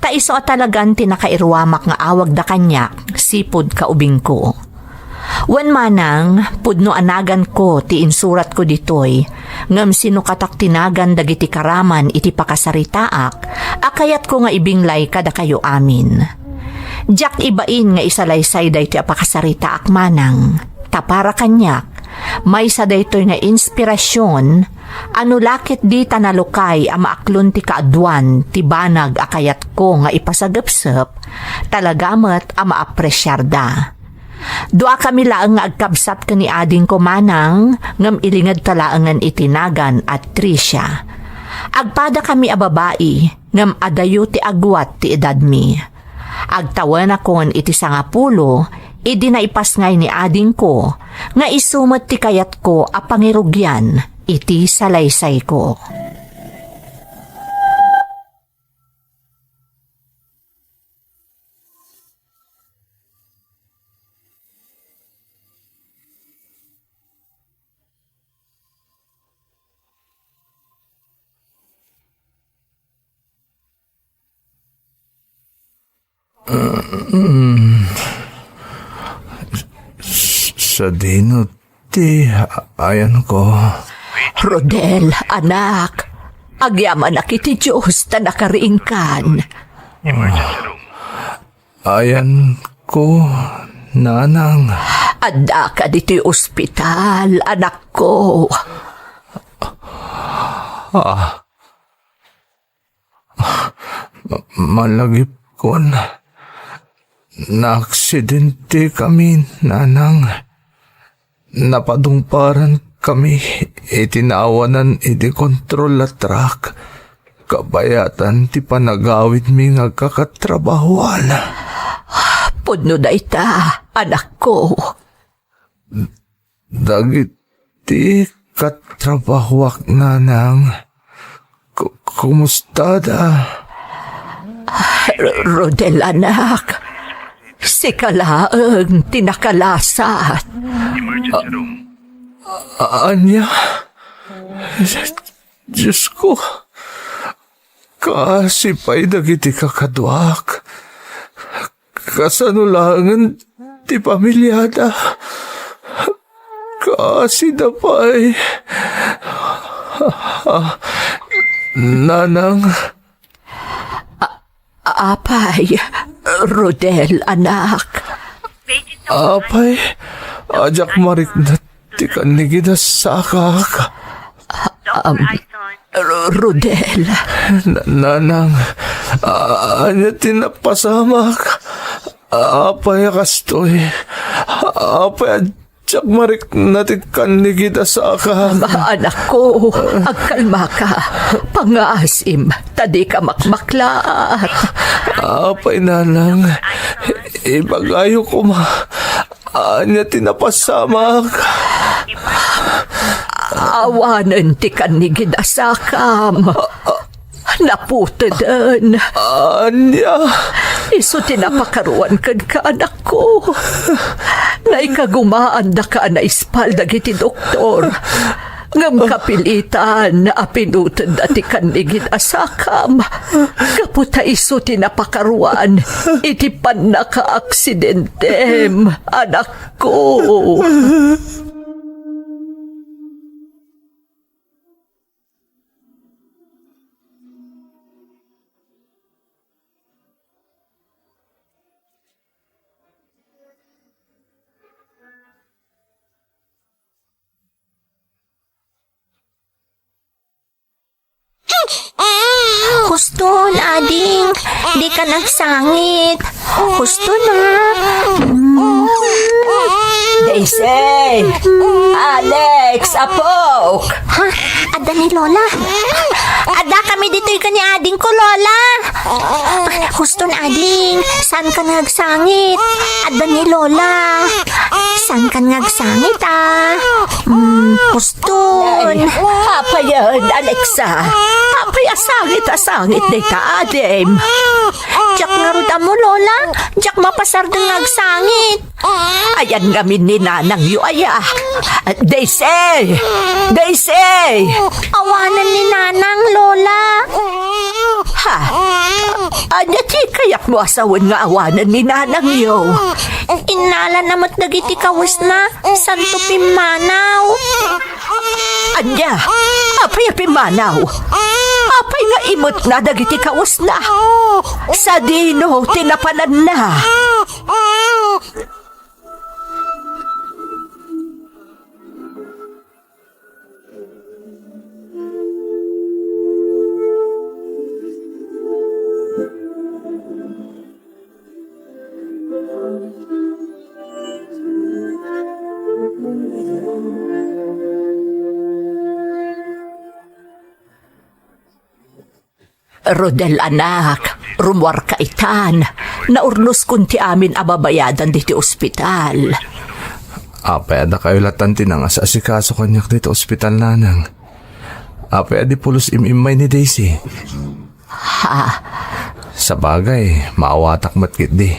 Taiso talagang tinakairwamak nga awag da kanya, sipod kaubing ko. Wan manang, pudno anagan ko ti insurat ko ditoy, ngam sino katak tinagan dagiti karaman iti pakasaritaak, akayat ko nga ibinglay kada kayo amin. Diyak ibain nga isalaysay day ti apakasaritaak manang, tapara kanyak, may sa daytoy nga inspirasyon, ano lakit di tanalukay ang maaklon ti kaadwan ti banag akayat ko nga ipasagapsap, talagamat ang maapresyar da. Dua kami laang nga agkabsat ka ni ading ko manang, ngam ilingad talaangan itinagan at Tricia. Agpada kami a babae, ngam adayo ti agwat ti edad mi. Agtawan akon iti 10, idi na ipasngay ni ading ko, nga isumat ti kayat ko a pangirugyan, iti salaysay ko. Sa dino, ayan ko. Rodel, anak, agyaman na kiti Diyos na nakariingkan. Ayan ko, nanang. Adda ka dito'y ospital, anak ko. Malagip ko na aksidente kami, nanang. Napadungparan kami, itinawanan iti kontrol la truck. Kabayatan ti panagawid mi nga kakatrabahuan. Pudno da ita, anak ko. Dagiti katrabahuak, nanang. Kumusta da? Rodel, anak. Si kalaang tinakalasat. Anya? Diyos ko. Kasipay dagiti kakadwak. Kasanulangan ti pamilyada. Kasidapay. Nanang. Apay, Rodel, anak. Apay, ajak marik na tikanigida sa akak. Rodel. Nanang, anya tinapasamak. Apay kastoy. Apay ajak marik na tikanigida sa akak. Anak ko, agkalma ka. Pangasim, tadi ka makmaklat. Apay, nanang, ibagayo ko anya tinapasamak. Awanan ti kanigid asakam. Naputadan. Anya? Iso tinapakaruan kan ka, anak ko. Naikagumaan na ka na ispalda giti doktor. Ngam kapilitan na apinutan dati kanigid asakam. Kaputa iso tinapakaruan. Iti pan naka-aksidentem, anak ko. Husto na, ading. Di ka nagsangit. Husto na. Daisy! Alex! Apok! Ha? Ada ni Lola? Ada kami dito'y ka ni ading ko, Lola. Husto na, ading. Saan ka nagsangit? Ada ni Lola. Saan ka nagsangit, Huston. Apa yan, Alexa? Apa yung asangit day ka, Adem? Diyak naruda mo, Lola. Diyak mapasar ng nagsangit. Ayan ngamin ni Nanang yu, aya. Daisy! Awanan ni Nanang, Lola. Ha? Anya ti kayak mo asawan nga awanan ni nanang yo. Inala namat dagiti kawas na, santo pimanaw. Anya, apay pimanaw. Apay nga imot na dagiti kawas na. Sa dino, tinapanan na. Rodel anak, rumwar ka itan, naurnos kunti amin ababayadan diti ospital. Apay ada kayo latan tinanga sa asikaso kanyak dito ospital nanang. Apay adi pulos imimay ni Daisy. Ha? Sa bagay, maawatak matkit di.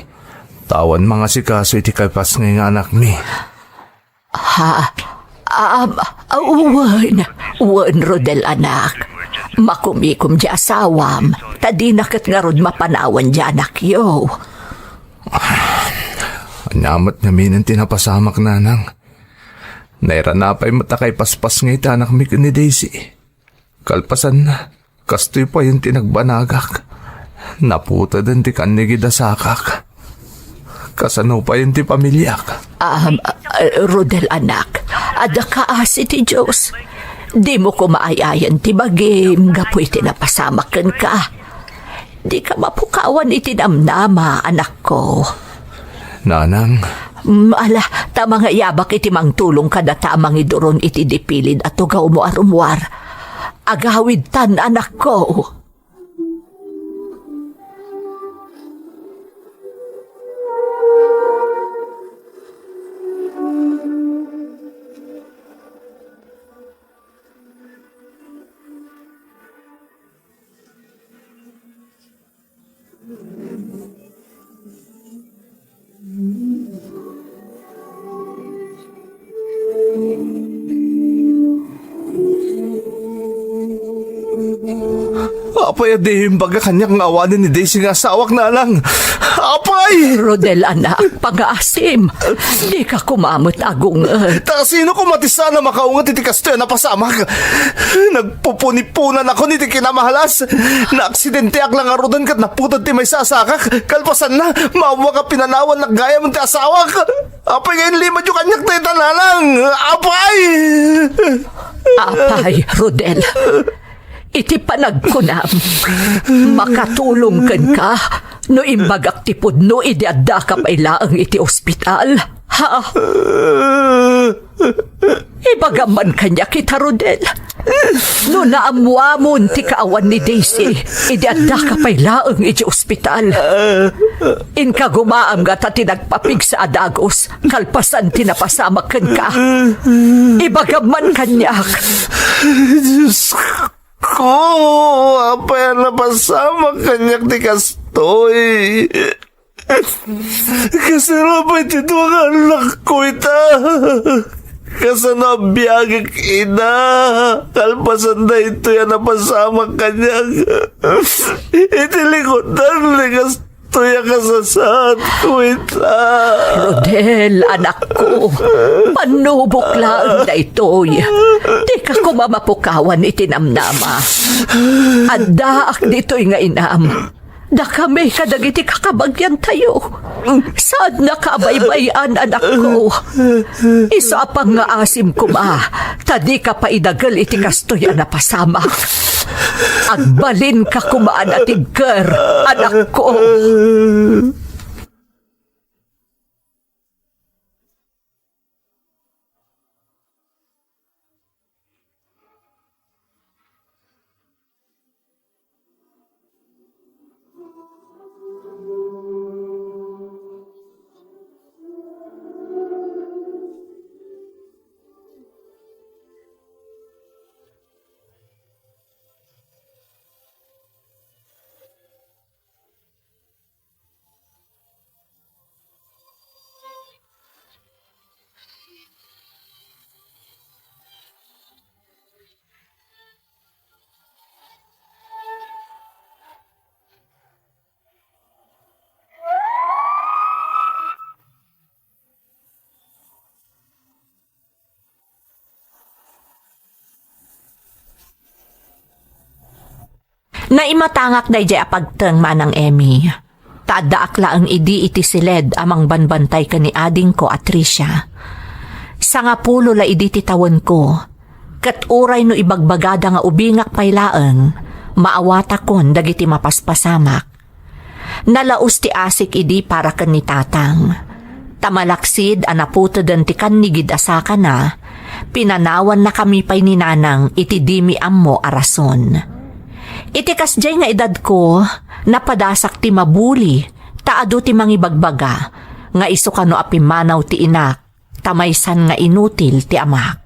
Tawan mga sikaso iti kalpas ngay nga anak ni. Ha? Wan Rodel anak. Makumikom di asawam, tadi nakat nga rod mapanawan di anak yo. Anyamat namin ang tinapasamak nanang. Nairanapay matakay paspas ngay tanak mi ni Daisy. Kalpasan na, kastoy pa yung tinagbanagak. Naputa din ti kanigidasakak. Kasano pa yung ti pamilyak. Rodel anak, ada kaasi ti Diyos. Di mo ko maayayan ti bagim, gapoy tinapasamakan ka. Di ka mapukawan itinamnama, anak ko. Nanang, Ala, tamang yabak iti mang tulong kada tamang iduron iti dipilid at tugaw mo arumwar. Agawid tan, anak ko. apay adihim baga kanyak nga awanin ni Daisy nga sawak na lang. Apay! Rodel anak, pag-aasim. Di ka kumamot agong. Ta sino ko matisa na makaungat iti kastoy na pasamak. Nagpupuni-punan ako niti kinamahalas. Na-aksidente ak lang arudan kat naputad ti may sasakak. Kalpasan na, mawa ka pinanawan na gaya mong ti asawak. Apay ngayon lima yung kanyak tayo tanalang. Apay! Apay, Rodel. Iti panagkunam. Makatulong kan ka. No imbagak tipod no idiadda ka pailaang iti ospital. Ha? Ibagaman kanya kita, Rodel. No naamuamon ti kaawan ni Daisy, idiadda ka pailaang iti ospital. Inka gumaam nga ta tinagpapig sa adagos, kalpasan tinapasamakan ka. Ibagaman kanyak. Diyos ko, apay na pasama kanyak ti kastoy. Kasi napay tito ang anak ko ita. Kasi nabiyagak ina. Kalpasan na ito yan napasama kanyak. Itilikotan ni kastoy ang kasasaan ko ita. Rodel, anak ko, panubok lang na ito'y. Di ka kumamapukawan itinamnama. Adaak dito'y nga inam. Da kami kadagiti kakabagyan tayo. Saan nakabaybayan, anak ko? Isa pang nga asim ko ba? Tadi ka pa idagal iti kastoy na pasamak. Agbalin ka kumaan at tigker, anak ko. Naimatangak day jay apagteng manang Emmy. Taada akla ang idi iti siled amang banbantay ka ni ading ko at Tricia. Sa nga pulo la idi titawan ko, kat uray no ibagbagada nga ubingak paylaeng, maawata kon dagiti mapaspasamak. Nalaus ti asik idi para kan ni tatang. Tamalaksid anaputo den ti kannigid asaka na, pinanawan na kami pay ni nanang iti dimi ammo arason. Iti kasjay nga edad ko, napadasak ti mabuli, taado ti mangibagbaga, nga iso kano apimanaw ti inak, tamaysan nga inutil ti amak.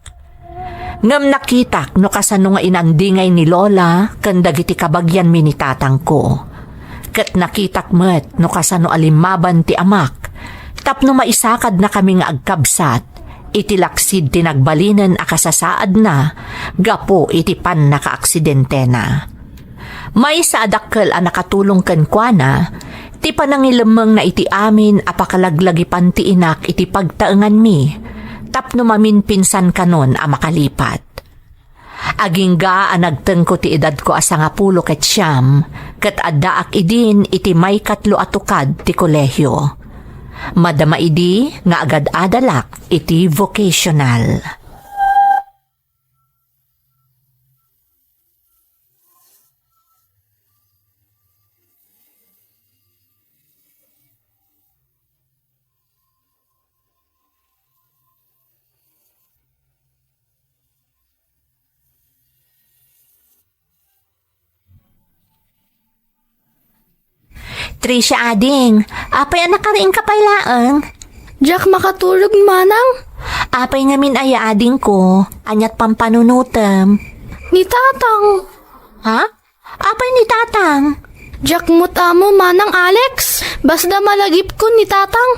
Ngam nakitak no kasano nga inandingay ni Lola, kandag iti kabagyan mi ni tatang ko. Kat nakitak met no kasano alimaban ti amak, tapno maisakad na kami nga agkabsat, iti laksid tinagbalinan akasasaad na, gapo iti pan nakaaksidente na. May sa adakkel a nakatulong ken kuana, ti panangilemeng na iti amin apakalaglagi pan ti inak iti pagtaengan mi, tapno mamin pinsan kanon a makalipat. Agingga a nagtengko ti edad ko asa nga pulo ket siyam, ket addaak idin iti may katlo atukad ti kolehyo. Madama idi nga agad adalak iti vocational. Tricia ading, apay anak ka rin kapaylaang. Jack makatulog manang. Apay ngamin aya ading ko, anyat pampanunutem. Ni tatang. Ha? Apay ni tatang? Jack mutamo manang Alex. Basta malagip ko ni tatang.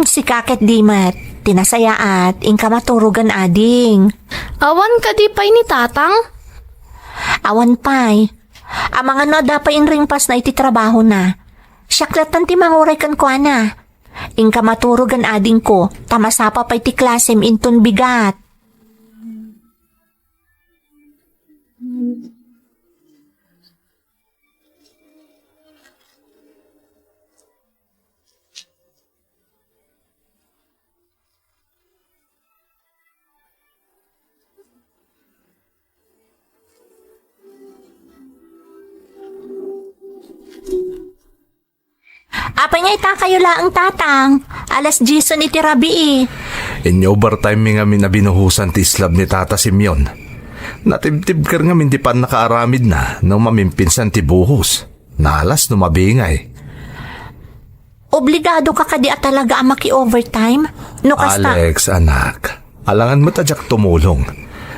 Si kaket dimat, tinasayaat, ingka maturugan ading. Awan ka di pay ni tatang. Awan pay. Amang ano dapay ring pas na iti trabaho na. Siyaklatan ti manguray kan ko na. Ingka maturugan ading ko, tamasapa pa'y ti klasem inton bigat. Apay nga ita kayo laang tatang. Alas Jason iti rabi In overtime mi nga minabinuhusan ti islab ni Tata Simeon. Natibtib kar nga min di pan nakaaramid na no mamimpinsan ti buhos. Nalas no mabingay. Obligado ka kadi at talaga ang maki-overtime? No kasta... Alex, anak. Alangan mo tadyak tumulong.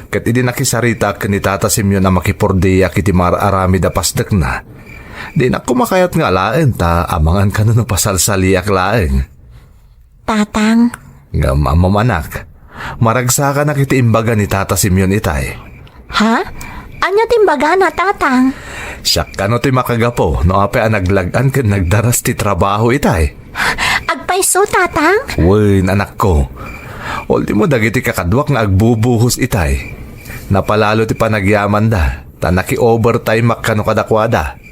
Kat idi nakisarita ka ni Tata Simeon na makipordiya kiti maraaramid a pasdak na. Di na kumakayat nga laeng ta amangan ka no pasalsaliak laeng. Tatang? Mamanak, maragsa na kiti imbaga ni Tata Simeon itay. Ha? Anya timbaga na tatang? Siyak ka no ti makagapo no ape ang naglagan ken nagdaras ti trabaho itay. Agpaiso tatang? Uy, anak ko. Ulti mo dagiti kakadwak nga agbubuhos itay. Napalalo ti panagyaman da, ta naki-overtime makkano kadakwada.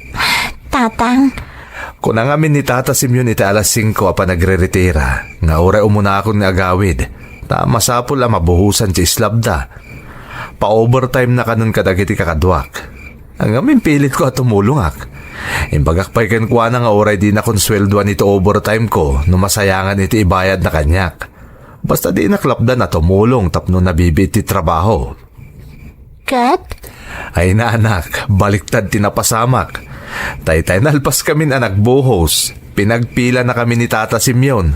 Tatang? Kung nangamin ni Tata Simeon iti alas 5 apa nagre-retira, nga oray umuna akong agawid, ta masapul ang mabuhusan ti islab da. Pa-overtime na kanon kadagiti kakadwak. Ang amin pilit ko at tumulungak. Imbagak pa'y kenkwa na nga oray di na konsweldoan ito overtime ko no masayangan iti ibayad na kanyak. Basta di naklapdan na tumulong tapno nabibit ti trabaho. Kat? Ay na anak, baliktad tinapasamak. Tay-tay nalpas kami na nagbuhos. Pinagpila na kami ni Tata Simeon.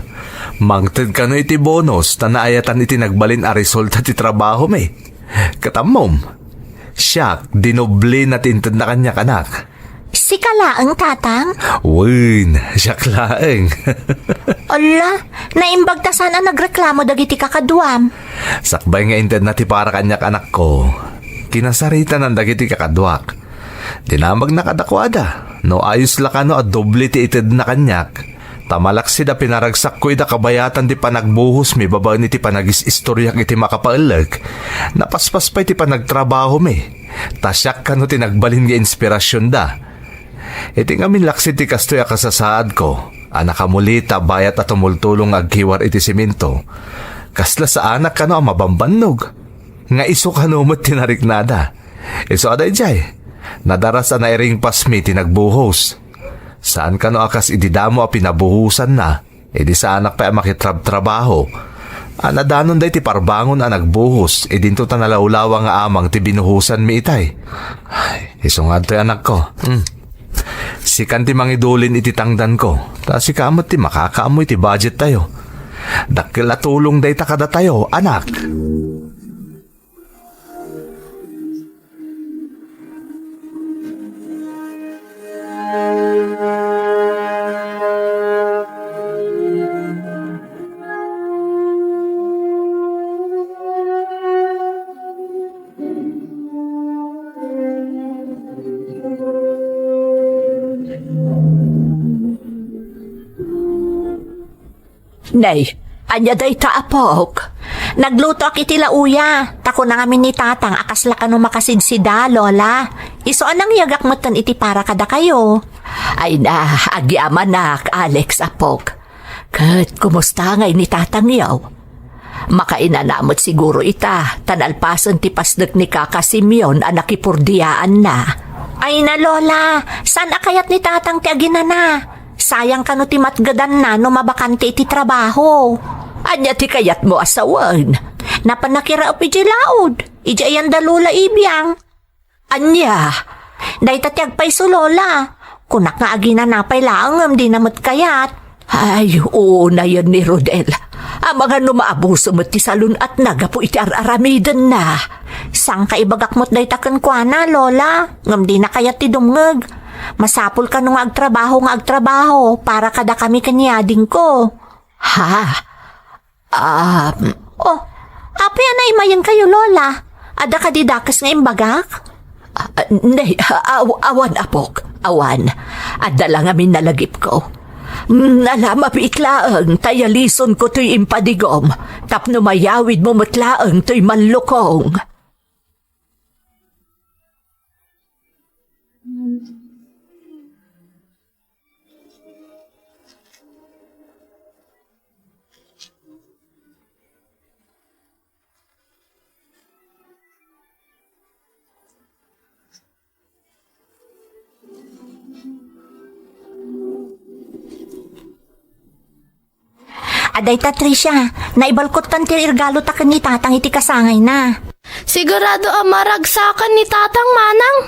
Mangted ka no iti bonus, ta naayatan iti nagbalin a resulta ti trabaho may. Katamom. Siyak, dinoble na tinted na kanya kanak. Si kalaang tatang? Win, siyak laeng. Ala, naimbagtasan ang nagreklamo dagiti kakadwam. Sakbay nga inted na ti para kanyak anak ko. Kinasarita ng dagiti kakadwak. Dinamag nakadakwada. No ayos la ka no at doble ti ited na kanyak. Tamalak sida pinaragsak ko ida kabayatan di pa nagbuhos mi babae ni ti panagis-istoryak iti makapaalag. Napaspas pa iti panagtrabaho mi. Tasyak ka no ti nagbalin nga inspirasyon da. Iti ngamin laksit ti kastoy akasasaad ko. Anak kamulita bayat at tumultulong agkiwar iti siminto. Kasla sa anak ka no ang mabambannog. Nga iso ka no mo't tinariknada. Iso aday jay. Nadaras na iring pasmi ti nagbuhos. Saan ka no akas ididamo a pinabuhusan na, edi sa anak pa makitrab-trabaho. Anadanon day ti parbangon a nagbuhos, edinto ta nalawlawa nga amang ti binuhusan mi itay. Ay, isungad to anak ko. Sikan ti mangidulin iti tangdan ko, ta si kamot ti makakaamoy ti budget tayo. Dakil at tulong day takada tayo, anak. Nay, anya day taapok. Nagluto ak iti lauya. Tako na ngamin ni tatang akasla ka no makasidsida, lola. Iso anang yagak motan iti para kada kayo. Ay na, agyaman nak, Alex apok. Kat, kumusta ngay ni tatang yaw? Makainanamot siguro ita, tanalpasan ti pasdek ni Kaka Simeon anak ipurdiyaan na. Ay na, lola, saan akayat ni tatang ti aginana? Sayang ka no ti matgadan na no mabakante iti trabaho. Anya ti kayat mo asawan. Napanakira o iti laod. Ijayan dalula ibiyang. Anya, day tatyag pay so lola. Kunak nga agina napay laangam di namat kayat. Ay, oo na yan ni Rodel. Ang mga numaabuso mo ti salun at nagapo iti aramidan na. Sang kaibagak mo't day takan kwa na, lola. Ngam di na kayat ti dumngag. Masapul ka nung agtrabaho para kada kami kanyading ko. Ha? Apay na imayan kayo, lola. Ada ka didakas nga imbagak? Nay, awan apok. Awan. Ada lang amin nalagip ko. Nalama piitlaang tayalison ko to'y impadigom. Tapno mayawid mo matlaang to'y manlukong. Aday ta, Tricia, naibalkot tan ti regalo takan ni tatang iti kasangay na. Sigurado ang maragsakan ni tatang manang.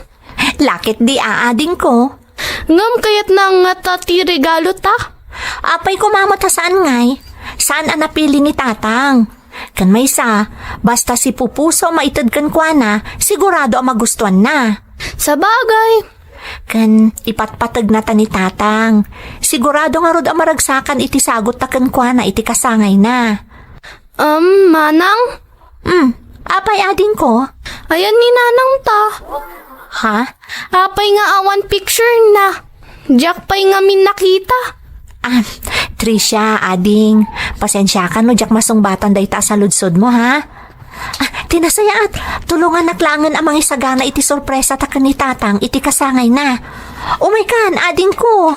Lakit di aading ko. Ngam kayat na nga ti regalo ta. Apay kumamot ha saan ngay? Saan ang napili ni tatang? Kan may sa, basta si pupuso maitad kan kwa na, sigurado ang magustuhan na. Sa bagay. Kan ipatpatag na ta ni tatang. Sigurado nga rod ang maragsakan iti sagot takan kwa na iti kasangay na. Manang? Apay ading ko? Ayan ni nanang ta. Ha? Apay nga awan picture na. Jack pa'y nga min nakita. Tricia, ading, pasensya ka no, jak masungbatan day ta sa ludsod mo, ha? Tinasayaat, tulungan naklangan ang mga isagana iti sorpresa takan ni tatang, iti kasangay na. Umay ading ko.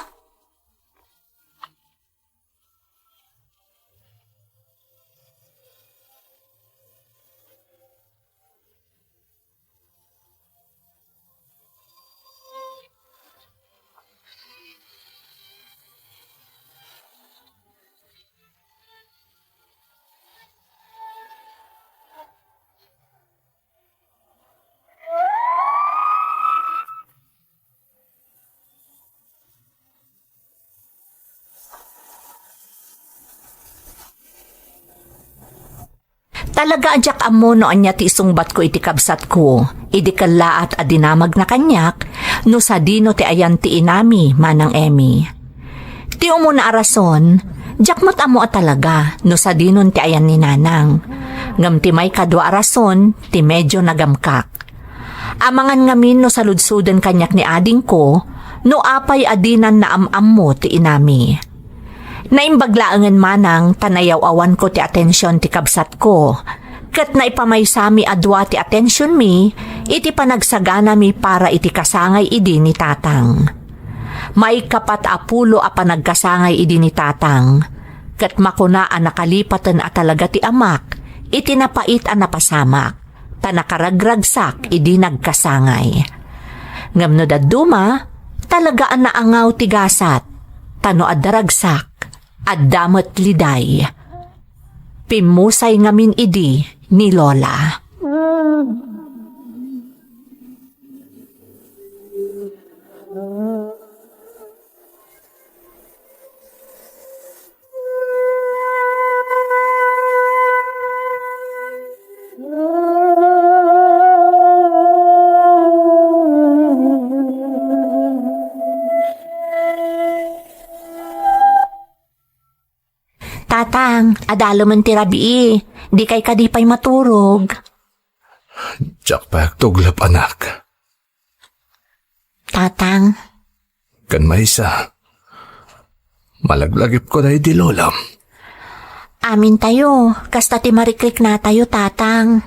Talaga adyak amo no anya ti isungbat ko iti kabsat ko. Idi kalaat adinamag na kanyak no sa dino ti ayan ti inami manang Emmy. Ti umuna arason, jakmot amo talaga no sa dinon ti ayan ni nanang. Ngam ti may kadwa arason ti medyo nagamkak. Amangan ngamin no sa ludsuden kanyak ni ading ko no apay adinan na amam mo ti inami. Naimbaglaangan manang tanayaw awan ko ti atensyon ti kabsat ko. Kat naipamaysa mi adwa ti atensyon mi, iti panagsagana mi para iti kasangay idi ni tatang. May kapat apulo a panagkasangay idi ni tatang. Kat makuna a nakalipatan a talaga ti amak, iti napait a napasamak, tanakaragragsak idi nagkasangay. Ngamno daduma, talaga a naangaw ti gasat, tano adaragsak, addamet liday. Pimusay ngamin idi ni Lola. Tatang, adalo man ti rabii. Di kay kadipay maturog. Jack pagtuglap anak. Tatang, Kan maysa. Malaglagip ko na di Lola. amin tayo. Kasta ti marikrik na tayo, tatang.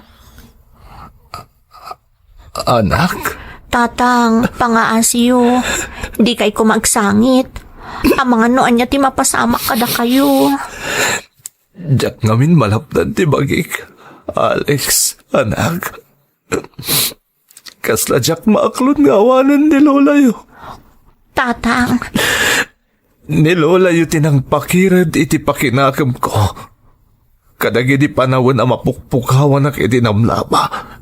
Anak? Tatang, pangaasiyo. Di kay kumagsangit. Ang mga noan niya ti mapasama kada kayo. Jack ngamin malapdan ti bagik. Alex, anak. Kasla Jack maaklod nga awanan ni Lola yo. Tatang, Ni Lola yo tinang pakirad iti pakinakam ko. Kadagi di panawon ang mapukpukawan ak iti namlaba.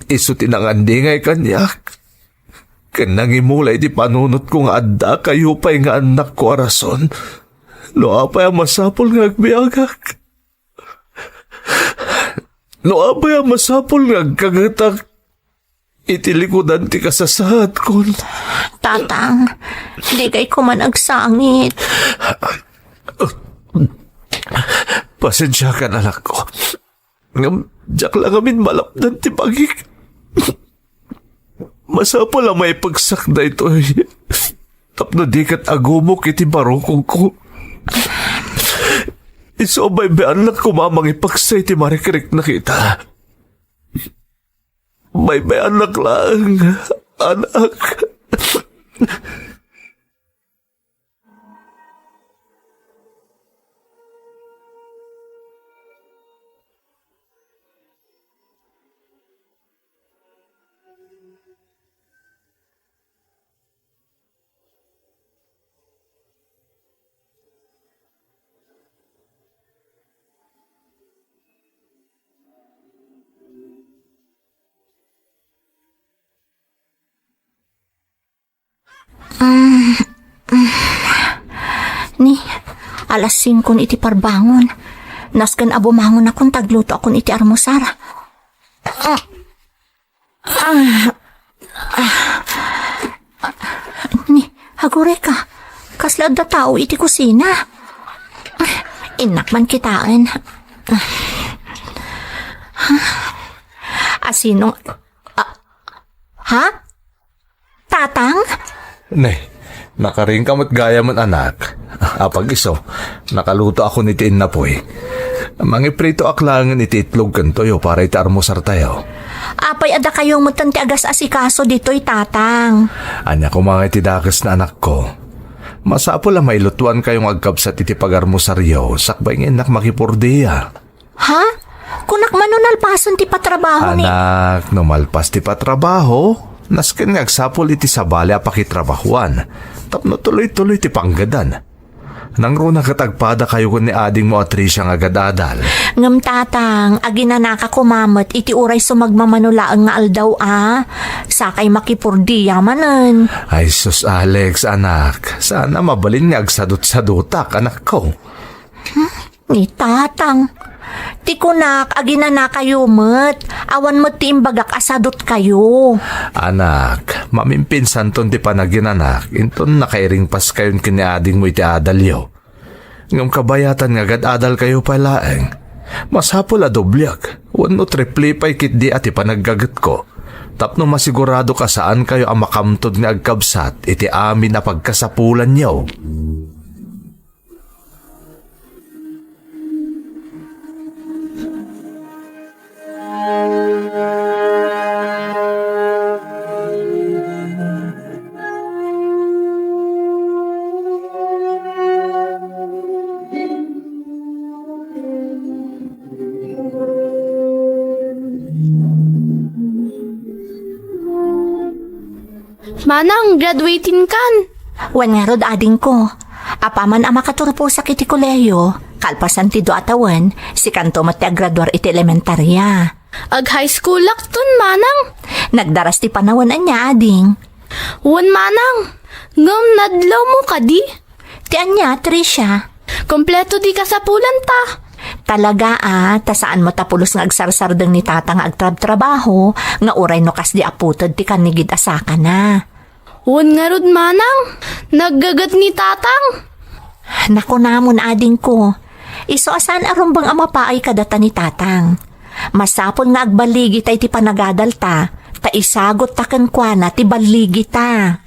Iso tinangandingay kanyak. Kanangimulay di panunot ko nga adda kayo pa'y nga anak ko arason. Loa pa'y masapol nga agbiagak. Loa pa'y masapol nga agkagatak. Itilikudan ti kasasahat ko. tatang, di kay kumanagsangit. Pasensya ka na anak ko. Ngam, Jack lang amin malapdan ti pagik. Masapol ang may pagsakda ito. Tapno di kat agumok iti barokong ko. Iso baybayan lang kumamang ipagsay ti marikirik na kita. Baybayan lang, anak. Ni, alas 5 iti parbangon. Nasken abumangon akong tagluto akong iti armusar. Ni, hagure ka. Kaslad da tao iti kusina. Inak man kitaan. Asinong... ha? Tatang? Nay, nakaring kamot gaya man anak. Apag iso, nakaluto ako ni tiin na po'y. Mangiprito aklangan iti itlog kantoyo para iti armusar tayo. Apay ada kayong mutan ti agas asikaso dito'y tatang. Anya ko mga itidakas na anak ko. Masapo lang may lutuan kayong agkabsat iti pagarmusaryo, sakbay ng inak makipurdiya. Ha? Kunak manunalpason ti patrabaho ni... Anak, numalpas ti patrabaho, nasken nga agsapol iti sabali a pakitrabahuan. Tapno tuloy-tuloy ti panggadan. Nang runa katagpada kayo ko ni ading mo Atricia nga gadadal. Ngam tatang, agina nakakumamat iti uray sumagmamanolaan nga aldaw sakay makipurdiya manen. Ay sus Alex, anak. Sana mabalin nga agsadot-sadotak, anak ko. Ni tatang, ti kunak agina na kayo met. Awan mo ti imbagak asadot kayo. Anak, mamimpinsan ton ti panaginanak, inton nakairing pas kayon kiniading mo iti adalyo. Ngam kabayatan nga gadadal kayo palaeng. Masapol a doblyag, wano triplipay kitdi at ipanaggagat ko. Tapno masigurado ka saan kayo ang makamtod nga agkabsat, iti amin na pagkasapulan niyo. Manang, graduating kan. Wan nga rod ading ko. Apaman ang makaturpo sa kiti koleyo. Kalpasan ti do atawan, si kanto mati agraduar iti elementarya. Ag high school laktun, manang. Nagdaras ti panawan anya ading. Wan manang, ngam nadlaw mo ka di. Ti anya, Trisha. Kompleto di ka sa pulan ta. Talaga ta saan mo tapulos nga agsarsardeng ni tata nga agtrab-trabaho, nga uray no kas di aputod ti kanigid asaka na. Wan nga rod manang, naggagat ni tatang. Naku namon ading ko, iso asan arumbang amapaay kadata ni tatang. Masapon nga agbaligi tay ti panagadal ta isagot ta kenkwana ti baligi ta.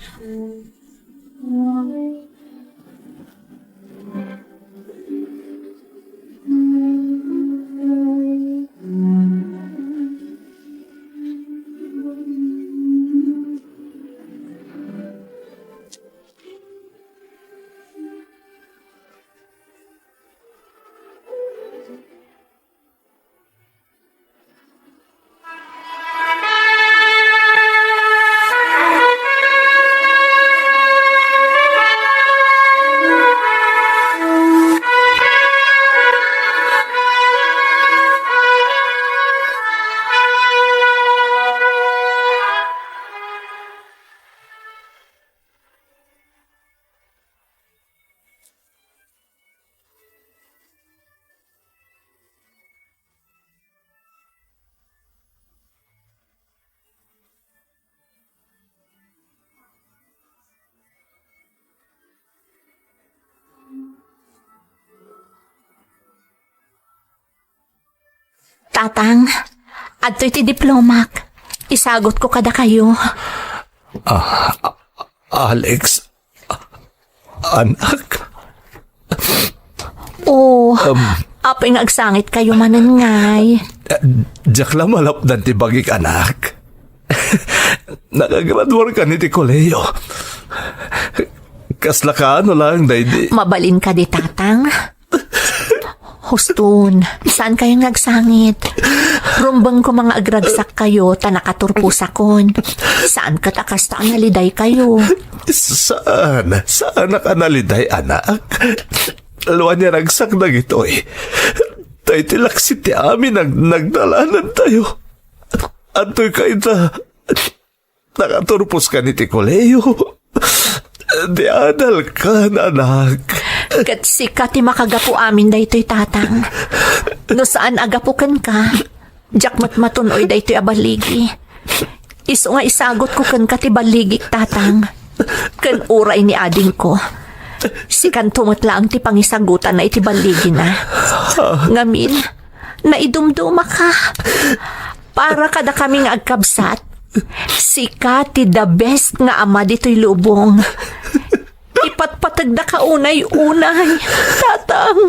Tatang, adto'y ti diplomak. Isagot ko kada kayo. Alex, anak, Apay nga agsangit kayo manangay. diyak lang malapdan ti bagik anak. Nagagraduar ka ni ti koleyo. Kasla ka ano lang, daydi. Mabalin ka di tatang. Hustun, saan kayo nagsangit? Rumbang ko mga agragsak kayo, tanakaturpo sakon. Saan katakasta ang naliday kayo? Saan? Saan nakanaliday, anak? Luwan niya ragsak na gito eh. Tayo tilaksit ti amin nagdalanan tayo. Antoy kayo na nakaturpos ka ni ti koleyo. Di adal ka, anak. Kat sikat ti makagapo amin daytoy tatang. No saan agapukan ka? Jak matmatunoy daytoy abaligi. Iso nga isagot ko kan ka ti baligi tatang. Kan uray ni ading ko. Sikan tumatla ang ti pangisagutan na iti baligi na. Ngamin, naidumduma ka. Para kada kami nga agkabsat. Sika ti the best nga ama dito'y lubong. Ipatpatag na ka unay-unay, tatang.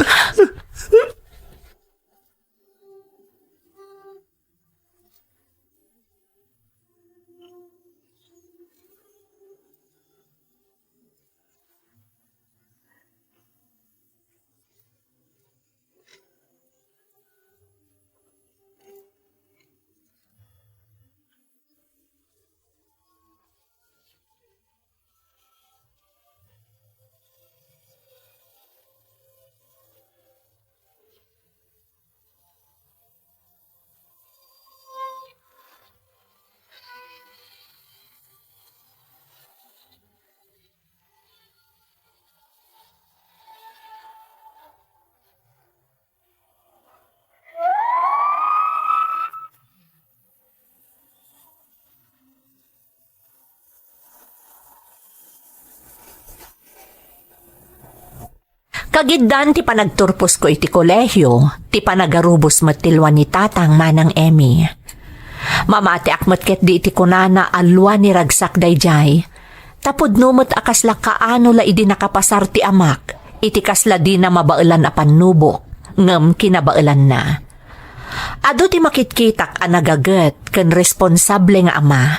Kagiddan ti panagturpos ko iti kolehyo, ti panagarubos matilwan ni tatang manang Emmy. Mamati akmat ket di iti kunana alwan ni ragsak dayjay. Tapod numot akasla kaano la idi nakapasar ti amak, iti kasla di na mabailan a pannubo, ngem kinabailan na. Ado ti makitkitak a nagaget ken responsable nga ama.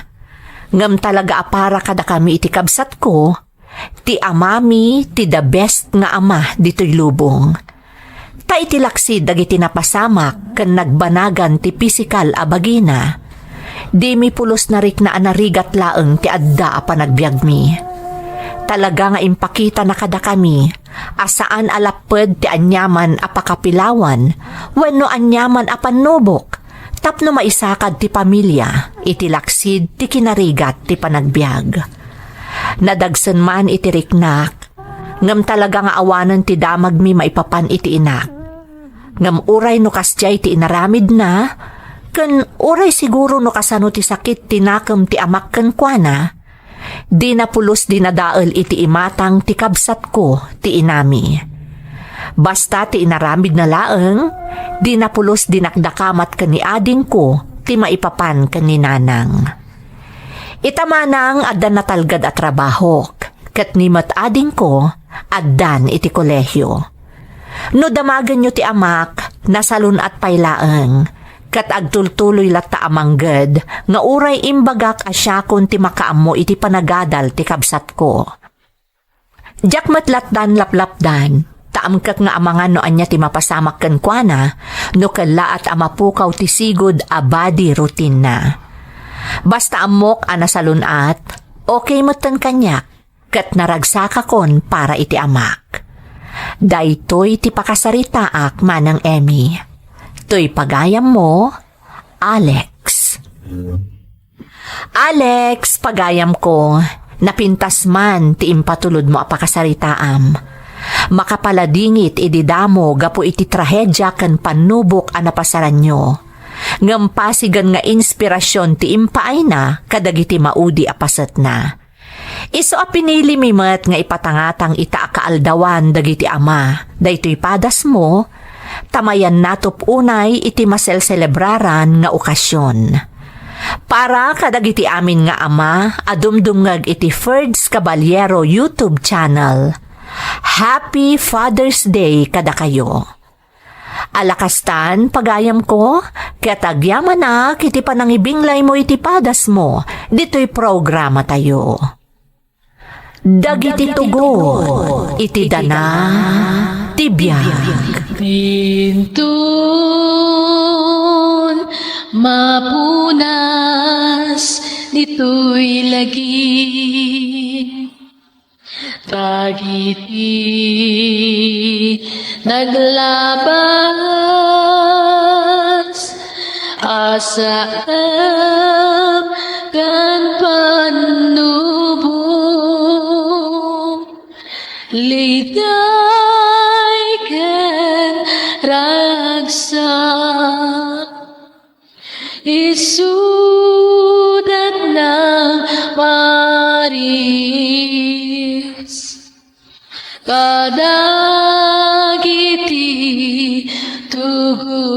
Ngem talaga apara kada kami iti kabsat ko, ti amami ti the best nga ama dito'y lubong. Ta iti laksid dagiti napasamak ken nagbanagan ti pisikal a bagina. Di mi pulos na rik na anarigat laeng ti adda a panagbiag mi. Talaga nga impakita na kada kami, asaan alaped ti anyaman a pakapilawan, wenno anyaman a panubok, tapno maisakad ti pamilya, iti laksid ti kinarigat ti panagbiag. Nadagsen man iti riknak, ngam talaga nga awanan ti damag mi maipapan iti inak. Ngam uray no kasjay ti inaramid na, ken uray siguro no kasano ti sakit tinakam ti amak ken kuana, di na pulos di nadael iti imatang ti kabsat ko ti inami. Basta ti inaramid na laeng, di na pulos di nakdakamat ken ni ading ko ti maipapan ken ni nanang. Itamanang addan natalgad at trabaho, ket ni mat ading ko addan iti kolehyo. No damagan nyo ti amak, nasalun at paylaeng, kat agtultuloy latta amangged, nga uray imbagak asyakon ti makaammo iti panagadal ti kabsat ko. Diyak matlatdan laplapdan, taamkak nga amangan no anya ti mapasamak ken kuana, no kala at amapukaw ti sigod a body routine na. Basta amok anasalunat, okay moten kanyak, kat naragsaka kon para iti amak. Daytoy ti pakasaritaak manang Emmy. To'y pagayam mo, Alex. Alex, pagayam ko, napintas man ti impatulod mo a pakasaritaam. Makapaladingit ididamo gapo iti trahedya ken panubok a napasaran nyo. Ngampasigan nga inspirasyon ti impaay na kadagiti maudi a paset na. Iso a pinili mi met nga ipatangatang ita kaaldawan dagiti ama, daytoy padas mo, tamayan natop unay iti masel celebraran nga okasyon. Para kadagiti amin nga ama, adumdumngag iti Ferds Caballero YouTube channel. Happy Father's Day kada kayo. Alakastan, pagayam ko, kaya tagyaman na, kiti panangibinglay mo iti padas mo, dito'y programa tayo. Dagiti tugo, iti dana, tibiyag. Pintun, mapunas, dito'y lagi. Tagiti, naglabas, asaan kan panubong, liday ken ragsak, isudat ng Maris. Kadagiti tugu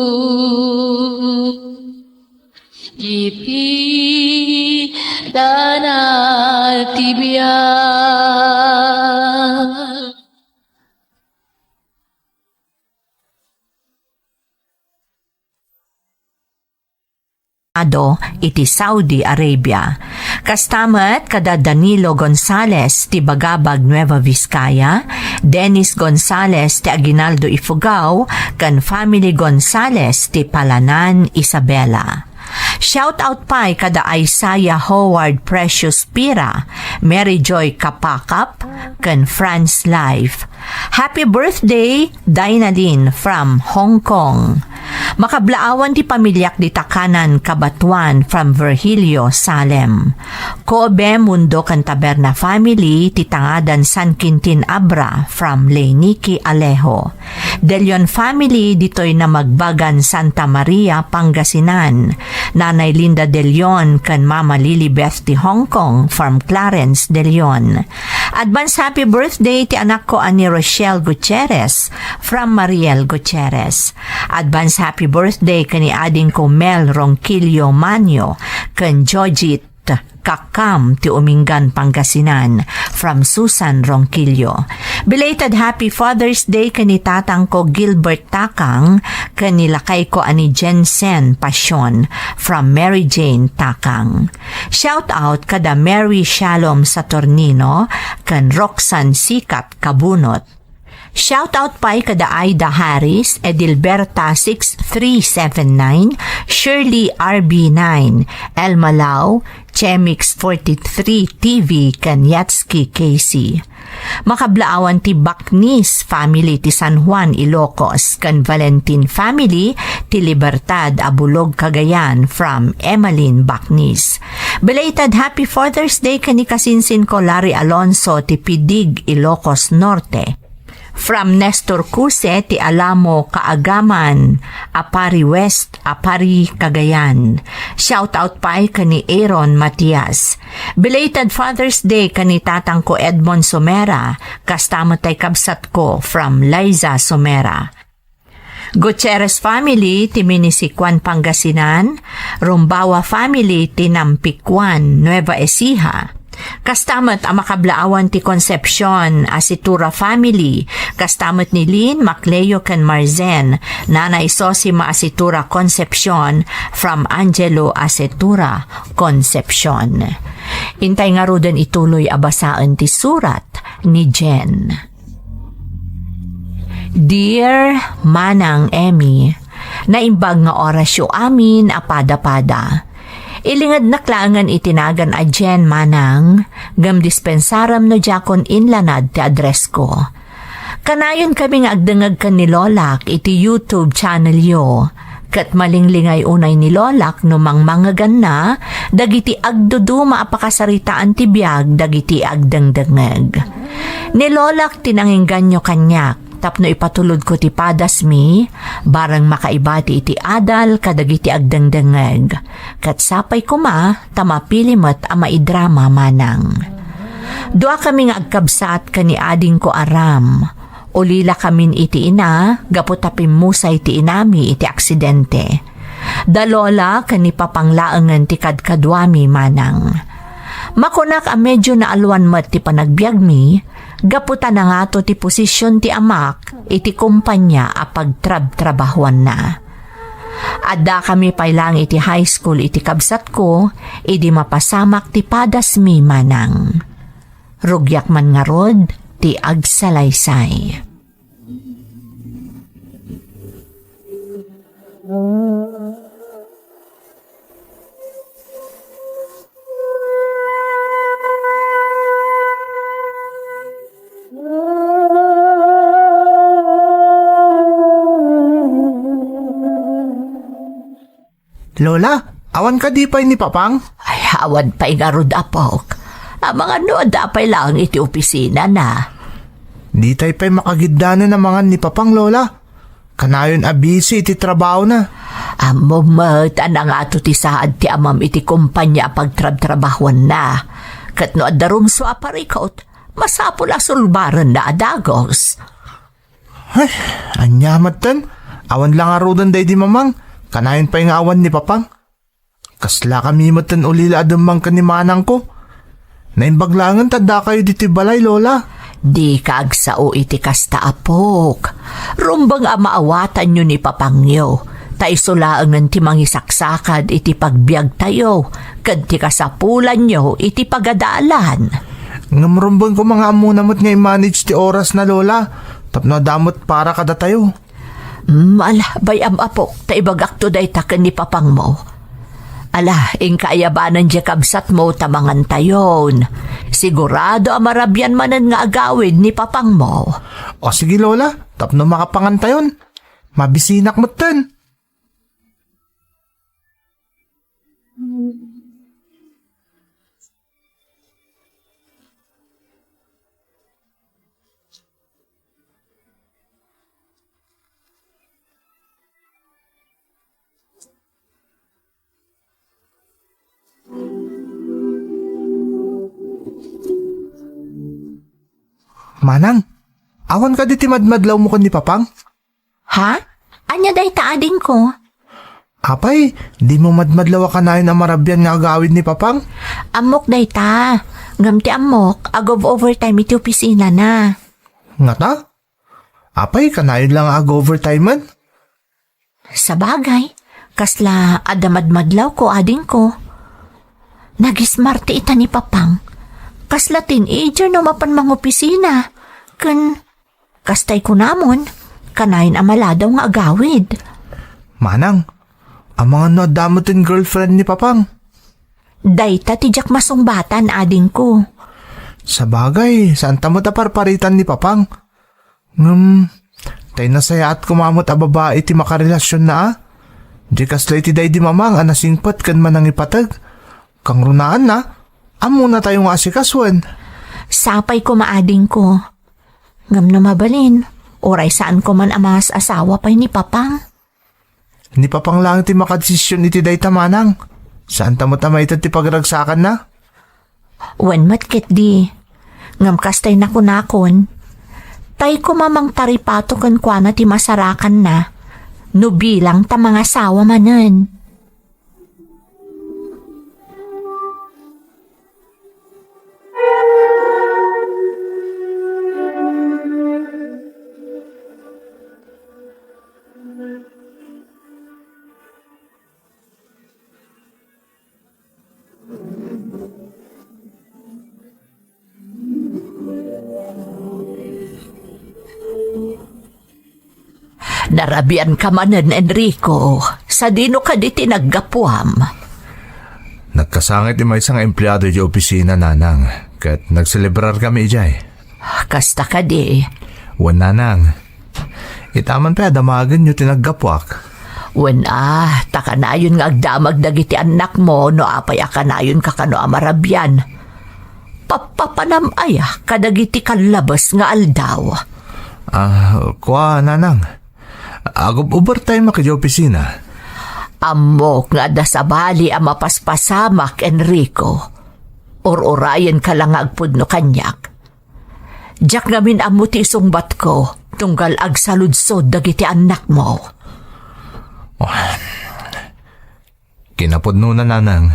iti dana tibiyag. Iti Saudi Arabia. Kastamat kada Danilo Gonzales ti Bagabag Nueva Vizcaya, Dennis Gonzales ti Aguinaldo Ifugao, kan family Gonzales ti Palanan, Isabela. Shout out pa kada Isaiah Howard Precious Pira, Mary Joy Kapakap, kan France Life. Happy birthday, Dainalin from Hong Kong. Makablaawan ti pamilyak di Takanan, Kabatuan from Virgilio, Salem. Kobe Mundo kan Taberna family ti Tangadan San Quintin Abra from Leyniki, Alejo. Delion family ditoy na Magbagan, Santa Maria, Pangasinan. Nanay Linda De Leon kan Mama Lilibeth ti Hong Kong from Clarence De Leon. Advance happy birthday ti anak ko ani Rochelle Gutierrez from Mariel Gutierrez. Advance happy birthday kani ading ko Mel Ronquillo Manyo kan Jojit Kakam ti Umingan, Pangasinan from Susan Ronquillo. Belated happy Father's Day kani tatang ko Gilbert Takang kani lakay ko ani Jensen Passion from Mary Jane Takang. Shout out kada Mary Shalom Saturnino kan Roxanne Sikat Kabunot. Shoutout pa'y kada Aida Harris, Edilberta 6379, Shirley RB9, Elma Lau, Chemix 43 TV, Kanyatsky Casey. Makablaawan ti Baknis family ti San Juan, Ilocos, kan Valentin family ti Libertad, Abulog, Cagayan from Emmeline Baknis. Belated Happy Father's Day kani kasinsin ko Larry Alonso ti Pidig, Ilocos Norte. From Nestor Cuse ti Alamo, Kaagaman, Apari West, Apari, Cagayan. Shout out pa kani Aaron Matias. Belated Father's Day kani tatang ko Edmond Somera, kastamot tay kabsat ko from Liza Somera. Gutierrez family ti Minisikuan, Pangasinan, Rumbawa family ti Nampikwan, Nueva Ecija. Kastamat ang makablaawan ti Concepcion, Asitura family, kastamat ni Lynn, Macleo ken Marzen, nanay Sosima Asitura Concepcion from Angelo Asitura Concepcion. Intay nga roden ituloy abasaan ti surat ni Jen. Dear Manang Emmy, naimbag nga orasyo amin apada-pada. Ilingad naklangan itinagan a Jen Manang, gam dispensaram no jakon inlanad ti address ko. Kanayon kami nga agdangag kan ni Lolak iti YouTube channel yo, kat malinglingay unay ni Lolak no mangmangagan na, dagiti agdudu maapakasaritaan ti biyag, dagiti agdangdangag. Ni Lolak tinanginggan nyo kanyak, tapno ipatulod ko ti padas mi, barang makaibati iti adal kadagiti agdangdangag. Kat sapay ko tamapilimat a maidrama manang. Dua kami nga agkabsat kani ading ko aram. Ulila kamin iti ina, gaputapim musay ti inami iti aksidente. Dalola kani papanglaangan ti kadkadwami manang. Makunak a medyo na alwan mat ti panagbiag mi, gaputa na nga to ti posisyon ti amak, iti kumpanya a pagtrab-trabahuan na. Adda kami pailang iti high school iti kabsat ko, idi mapasamak ti padas mi manang. Rugyak man nga rod, ti agsalaysay. Lola, awan ka di pa'y ni Papang? Ay, awan pa ingarod apok. Ang mga nood apay lang iti opisina na. Di tayo pa'y makagiddanan ng mga ni Papang, Lola. Kanayon abisi iti trabaho na. Amumat, anang ato ti saad ti amam iti kumpanya pagtrab-trabahuan na. Kat no adarong so aparikot, masapula sulbaran na adagos. Ay, anyamat tan. Awan lang arudan day di mamang. Kanayon pa'y nga awan ni Papang. Kasla kami matan ulila adamang kanimanang ko. Naimbaglangan tanda kayo diti balay, Lola. Di kaagsao iti kasta apok. Rumbang amaawatan nyo ni Papangyo. Taisulaangan ti mangisaksakad iti pagbiag tayo. Kad ti kasapulan nyo iti pagadalan. Ngamrumbang ko mga amunamot nga i-manage ti oras na, Lola. Tapno damot para kada tayo. Ala, bayam apok, taibagak to day taken ni Papang mo. Ala, kaayabanan di kabsat mo tamangan tayon. Sigurado amarabyan manan nga agawid ni Papang mo. O sige, Lola, tapno makapangan tayon. Mabisinak mo tan. Manang, awan ka di timadmadlaw mo kan ni Papang? Ha? Anya day taading ko? Apay, di mo madmadlaw ka na yun ang marabyan nga agawid ni Papang? Amok day ta. Ngamti amok, agov overtime iti opisina na. Nga ta? Apay, kanayon lang ag-overtime man? Sa bagay, kasla adamadmadlaw ko ading ko. Nagismarte ita ni Papang. Kasla teenager no mapan mga opisina. Kan Kastay ko namon, kanayon amala daw nga agawid. Manang, ang mga nadamotin girlfriend ni Papang. Dayta tijak masungbatan ading ko. Sa bagay, saan tamo parparitan ni Papang? Tay nasaya at kumamot a babae ti makarelasyon na Di kaslay ti day di mamang anasingpat kan manang ipatag. Kang runaan na, amo na tayong asikaswan. Sapay ko maading ko. Ngam na mabalin, oray saan ko man amas asawa pa'y ni Papang. Ni Papang lang ti makadesisyon iti day tamanang. Saan tamo tamay ito ti pagragsakan na? Wen matkit di. Ngam kastay na kunakon. Tay ko mamang taripato kan kwa na ti masarakan na. No bilang ta mga sawa manen. Narabian ka manen, Enrico. Sa dino ka di tinaggapuam. Nagkasangit ni may isang empleyado di opisina, nanang. Kat nagselebrar kami ijay. Kasta ka di. Wan, nanang. Itaman pa damagan nyo tinaggapuak. Wen takanayon nga agdamag dagiti anak mo no apay akanayon ka kano amarabian. Papapanamaya kadagiti kalabas nga aldaw. Kwa, nanang. Agop overtime ka di opisina. Amok nga da sa bali ang mapaspasamak, Enrico. Or-orayan ka lang agpudno kanyak. Diyak ngamin amo ti isungbat ko, tunggal agsaludsod dagiti anak mo. Kinapudno na, nanang.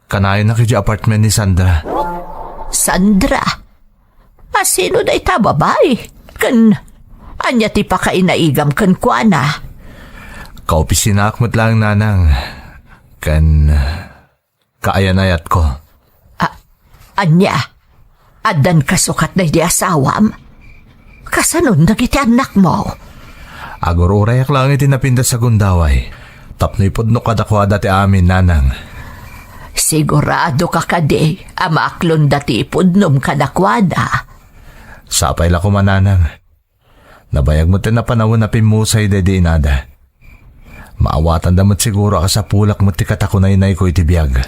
Kanayon na kaya apartment ni Sandra. Sandra? Sino da ita babae? Anya ti pa kainaigam kan kuana. Kaopisina akmat lang, nanang. Kaayanayat ko. Anya? Adan kasukat na di asawam? Kasanon dagiti anak mo? Agururayak lang iti napinda sa gundaway. Tapnoy podno kadakwa dati amin, nanang. Sigurado ka kadi, amaaklon dati ipudnom kadakwada. Sapay la ko, mananang. Nabayag mo na panahon na pimusay dedi inada. Maawatan damot siguro ka sa pulak mo ti katakunay-nay ko iti biyag.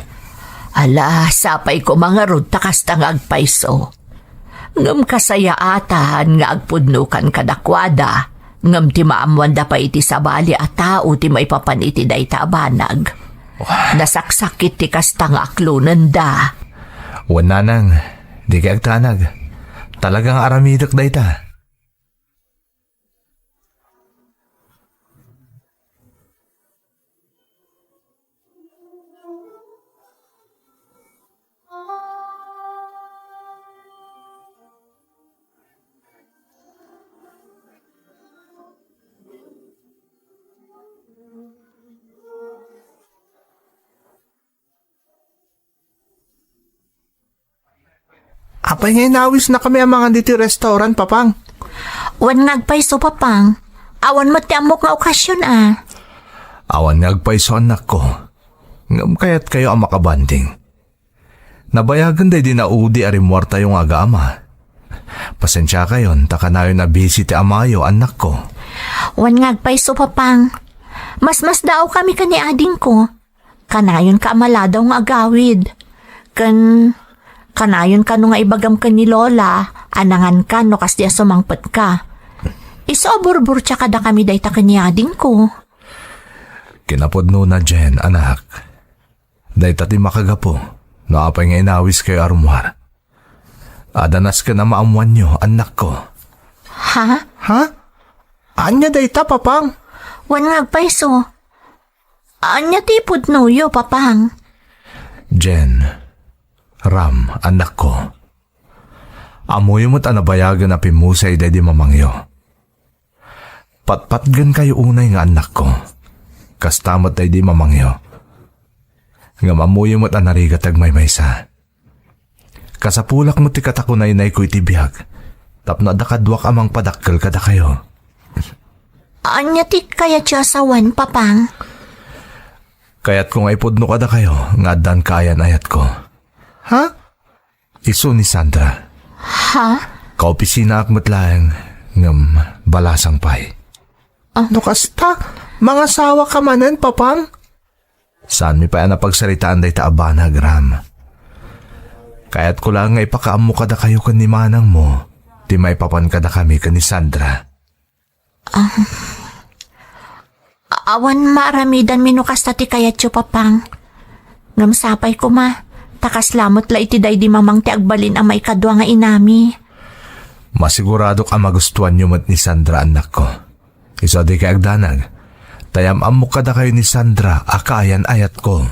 Ala, sapay ko mga rod takas tang agpaiso. Ngam kasaya atan nga agpudnukan kadakwada. Ngam ti maamwan da pa iti sabali at tao ti maipapan iti day tabanag. Nasaksakit ti kastang aklunan da. Wan, nanang, di kay agtanag. Talagang aramidak day ta. Apay nga inawis na kami ang mga diti restaurant, Papang. Wan ngagpaiso, Papang. Awan mo ti amok nga okasyon Awan nagpaiso anak ko. Ngam kaya't kayo ang makabanding. Nabayagan day din na udi arimwarta yung aga-ama. Pasensya kayon, takanayon na busy ti amayo, anak ko. Wan ngagpaiso, Papang. Mas daw kami kani ading ko. Kanayon ka amaladaw nga agawid. Kanayon ka no nga ibagam ka ni Lola, anangan ka no kas diya sumangpet ka. Isoburbur tsaka da kami dayta kanyading ko. Kinapodno na, Jen, anak. Dayta ti makagapo, no apay nga inawis kayo arumwar. Adanas ka na maamuan nyo, anak ko. Ha? Ha? Anya dayta, Papang? Wan ngagpaiso. Anya ti pudnuyo, Papang. Jen, Ram, anak ko. Amoy mo't anabayagan na pimusay dedi mamangyo. Patpatgan kayo unay nga anak ko. Kastamot ay di mamangyo. Nga mamuyo mo't anarigat agmaymaysa. Kasapulak mo't ti katakunay-nay ko itibiyag. Tapno da kadwak amang padakkel kada kayo. Anya ti kaya siya sawan, papang? Kaya't kung ay pudno kada kayo, nga dan kayan ayat ko. Ha? Isu ni Sandra. Ha? Kaopisina akmatlaeng ngam balasang pay. No kasta? Mga sawa ka manen, papang? Saan mi pa yan napagsaritaan day taabana, Gram? Kaya't ko lang nga ipakaam mo kada kayo kan ni manang mo, di may papan kada kami kan ni Sandra. Awan maramidan minukas tati kayat siya, papang. Ngamsapay ko ma, takaslamot la iti day di mamang ti agbalin ang may kadwa nga inami. Masigurado ka magustuhan niyo mat ni Sandra, anak ko. Isa di kay agdanag. Tayam amok kada kayo ni Sandra, akayan ayat ko.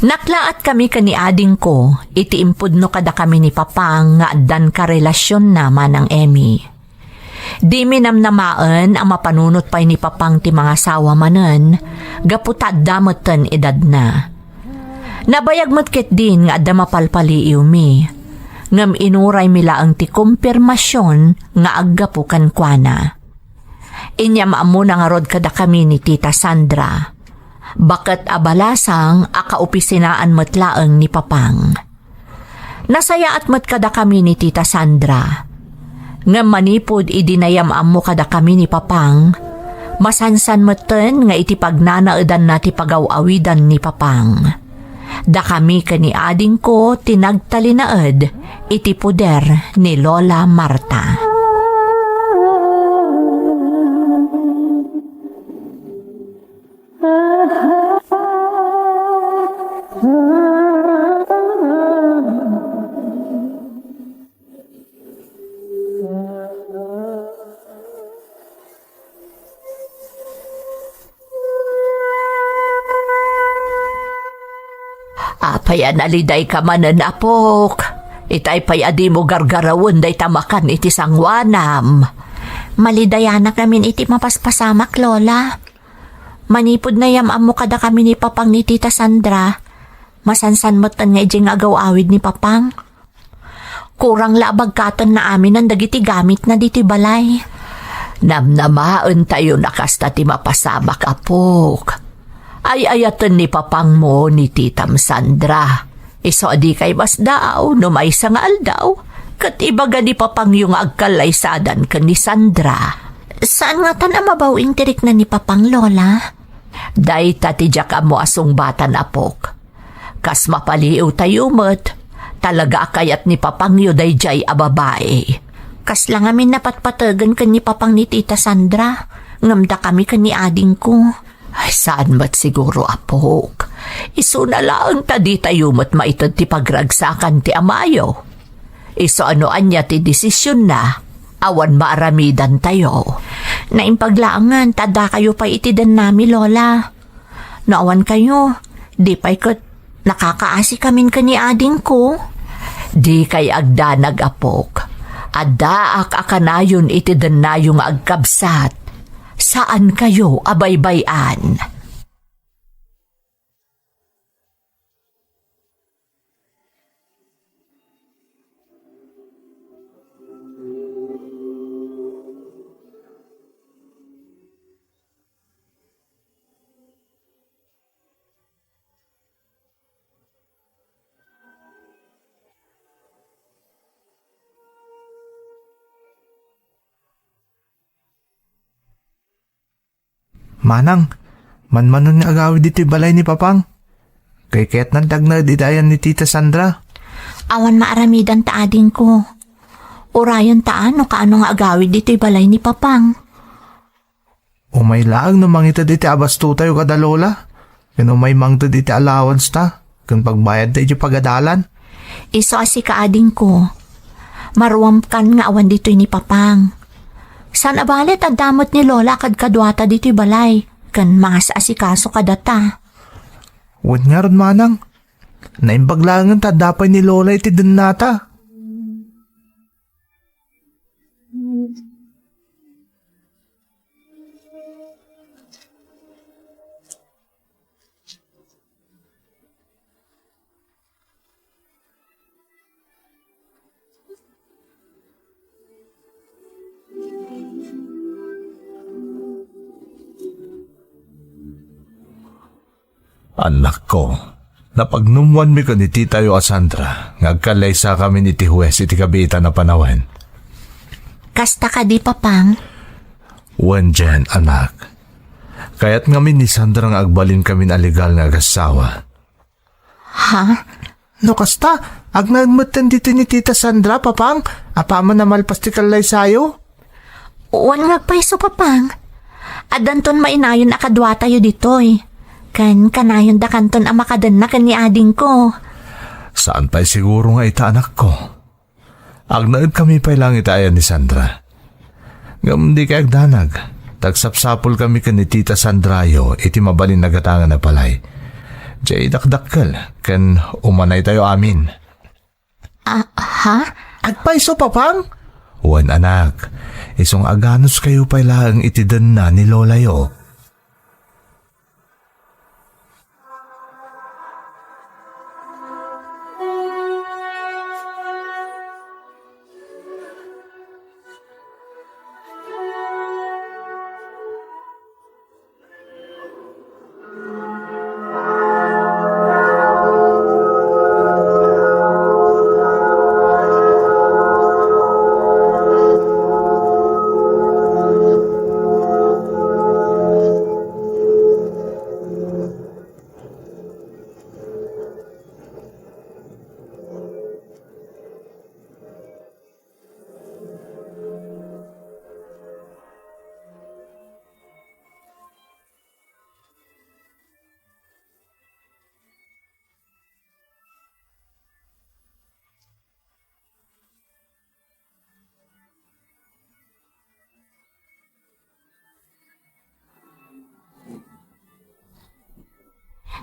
Naklaat kami kani ading ko, iti impudno kada kami ni Papang nga addan ka relasyon naman ang Emmy. Di minamnamaan ang mapanunot pa'y ni Papang ti mga sawa manen, gaputad damoten edad na. Nabayag matket din nga adda mapalpaliiw mi, ngam inuray mila ang ti kumpirmasyon nga aggapukan kuana. Inya maamuna nga rod kada kami ni Tita Sandra. Bakit abalasang akaupisinaan matlaang ni Papang. Nasaya at matkada kami ni Tita Sandra. Nga manipod idinayam mo kada kami ni Papang, masansan maten nga iti pagnanaadan na ti pagawawidan ni Papang. Da kami kani ading ko tinagtalinaed iti puder ni Lola Marta. Apayan aliday ka manan, apok. Itay payadi mo gargarawon day tamakan iti sangwanam. Malidayana namin iti mapaspasamak, Lola. Manipod na yamam mo kada kami ni Papang ni Tita Sandra. Masansan motan nga ijing agaw-awid ni Papang. Kurang labag katon na amin ang dagiti gamit na diti balay. Namnamaan tayo nakasta ti mapasamak, apok. Ay ayatan ni Papang mo ni Titam Sandra. Iso di kay basdaaw no may sangal daw. Kat ibaga ni Papang yung agkalaysadan ka ni Sandra. Saan nga tan ang mabawing tirik na ni Papang, Lola? Day tatidyak mo asong batan, apok. Kas mapaliw tayo met. Talaga kayat ni Papang yu day jay ababae. Kas lang amin napatpatagan ka ni Papang ni Tita Sandra. Ngamda kami ka ni ading ko. Ay, saan mat siguro, apok? Iso na lang tadi tayo mat maitad ti pagragsakan ti amayo. Iso ano anya ti desisyon na, awan maaramidan tayo. Naimpaglaangan, tada kayo pa itidan nami, Lola. Naawan kayo, di pa'y kat nakakaasi kamin ka ni ading ko. Di kay agdanag, apok. Adaak akanayon itidan na yung agkabsat. Saan kayo abaybayan? Manang, manmanon nga agawid dito balay ni Papang. Kay kaya't nagdagnad itayan ni Tita Sandra. Awan maaramidan ta ading ko. Urayon taan o kaano nga agawid dito balay ni Papang. Umay laang no mangita diti abas tayo kada Lola. Kano may mangta diti allowance ta. Kung pagbayad tayo pagadalan. Iso asi kaading ko. Maruam kan nga awan dito'y ni Papang. San abalit at damot ni Lola kad kadwata dito'y balay. Kan mga sa asikaso kadata. Huwag nga ron manang. Naimbaglangan ta dapay ni Lola iti dun nata. Anak ko, napagnumuan mi ko ni Tita yo Sandra, ngagkalaysa kami ni Tihues iti kabita na panawen. Kasta ka di Papang. Wen dyan, anak. Kaya't ngamin ni Sandra nga agbalin kami aligal nga agasawa. Ha? No kasta, agnagmutan dito ni Tita Sandra, Papang. Apaman na malpastikalay sayo. Uwan ngagpaiso Papang. Adanton mainayon akadwa tayo ditoy. Kan kanayon da kanton ang makadan na kan ni ading ko. Saan pa'y siguro nga ita, anak ko? Agnaid kami pa'y lang itayan ni Sandra. Ngam di kay agdanag. Tagsapsapol kami kan ni Tita Sandrayo iti mabalin nagatangan na palay. Diyay dakdakkel, kan umanay tayo amin. Ha? Agpaiso, Papang? Wan anak, isong aganos kayo pa'y lang itidan na ni Lola yo.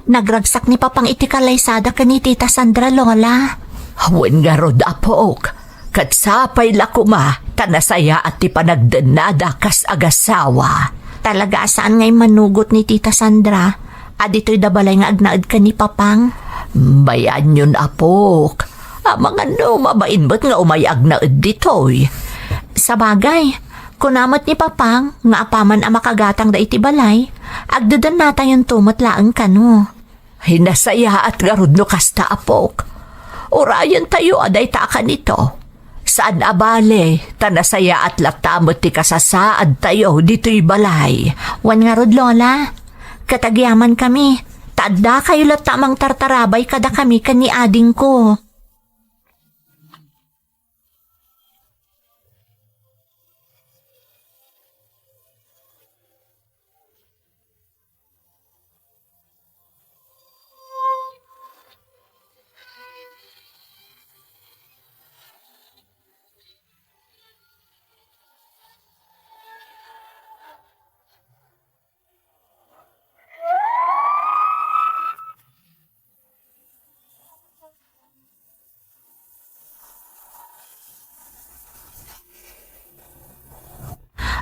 Nagragsak ni Papang iti kalaysada ka ni Tita Sandra, Lola. Hawen nga rod apook, kat sapay lakuma, tanasaya at ti panagdanada kas agasawa. Talaga saan ngay manugot ni Tita Sandra? Adito'y dabalay nga agnaad ka ni Papang. Bayan yun apok. Amang ano, mabainbot nga umayag na ditoy. Sa bagay, kunamat ni Papang, nga apaman ang makagatang da iti balay, agdadan nata yung tumot laang kano. Hinasaya at garud no kasta apok. Urayan tayo aday taka nito. Saan abale, tanasaya at latamot ti kasasaad tayo dito'y balay. Wan nga rod, Lola. Katagyaman kami. Tadda kayo latamang tartarabay kada kami kani ading ko.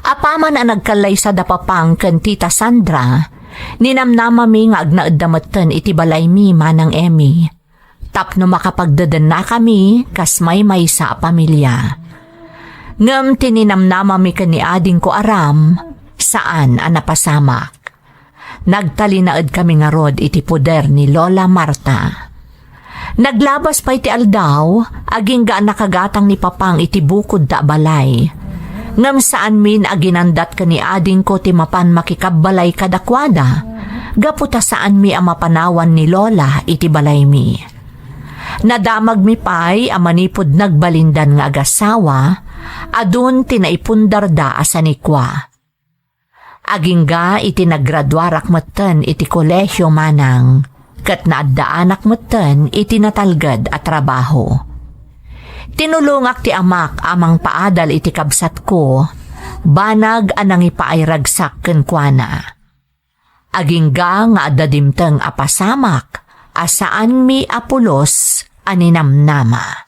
Apaman ang nagkalay sa dapapang kan Tita Sandra, ninamnama mi nga agnaadamatan iti balay mi manang Emmy. Tapno makapagdadan na kami kas may sa pamilya. Ngam tininamnama mi kani ading ko aram, saan ang napasamak. Nagtalinaad kami nga rod iti poder ni Lola Marta. Naglabas pa iti aldaw, aging gaan nakagatang ni Papang iti bukod da balay. Ngam saan min aginandat ka ni ading ko ti mapan makikabbalay kadakwada, gaputa saan mi ang mapanawan ni Lola iti balay mi. Nadamag mi pay ang manipod nagbalindan nga agasawa, adun tinaipundarda asanikwa. Agingga iti naggraduarak matan iti kolehyo manang, kat naadaanak mo ten itinatalgad at trabaho. Tinulungak ti amak amang paadal iti kabsat ko, banag anang ipairagsak kenkwana. Agingga nga adadimteng apasamak, asaan mi apulos aninamnama.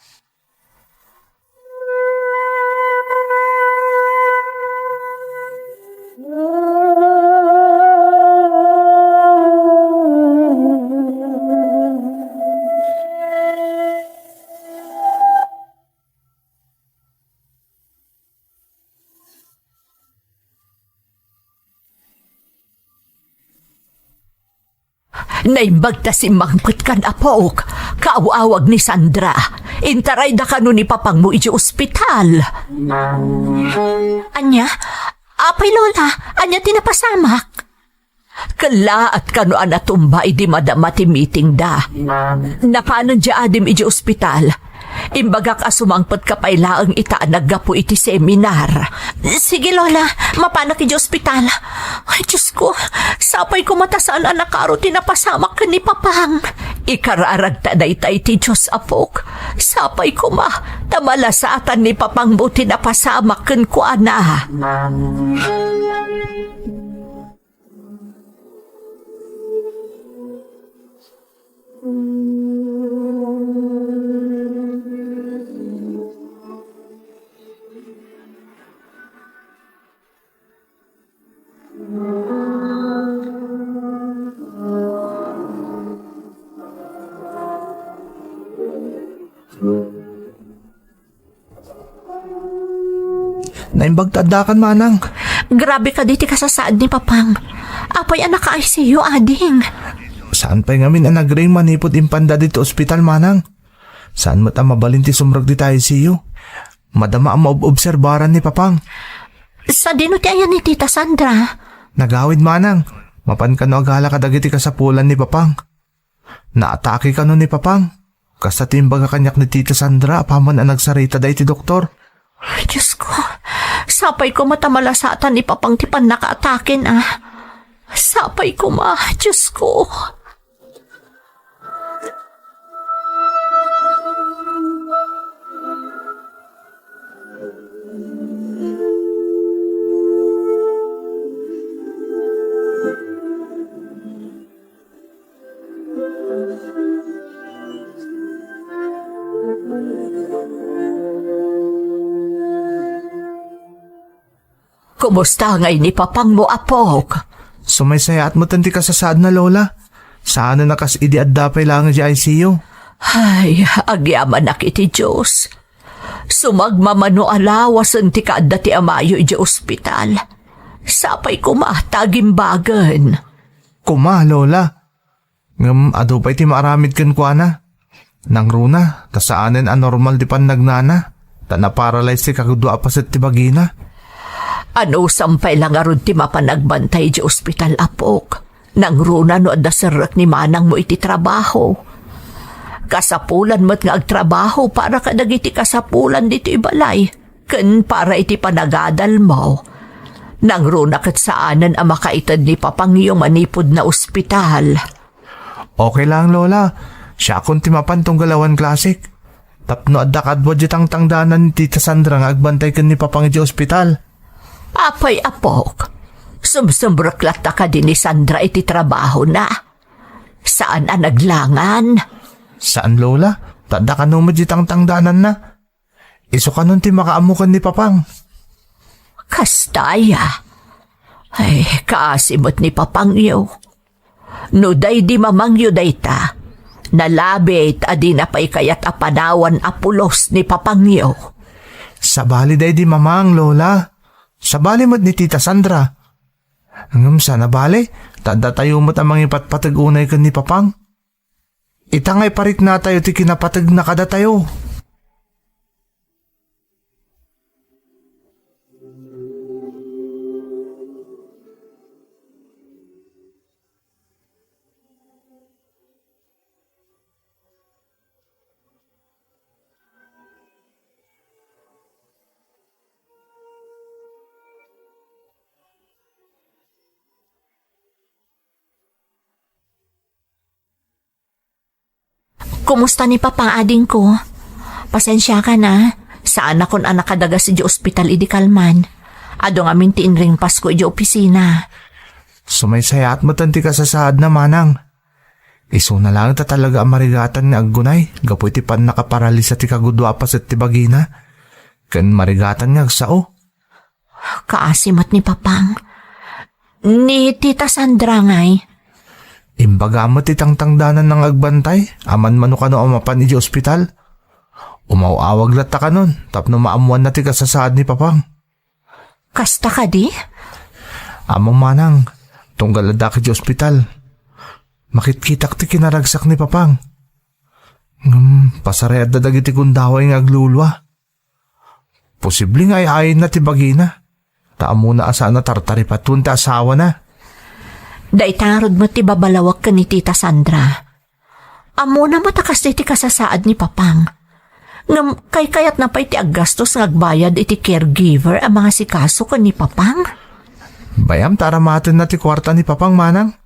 Naimbag ta si mangkot kan apok, kaawawag ni Sandra. Intaray da kanu ni papang mo iti ospital. Anya? Apay lola, anya tinapasamak? Kala at kanu anatumba idi madama ti meeting da. Nakanon di adim iti ospital. Imbagak asumangpot kapailaang ita naggapo iti seminar. Sige lola, mapanak iti ospital. Ay Diyos ko, sapay ko matasaan anak karo tinapasamak ka ni papang. Ikararag ta daytay ti Diyos apok. Sapay ko ma, tamalasatan ni papang buti na pasamak ken ko ana. Naimbag tadakan manang. Grabe ka diti kasasaad ni papang. Apay anak ka ICU ading. Saan pa'y ngamin ang nagring manipod impanda dito ospital manang? Saan mo ta mabalin ti sumrag di tayo siyo? Madama ang maobserbaran ni papang. Sa dino ti ayan ni Tita Sandra. Nagawid manang. Mapan ka no agala kadagiti kasapulan ni papang. Naatake ka no ni papang. Kasta timbaga kanyak ni Tita Sandra apaman ang nagsarita dahi ti doktor. Ay Diyos ko, sapay ko matamalasatan ni papang tipan nakaatakin Sapay ko ma, Diyos ko. Kumusta ngay ni papang mo apok? Sumaysayaat mo tanti kasasaad na lola. Saan na nakas idi adda pa'y lang di ICU? Ay, agyaman na kiti Diyos. Sumagmamano alawasan ti kaadda ti amayo iti ospital. Sapay kumatagimbagan. Kuma, lola. Ngam, ado pa'y ti maaramid kan kwa na. Nang runa, tasaanin anormal di pan nagnana. Ta na-paralyze ti kakudwa pasit ti bagina. Ano sampay lang arun ti mapanagbantay di ospital apok. Nang runa no adda sarak ni manang mo iti trabaho. Kasapulan mo't nga agtrabaho para kadagiti kasapulan dito ibalay. Ken para iti panagadal mo. Nang runa kat saanan ang makaitad ni papang iyong manipod na ospital. Okay lang, lola. Siya akong timapan tong galawan klasik. Tapno adda kadwa di tangdanan ni Tita Sandra nga agbantay kan ni papang di ospital. Apay apok, sumsumbruklat ka din ni Sandra iti trabaho na. Saan ang naglangan? Saan, lola? Tada ka nung maditang tangdanan na. Iso ka nun ti makaamukan ni papang. Kastaya. Ay, kaasimot ni papang iyo. No day di mamangyo day ta. Nalabit adi na pa'y kayat apanawan apulos ni papang iyo. Sabali day di mamang, lola. Sabali mo't ni Tita Sandra. Hanggang sana bali, tada tayo mo't amang ipatpatag-unay kan ni papang. Itangay parit na tayo ti kinapatag na kada tayo. Kumusta ni papang ading ko? Pasensya ka na. Saan akong anak kadaga si di ospital idi kalman. Adong amin tiin ring Pasko idi opisina. Sumaysaya at matanti ka sa saad na manang. Iso na lang ta talaga ang marigatan ni Aggunay. Gapoy ti pan nakaparalisa ti kagudwa pa sa tibagina. Kan marigatan nga agsao. Kaasimat ni papang. Ni Tita Sandra ngay. Imbaga mo ti tangtangdanan ng agbantay. Aman mano ka no amapan iji ospital. Umawawag lata ka nun. Tapno maamuan na ti kasasaad ni papang. Kasta ka di? Amang manang. Tunggal lada iji ospital. Makitkitak ti kinaragsak ni papang. Pasarayad na dagiti kundaway nga aglulwa. Posible nga ayayin na ti bagina. Taamo na asa na tartaripatun ti asawa na. Daitarod mo ti babalawag ka ni Tita Sandra. Amo na matakas ti kasasaad ni papang. Ngam kay kayat na pa'y ti aggastos ngagbayad iti caregiver ang mga sikaso ka ni papang. Bayam taramatin na ti kwarta ni papang manang.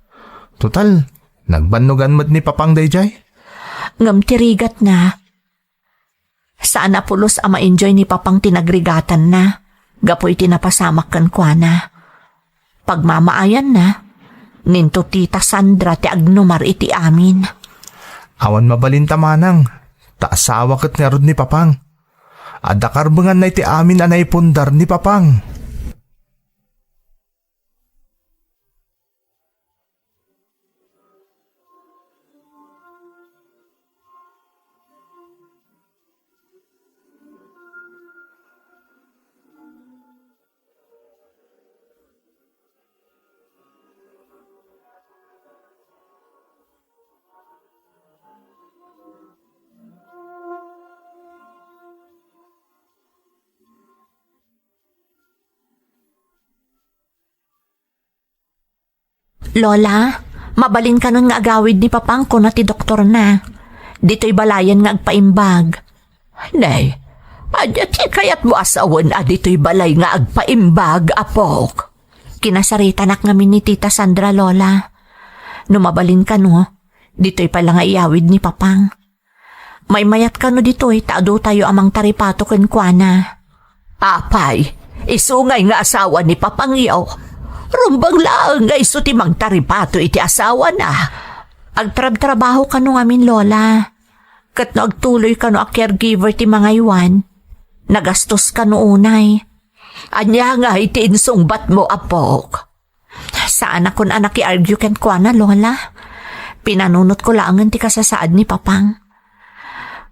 Total, nagbanugan mo't ni papang dayjay. Ngam tirigat na. Saan na pulos ang ma-enjoy ni papang tinagrigatan na. Gapoy tinapasamak kan kwa na. Pagmamaayan na. Ninto Tita Sandra ti agnumar iti amin. Awan mabalinta manang. Taasawa kat nga rod ni papang. Adakarbangan na iti amin anay pundar ni papang. Lola, mabalin ka nun nga agawid ni papang ko na ti doktor na. Dito'y balayan nga agpaimbag. Nay, adyat kayat mo asawan dito'y balay nga agpaimbag, apok. Kinasaritan ngamin ni Tita Sandra, Lola. Numabalin ka no, dito'y pala nga iawid ni papang. May mayat ka no dito'y taado tayo amang taripato ken kuana. Apay, isungay nga asawa ni papang yaw. Rumbang laang nga iso ti mang taripato iti asawa na. Agtrab-trabaho ka no ngamin, Lola. Kat no agtuloy ka no a caregiver ti mga iwan. Nagastos ka no unay. Anya nga iti insungbat mo, apok. Saan akong anak i-argue ken kuana, Lola? Pinanunot ko laangan ti kasasaad ni papang.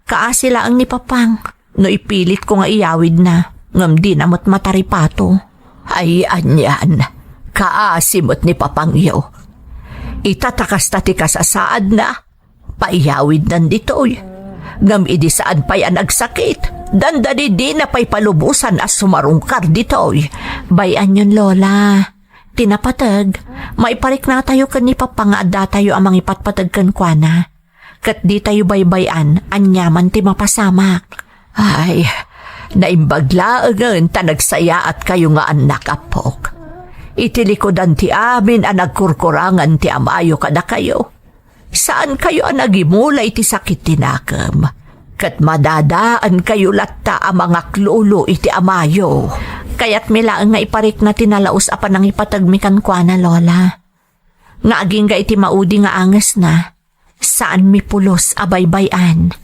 Kaasi laang ni papang. No ipilit ko nga iyawid na. Ngam di namot mataripato. Ay, anyan. Kaasimot ni papangyo. Itatakas tati kasasaad na. Paiyawid nandito'y. Ngam idi saan pa'y nagsakit. Dandani di na pa'y palubusan as sumarungkar dito'y. Bayan yun, Lola. Tinapatag. Maiparik na tayo kan ni papang adda tayo amang ipatpatag kan kuana. Kat di tayo baybayan, anyaman ti mapasamak. Ay, naimbaglaangan ta nagsaya at kayo nga anak, apok. Itilikodan ti amin ang nagkurkurangan ti amayo kada kayo. Saan kayo ang nagimulay ti sakit tinakam? Kat madadaan kayo latta ang mga klulo iti amayo. Kaya't milaang nga iparik na tinalaos apan ang ipatagmikan kuana, Lola. Nga aging ga iti maudi nga anges na. Saan mi pulos abaybayan?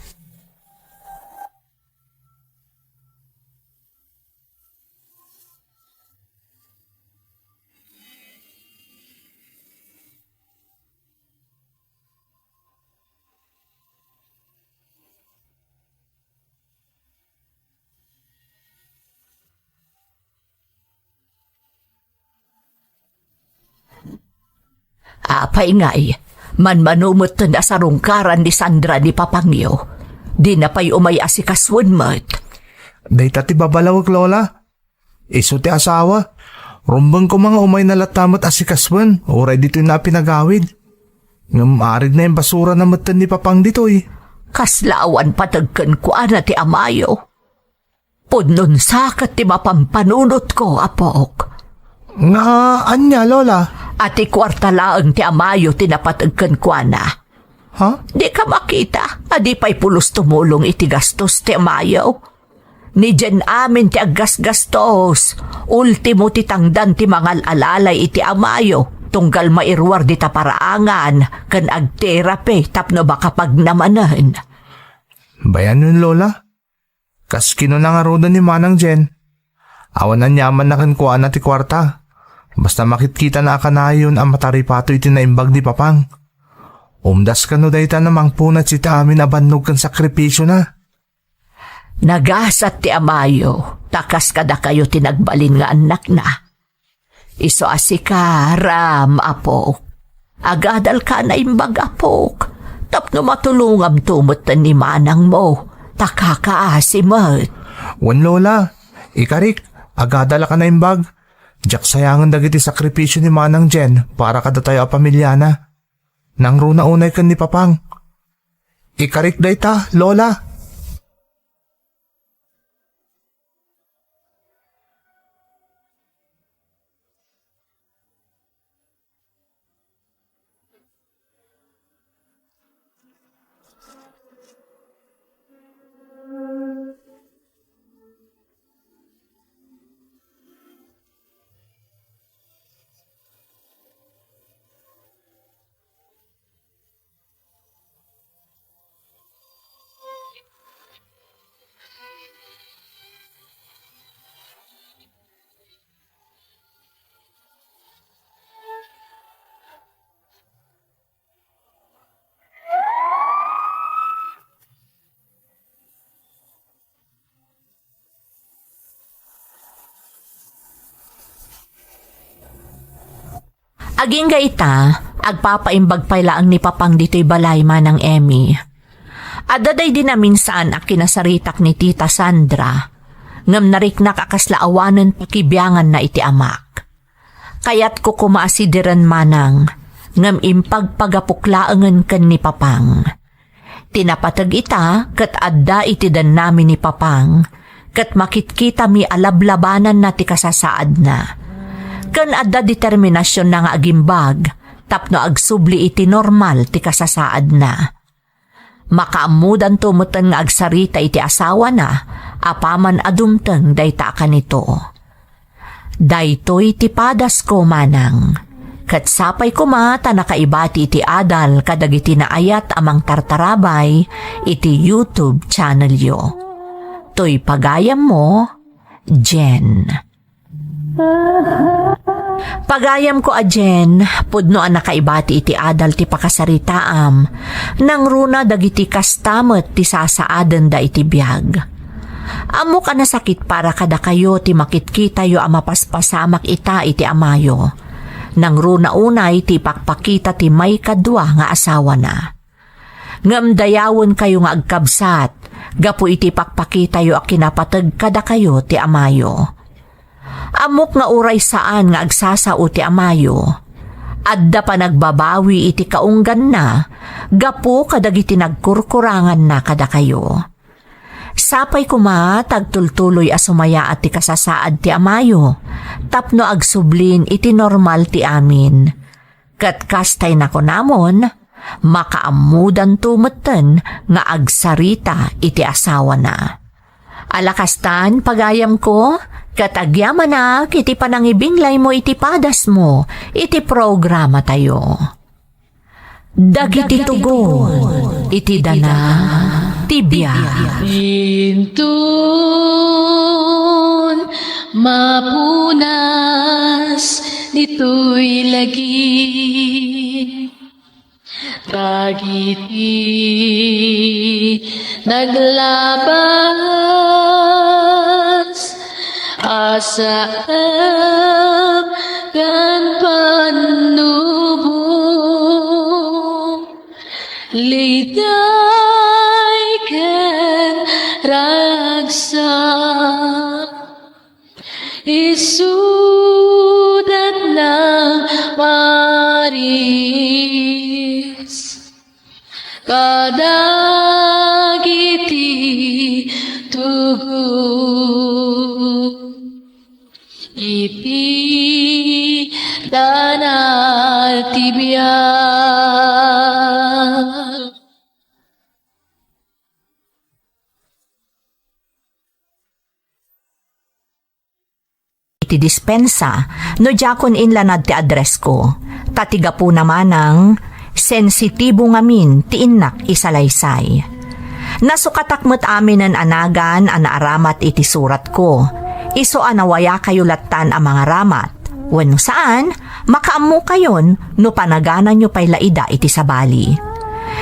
Apay ngay, manumot na sa rungkaran ni Sandra ni papangyo. Di na pa'y umay asikaswan mat. Day tati babalawag, Lola. Iso ti asawa. Rumbang ko mga umay na latamat asikaswan. Oray dito'y na pinagawid. Ngam arid na yung basura na matan ni papang dito'y. Kaslawan patagkan ko ana ti amayo. Pudnon sakat ti mapampanunot ko, apok. Nga anya, Lola. Ati kwarta laang ti amayo tinapatagkan ko ana. Ha? Di ka makita, adi pa'y pulos tumulong iti gastos ti amayaw. Ni dyan amin ti aggas-gastos, ultimo ti tangdan ti mangal alalay iti amayo, tunggal mairwar di ta paraangan, kan ag-therapy tapno baka pagnamanan. Bayan yun, Lola. Kas kinunangarodan ni Manang Jen. Awan na nyaman na kan kuha na ti kwarta. Basta makitkita na akanayon ang mataripato iti naimbag ni Papang. Umdas ka no dayta namang punat si amin abannog kan sakripisyo na. Nagasat ti amayo, takas kada kayo tinagbalin nga anak na. Iso asika, ram, apok. Agadal ka na imbag, apok. Tapno matulungam tumot ni manang mo, takakaasimat. Wan, Lola. Ikarik, agadala ka na imbag. Diyak sayangan dagiti sakripisyo ni Manang Jen para kada tayo a pamilyana. Nang runa unay kan ni Papang. Ikarik dayta, Lola. Aging gaita, agpapaimbag pay laang ni Papang dito'y balay manang Emmy. Adaday din namin saan ak kinasaritak ni Tita Sandra, ngam nariknak akasla awanan pakibiyangan na iti amak. Kaya't ko kumaasidiran manang, ngam impagpagapuklaangan kan ni Papang. Tinapatag ita, kat adda iti dan namin ni Papang, kat makitkita mi alablabanan na ti kasasaad na. Kan adda determinasyon na nga agimbag, tapno agsubli iti normal ti kasasaad na. Makaamudan tumutan nga agsarita iti asawa na, apaman adumteng dayta kanito. Daytoy ti padas ko manang, kat sapay ko mata nakaibati iti adal kadagiti naayat amang tartarabay iti YouTube channel yo. Toy pagayam mo, Jen. Pagayam ko a Jen, pudno ang nakaibati iti adal ti pakasaritaam, nang runa dagiti kastamot ti sasaadan da iti biyag. Amo ka nasakit para kada kayo ti makitkita yo ang mapaspasamak ita iti amayo, nang runa unay ti pakpakita ti may kadwa nga asawa na. Ngam dayawon kayo nga agkabsat, gapu iti pakpakita yo a kinapatag kada kayo ti amayo. Amok nga uray saan nga agsasao ti amayo. Adda pa nagbabawi iti kaunggan na, gapo kadagiti nagkurkurangan na kada kayo. Sapay kuma tagtultuloy asumaya at ti kasasaad ti amayo, tapno agsublin iti normal ti amin. Kat kastay na ko namon, makaamudan tumeten nga agsarita iti asawa na. Alakastan pagayam ko, katagyaman na iti panangibinglay mo iti padas mo, iti programa tayo. Dagiti tugon, iti dana, tibya. Intun mapunas dito'y lagi. Dagiti naglabas asam kan panubong liday ken ragsak isudat ng maris kadagiti tugon iti danal tibiyag iti dispensa no jakon inlanad ti address ko. Tatiga po naman ng sensitibo ngamin ti innak isalaysay. Nasukatakmet amin ang anagan anaaramat iti surat ko. Iso anawaya kayo latan ang mga ramat. Wano saan, makaamu kayon no panaganan nyo pay laida iti sabali.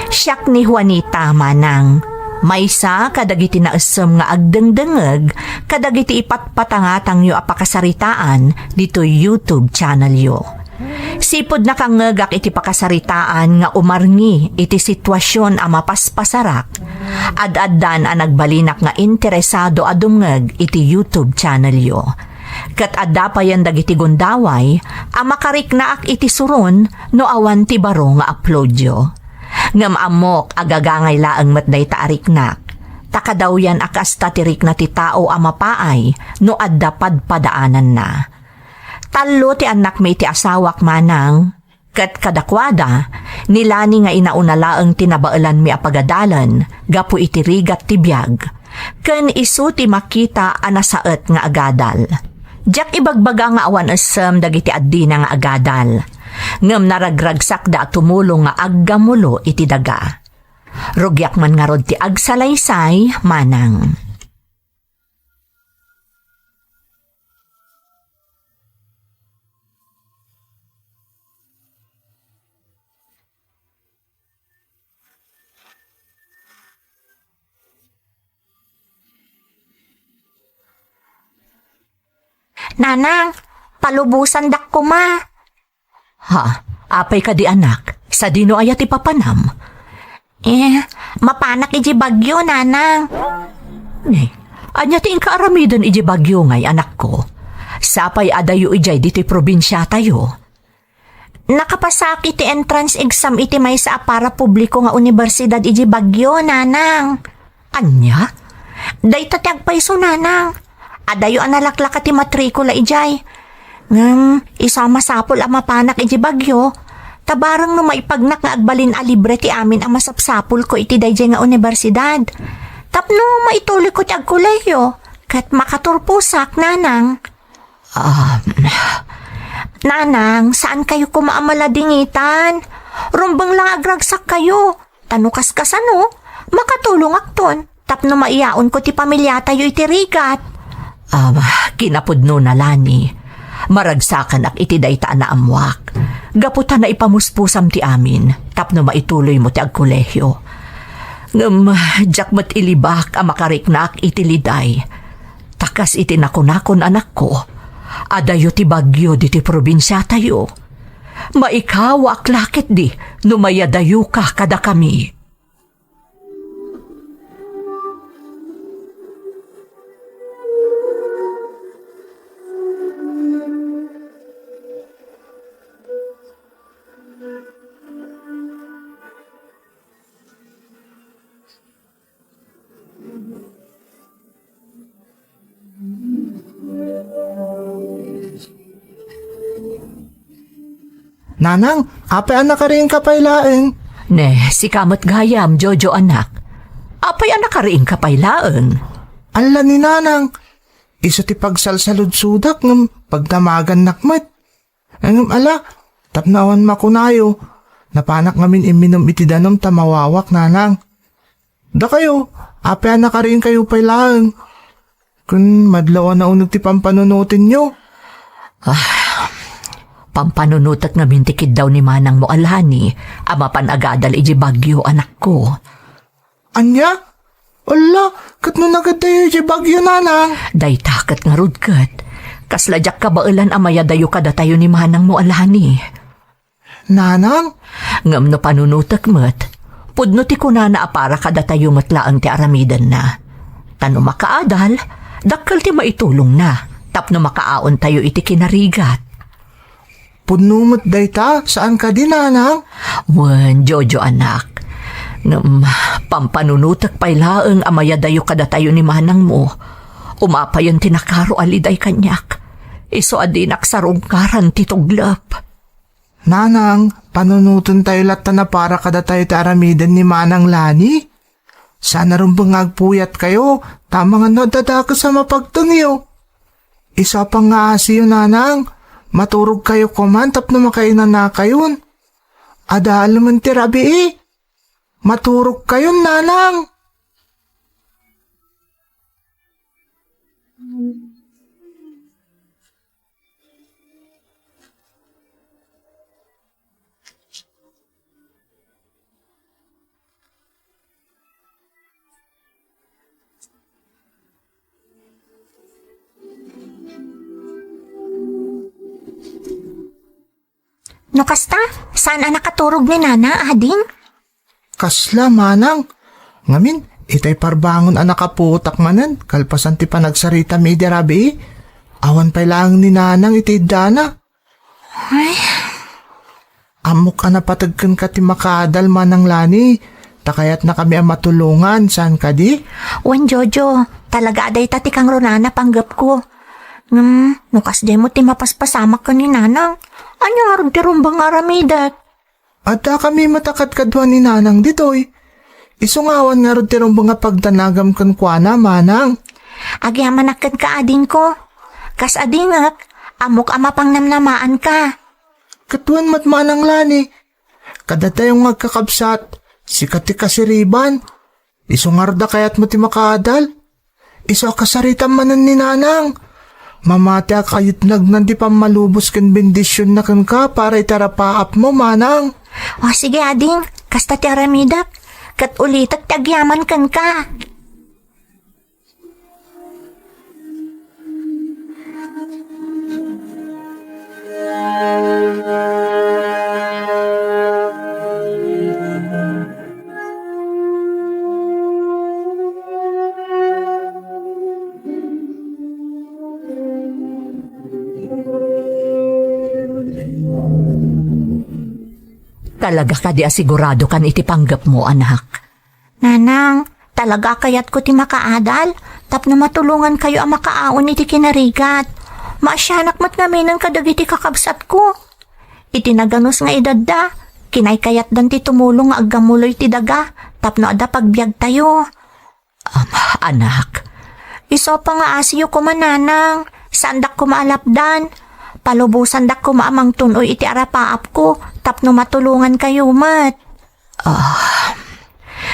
Siyak ni Juanita manang, maysa kadagiti naesem nga agdengdengeg, kadagiti ipatpatangatang yo apakasaritaan dito YouTube channel yo. Sipod na kangegak iti pakasaritaan nga umarngi iti sitwasyon a mapaspasarak. Ad-addan a nagbalinak nga interesado adungeg iti YouTube channel yo. Kat adda pa yan dagiti gundaway, a makariknaak iti suron no awan ti baro nga upload yo. Ngam amok agagangay laeng matday taariknak. Takadaw yan akas tatirik na ti tao a mapaay no adda padpadaanan na. Talo ti anak may ti asawak manang, kat kadakwada, nilani nga inaunalaang tinabaalan mi apagadalan, gapu iti rigat ti biyag, ken isu ti makita anasaet nga agadal. Jak ibagbaga nga awan asem dagiti addi na nga agadal, ngem naragragsak da tumulong nga aggamulo iti daga. Rugyak man nga rod ti agsalaysay manang. Nanang, palubusan dak ko ma. Ha, apay ka di anak, sa dino ayat ipapanam. Mapanak iji bagyo, nanang. Anya ting kaaramidan iji bagyo ngay anak ko. Sapay adayo ijay dito'y probinsya tayo. Nakapasaki ti entrance exam iti may sa para publiko nga universidad iji bagyo, nanang. Anya? Day tatagpayso, nanang. Adayo analaklak ti matrikula ijay. Isama sapol ang mapanak iji bagyo. Tabarang no maipagnak nga agbalin a libre ti amin ang masapsapol ko iti dayjay nga universidad. Tapno maituloy ko ti agkuleyo. Kat makaturpusak, nanang. Nanang, saan kayo kumaamala dingitan? Rumbang lang agragsak kayo. Tanukas kasano? Makatulong akton. Tapno maiyaon ko ti pamilya tayo iti rigat. Kinapudno na lani. Maragsakan ak iti dayta na amwak. Gaputan na ipamuspusam ti amin. Tapno maituloy mo ti agkolehyo. Jakmat ilibak a makariknak iti liday. Takas iti nakunakon anak ko. Adayo ti bagyo diti probinsya tayo. Maikaw aklakit di no mayadayo ka kada kami. Nanang, apay anak ka rin kapaylaeng. Ne, si kamot gayam, Jojo anak. Apay anak ka rin kapaylaeng. Ala ni nanang, iso ti pagsalsalud-sudak ng pagdamagan nakmet. Angam ala, tapnawan makunayo. Napanak ngamin iminom iti danom tamawawak, nanang. Da kayo, apay anak ka rin kayo paylaeng. Kun madlawan na unod ti pampanunutin nyo. Pampanunutak nga mintikid daw ni manang mo alani, ama panagadal iji bagyo anak ko. Anya? Ala, kat no nagad tayo iji bagyo, nanang. Day takat nga rudkat, kasladyak ka bailan amaya dayo kada tayo ni manang mo alani. Nanang? Ngam no panunutak met, pudno ti kunana apara kada tayo matlaang ti aramidan na. Tano makaadal, dakkal ti maitulong na, tapno makaaon tayo iti kinarigat. Punumot dayta, saan ka din, nanang? Wen, Jojo anak. Pampanunutak pay laeng amaya dayo kada tayo ni manang mo. Umapayon tinakaro aliday kanyak. Iso adinak sarungkaran tituglap. Nanang, panunuton tayo lata na para kada tayo taaramidan ni manang Lani. Sana rin bangagpuyat kayo, tama nga nadadaka sa mapagtangyo. Isa pa nga asiyo nanang, maturog kayo kuman tapno makainan na kayon. Adal man ti rabi eh. Maturog kayon nanang. No kasta, saan ang nakaturog ni Nana, Ading? Kasla manang. Ngamin, itay parbangon ang nakaputak manan. Kalpasan ti panagsarita mi di rabi eh. Awan pa'y lang ni nanang itay dana. Ay, Amok ka napatagkan ka ti makadal manang lani. Takayat na kami ang matulungan. Saan ka di? wan Jojo, talaga aday tati kang Ronana panggap ko. Nukas di mo ti mapaspasamak ka ni Nanang. Anya nga rin ti rumbang aramidat. At kami matakat kadwa ni nanang ditoy. Isungawan nga rin ti rumbang nga pagdanagam kan kuana manang. Agyaman akad ka ading ko. Kas adingak, amok ama pang namnamaan ka. Katuan mat manang lani. Kada tayong magkakabsat. Sikat ti kasiriban. Isungarda kayat mo ti makadal. Iso kasaritan manan ni nanang. Mamati akayit nagnandi pa malubos kan bendisyon na kan ka para itarapaap mo manang. O sige ading, kasta ti aramidak. Kat ulitak ti agyaman kan ka. Talaga ka di asigurado kan iti panggap mo, anak. Nanang, talaga kayat ko ti makaadal. Tapno matulungan kayo ang makaaon iti kinarigat. Maasyanak mat namin ang kadagiti kakabsat ko. Iti naganos nga idadda. Kinay kayat dan ti tumulong nga aggamuloy ti daga. Tapno ada pagbiag tayo. Anak, Iso pa nga asiyo ko mananang. Sandak ko maalapdan. Palubusan dak ko maamang tunoy iti arapaap ko. Tapno matulungan kayo mat.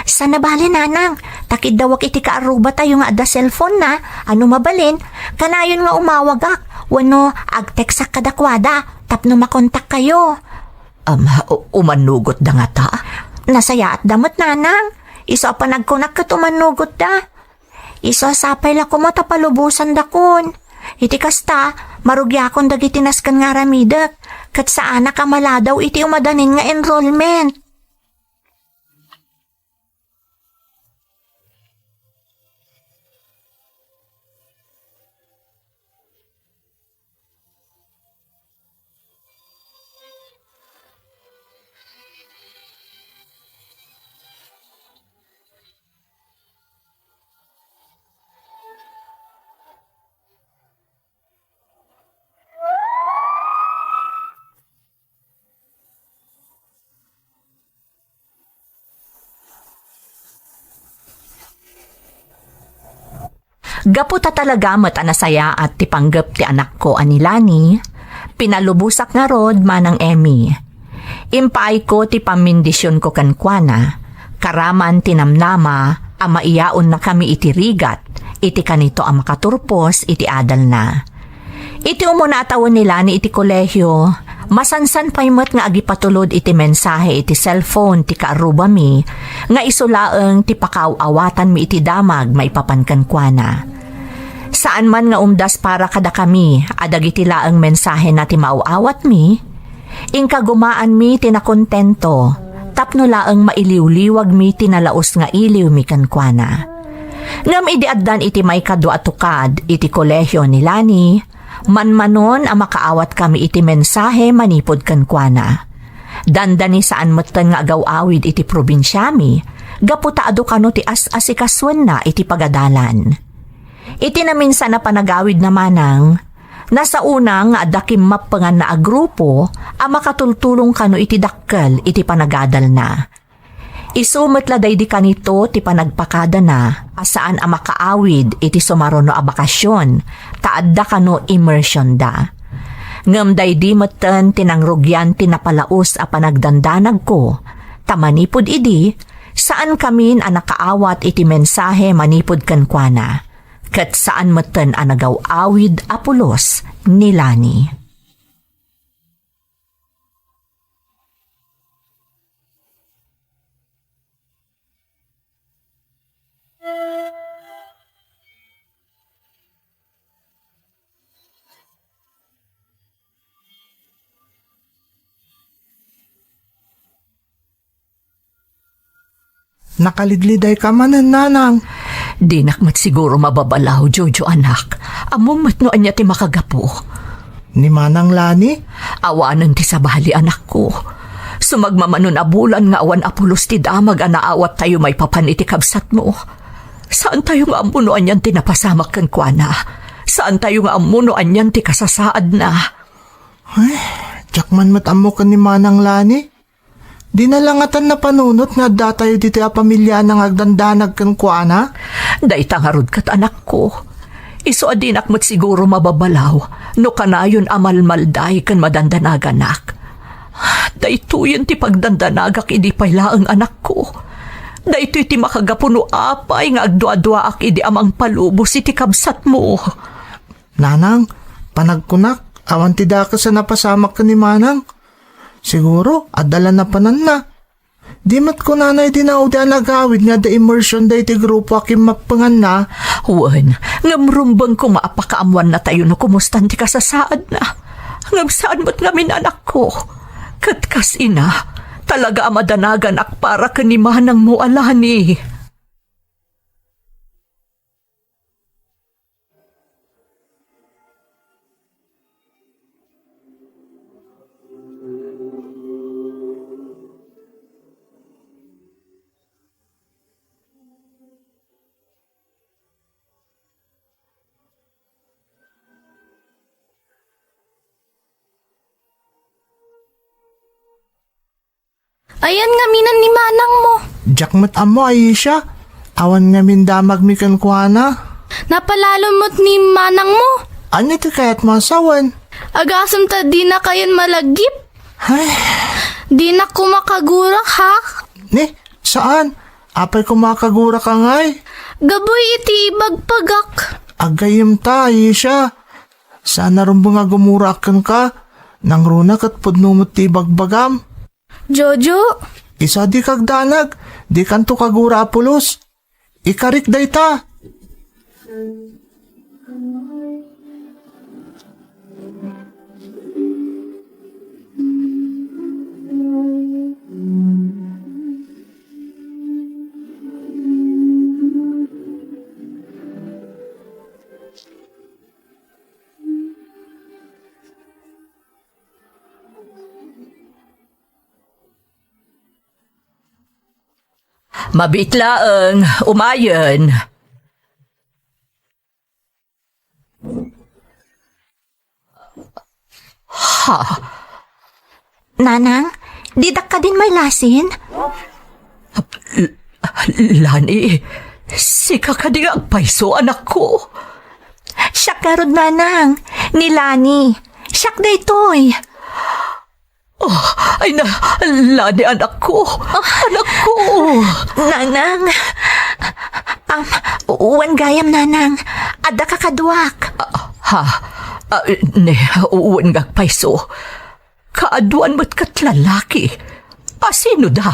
Sana bali nanang, takid dawak iti kaaruba tayo nga ada cellphone na, ano mabalin, kanayon nga umawagak, wano agteksak kadakwada, tapno makontak kayo. umanugot da nga ta. Nasaya at damot nanang, iso pa nagkunak kat umanugot da. Iso sapay la ko matapalubusan dakon. Iti kasta, marugyakon dagiti naskan nga ramidak, kat saan nakamala daw iti umadanin nga enrollment. Gaputa talaga mat anasaya at tipanggap ti anak ko anilani, pinalubusak nga rod manang Emmy. Impaay ko ti pamindisyon ko kankwana, karaman tinamnama, ama iyaon na kami iti rigat, iti kanito ang makaturpos iti adal na. Iti umuna tawon nila ni iti kolehyo, masansan paymet nga agipatulod iti mensahe iti cellphone ti kaaruba mi, nga isulaeng ti pakawawatan mi iti damag maipapankan kuana. Saan man nga umdas para kada kami, adag iti laeng mensahe na ti mauawat mi, ingka gumaan mi tinakontento, tapno laeng mailiwliwag mi tinalaos nga iliw mi kankwana. Ngam idi addan iti may kadwa tukad iti kolehyo ni Lani, manmanon ang makaawat kami iti mensahe manipod kankwana. Dandani saan matan nga agaw-awid iti probinsya mi, gaputa adu kano ti as-asikaswan na iti pagadalan. Iti na minsan na panagawid na manang, nasa unang nga adakim mapangan na agrupo ang makatultulong kano iti dakkel iti panagadal na. Isumet laday di kanito ti panagpakada na asaan a makaawid iti sumaruno a bakasyon taadda kano immersion da. Ngem day di meten tinangrugyan tinapalaos a panagdandanag ko. Tamanipod idi saan kamin a nakaawat iti mensahe manipod kankwana. Ket saan meten a nagaw-awid a pulos ni Lani. Nakalidliday ka manan, nanang. Di nakmat siguro mababalaw, Jojo anak. Among matnoan niya ti makagapo. Ni Manang Lani? Awanan ti sabali anak ko. Sumagmamanon a bulan nga awan apulos ti damag anaawat tayo may papaniti kabsat mo. Saan tayo nga amunoan yan ti napasamak kan kuana? Saan tayo nga amunoan yan ti kasasaad na? Ay, jakman matamo ka ni Manang Lani. Di na langatan na panunot nga datayo dito a pamilya ng agdandanag kan kuana? Day tangarod kat anak ko. Iso adinak mat siguro mababalaw no kanayon amalmalday kan madandanaganak. Day tuyen ti pagdandanagak idi payla ang anak ko. Day tuy ti makagapuno apay nga agdua-duaak idi amang palubos iti kabsat mo. Nanang, panagkunak, awan ti daka sa napasamak ka ni Manang. Siguro, adala na panan na. Di mat ko nanay dinaw di alagawid nga da immersion da iti grupo akim mapangan na. Wan, ngamrumbang ko maapakaamuan na tayo no kumustan ti kasasaad na. Ngam saan mo't ngamin anak ko. Katkas ina, talaga amadanagan ak para kanimanang mo alani. Ayan nga minan ni Manang mo. Jakmat amo ay siya. Awan nga mindamag mi kan kuana. Napalalomot ni Manang mo. Ano ti kayat masawan? Agasam ta di na kayon malagip. Ay, Di na kumakagura ha. ni, saan? Apay kumakagura ka ngay. Gaboy iti ibagpagak. Agayim ta, ay siya. Sana rumbo nga gumurakan ka. Nang runa kat pudnumot ti bagbagam. Jojo, Isa di kagdanag, di kanto kagura apulos. Ikarik day ta. Mabitlaang, umayon. Nanang, didak ka din may lasin? Lani, sika ka di agpaiso anak ko. Siyak karod nanang, ni Lani. Siyak da ito'y. Oh, ay na, Lani anak ko. Anak ko. Nanang, uwan gayam nanang, ada ka kadwak. Ha, ne, uwan gagpaiso. Kaaduan mo't kat lalaki. Sino da?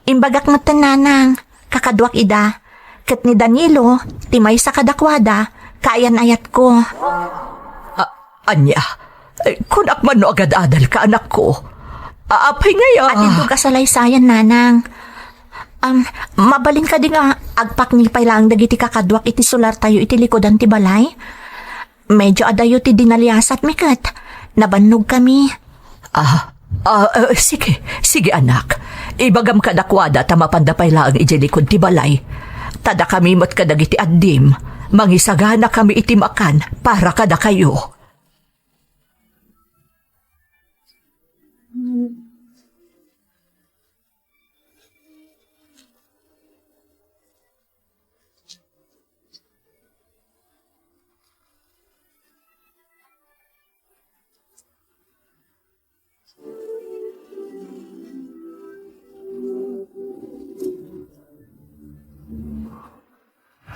Imbagak mo nanang, kakadwak ida. Kat ni Danilo, timay sa kadakwada, kayan ayat ko. Anya, kung akman no agad adal ka anak ko. Apay ngayon. At ito kasalaysayan nanang. Mabalin ka di nga, agpak ni pay lang dagiti kakadwak iti sular tayo iti likodan ti balay. Medyo adayo ti dinaliasat mikat. Nabannog kami. Sige anak. Ibagam ka dakwada tamapandapay lang ijelikod ti balay. Tada kami mat kadagiti addim. Mangisagana kami itimakan para kada kayo.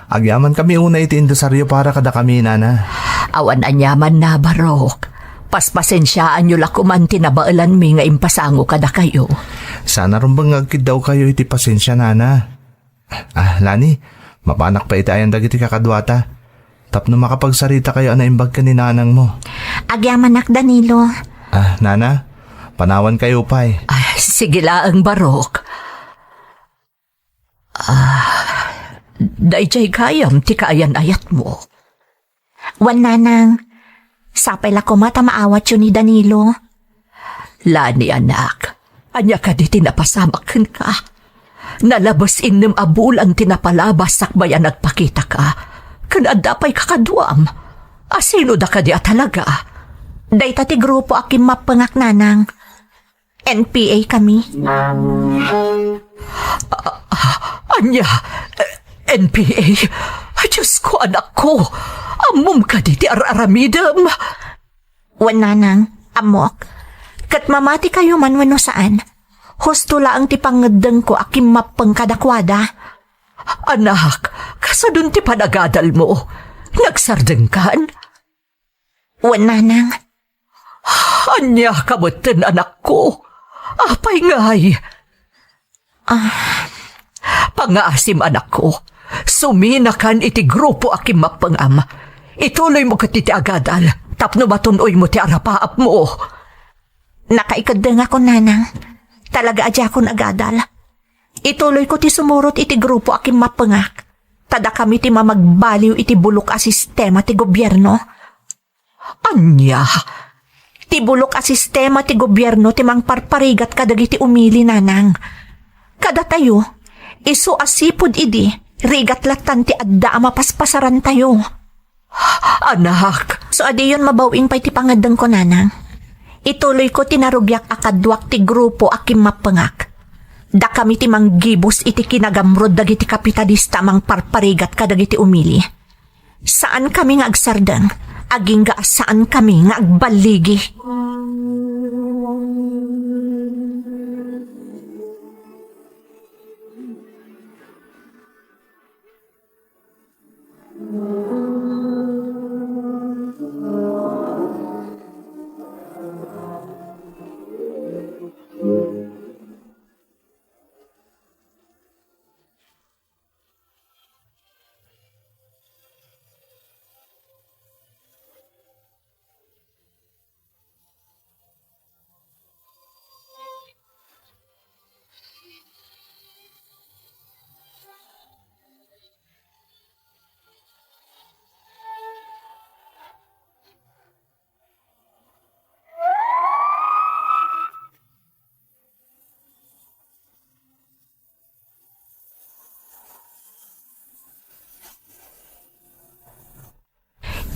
Agyaman kami una iti indosaryo para kada kami, nana. Awan anyaman na barok. Paspasensyaan nyo lakuman tinabaalan mi nga impasango kada kayo. Sana rumbang agkid daw kayo iti pasensya, nana. Lani, mapanak pa itayan dagiti kakadwata. Tapno makapagsarita kayo anaimbag ka ni nanang mo. Agyaman nak Danilo. Nana, panawan kayo pa eh. Ay, sige laang barok. Dayjay kayam ti kaayan ayat mo. Wan nanang. Sapay la ko mata maawat yun ni Danilo. Lani anak, anya ka di tinapasamakan ka. Nalabas innem abul ang tinapalabas sakbayan nagpakita ka. Kanadapay kakaduam. Asino da ka di talaga? Dayta ti grupo akim mapangak nanang. NPA kami. Anya, NPA? Diyos ko, anak ko. Amom ka di ti araramidam. Wan nanang, amok. Kat mamati kayo man wano saan. Husto laang ti pangadeng ko akim mapang kadakwada. Anak, kasadun ti panagadal mo. Nagsardeng kan? Wan nanang. Anya kamutin anak ko. Apay ngay. Pangaasim anak ko. Suminakan iti grupo akim mapangam. Ituloy mo kat iti agadal. Tapno matunoy mo ti arapaap mo. Nakaikadeng ako nanang. Talaga adya akong agadal. Ituloy ko ti sumurot iti grupo akim mapangak. Tada kami ti mamagbaliw iti bulok a sistema ti gobyerno. Anya? Ti bulok a sistema ti gobyerno ti mangparparigat kadagiti umili nanang. Kada tayo, isu asipod idi, rigat latan ti adda a mapaspasaran tayo. Anak, So adi yun mabawing pa'y ti pangadang ko nanang. Ituloy ko tinarugyak akadwak ti grupo akim mapangak. Da kami ti manggibus iti kinagamrod dagiti kapitalista mang parparigat kadagiti umili. Saan kami nga agsardang? Aging saan kami nga agbaligi?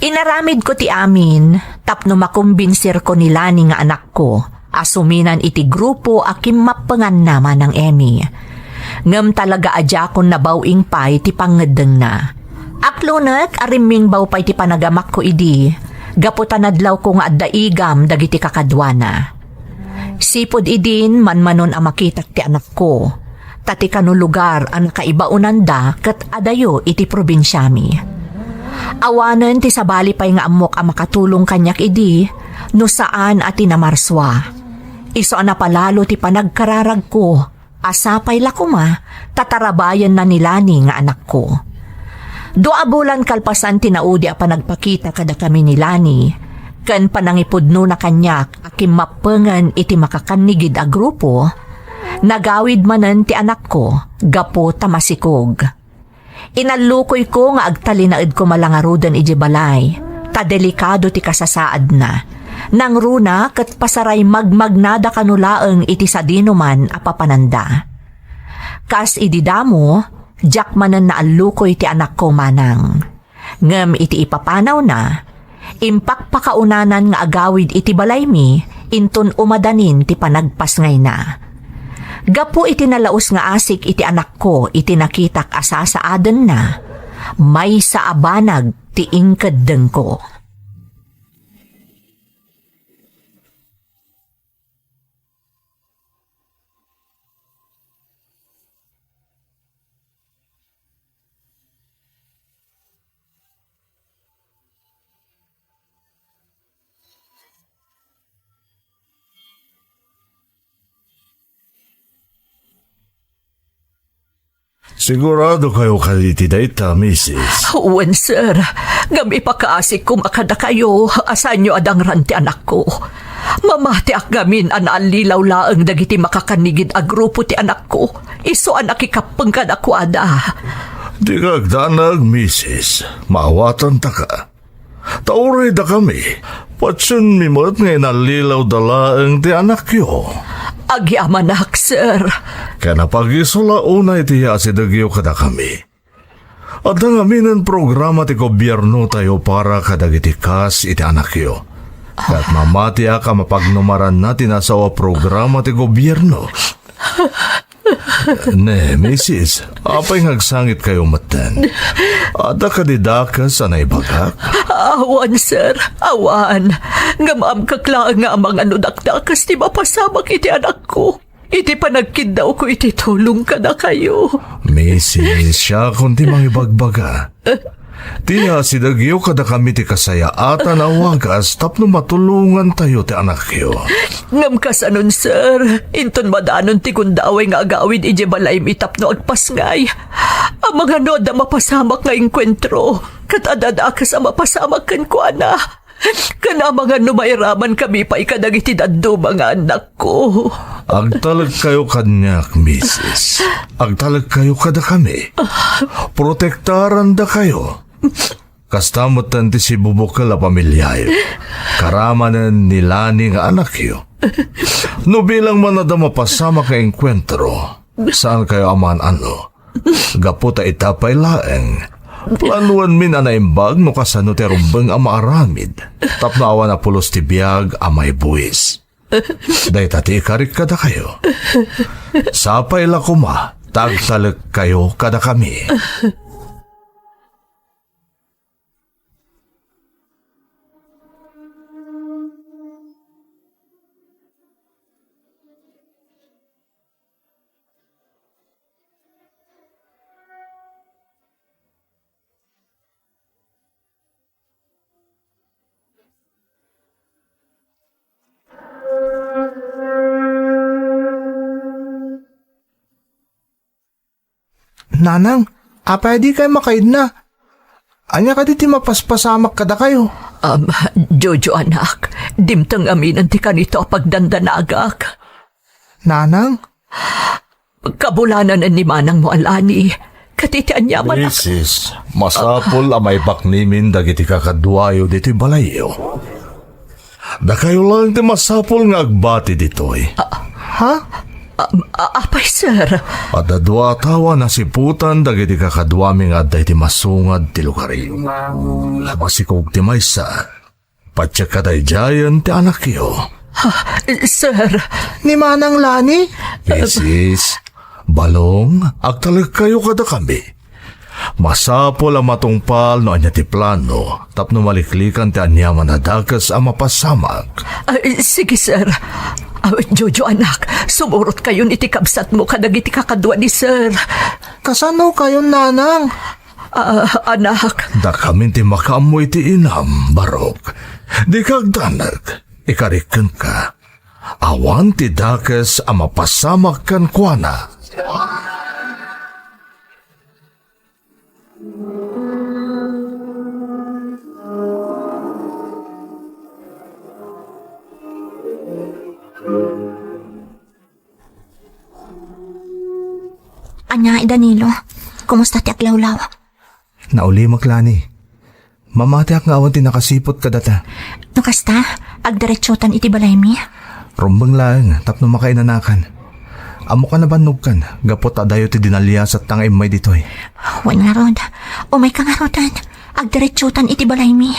Inaramid ko ti amin, tapno makumbinsir ko nila ni nga anak ko, asuminan iti grupo akim mapangan naman ng Emmy. Ngem talaga adya kon nabawing pay ti pangadeng na. Aklonek ariming baw pay ti panagamak ko idi, gaputan adlaw ko nga adda igam dagiti kakadwana. Sipod idin manmanon ang makitak ti anak ko, tati kano lugar ang kaibaunan da kat adayo iti probinsyami. Awanan ti sabali pay nga amok ang makatulong kanyak idi, no saan at tinamarswa. Iso na palalo ti panagkararag ko, asapay lakuma, tatarabayan na nilani nga anak ko. Doa bulan kalpasan tinaudi a panagpakita kada kami nilani, ken panangipudno na kanyak akim mapengan iti makakanigid a grupo, nagawid manen ti anak ko, gapo tamasikog. Inalukoy ko nga agtalinaid ko malangarudan iji balay, ta delikado ti kasasaad na. Nang runa kat pasaray magmagnada kanulaeng iti sadino man apapananda. Kas ididamo, jak manan na alukoy ti anak ko manang. Ngem iti ipapanaw na, impakpakaunanan nga agawid iti balay mi, inton umadanin ti panagpas ngay na. Gapo iti nalaos nga asik iti anak ko iti nakitak asasaaden na, may sa abanag ti ingkaddeng ko. Sigurado kayo kaliti dayta, Mrs. Uwan, sir. Ngam ipakaasik ko makada kayo. Asan nyo adang ranti anak ko. Mamati ak gamin an alilaw laang dagiti makakanigid a grupo ti anak ko. Iso anak ikapeng kada ko ada. Di kagdanag, Mrs. Maawatan ta ka. Tauray da kami. Patsun mimot nga inalilaw dalaang ti anak yo. Agyamanak, sir. Kaya napagisula una iti si dagyo kada kami. At ang aminan programa ti gobyerno tayo para kadagiti kas iti anak yo. Kaya't mamati ka mapagnumaran natin sa programa ti gobyerno. Ne, Mrs. Apay ngagsangit kayo matan. Ada kadidakas anay bagak? Awan, sir. Awan. Ngam kaklaan nga mga nudakdakas ti mapasamak iti anak ko. Iti panagkid daw ko iti tulong ka na kayo. Mrs. Siya kundi mangibagbaga. Tiya si dagyo kada kami ti kasayaatan awagas tapno matulungan tayo ti anak yo. Ngam kasanon, sir. Inton madanon ti kundaway nga agawid ije balay mitapno agpasngay. Ang mga noda mapasamak nga inkwentro. Katadada ka sa mapasamak kan ko, ana. Kana mga numayraman kami pa ikadagiti daddo mga anak ko. Agtalag kayo kanyak, Mrs. Agtalag kayo kada kami. Protektaran da kayo. Kastamutan ti si bubukal a pamilyayo. Karamanan nilani nga anak yo. No bilang manada mapasama ka enkwentro, saan kayo aman ano? Gaputa itapay laeng. Planuan min anaimbag no kasano ti rumbeng a maaramid. Tapno awan na pulos ti biyag a may buwis. Day tati ikarik kada kayo. Sapay la kuma, tagtalag kayo kada kami. Nanang, apay di kayo makaid na. Anya ka diti mapaspasamak kada kayo. Jojo anak, dimtang aminan ti kanito pagdandanagak. Nanang? Kabulanan ni manang mo alani. Katitian niya man. Mrs. Masapol amay baknimin dagiti kakadwayo dito'y balayo. Da kayo lang ti masapol nga agbati dito'y. Ha? Apay, sir. At dadwa tawa na siputan dagiti kakadwami nga aday ti masungad ti lukari. Masikog ti maysa. Patya kadayjayan ti anak yo. Sir. Ni Manang Lani? Mrs. Balong, agtalag kayo kada kami. Masapol ang matungpal no anya ti plano, tapno maliklikan ti anyaman na dagas ang mapasamak. Sige, sir. Jojo anak, sumurot kayo iti kabsat mo kadagiti kakadwa ni sir. Kasano kayo, Nanang? Anak. Da kami ti makaamoy ti inam, Barok. Di kagdanag, ikarikan ka. Awan ti dagas ang mapasamak kan kuana. Anya, Danilo, kumusta ti aklawlaw? Nauli maklani. Mamati ak nga awan ti nakasipot kadata. No kasta, agdiretsotan iti balay mi? Rumbang lang, tapno makainanakan. Amo ka na banog kan, gapot adayo ti dinalyas at tangay may ditoy. Wan nga rod, umay ka nga rodan, agdiretsotan iti balay mi.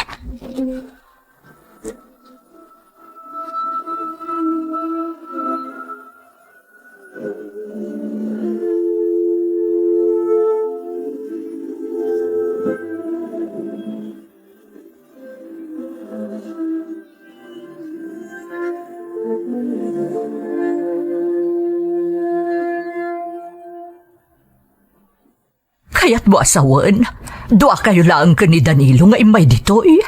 Kaya't mo asawan, doa kayo lang ka ni Danilo nga imay dito eh.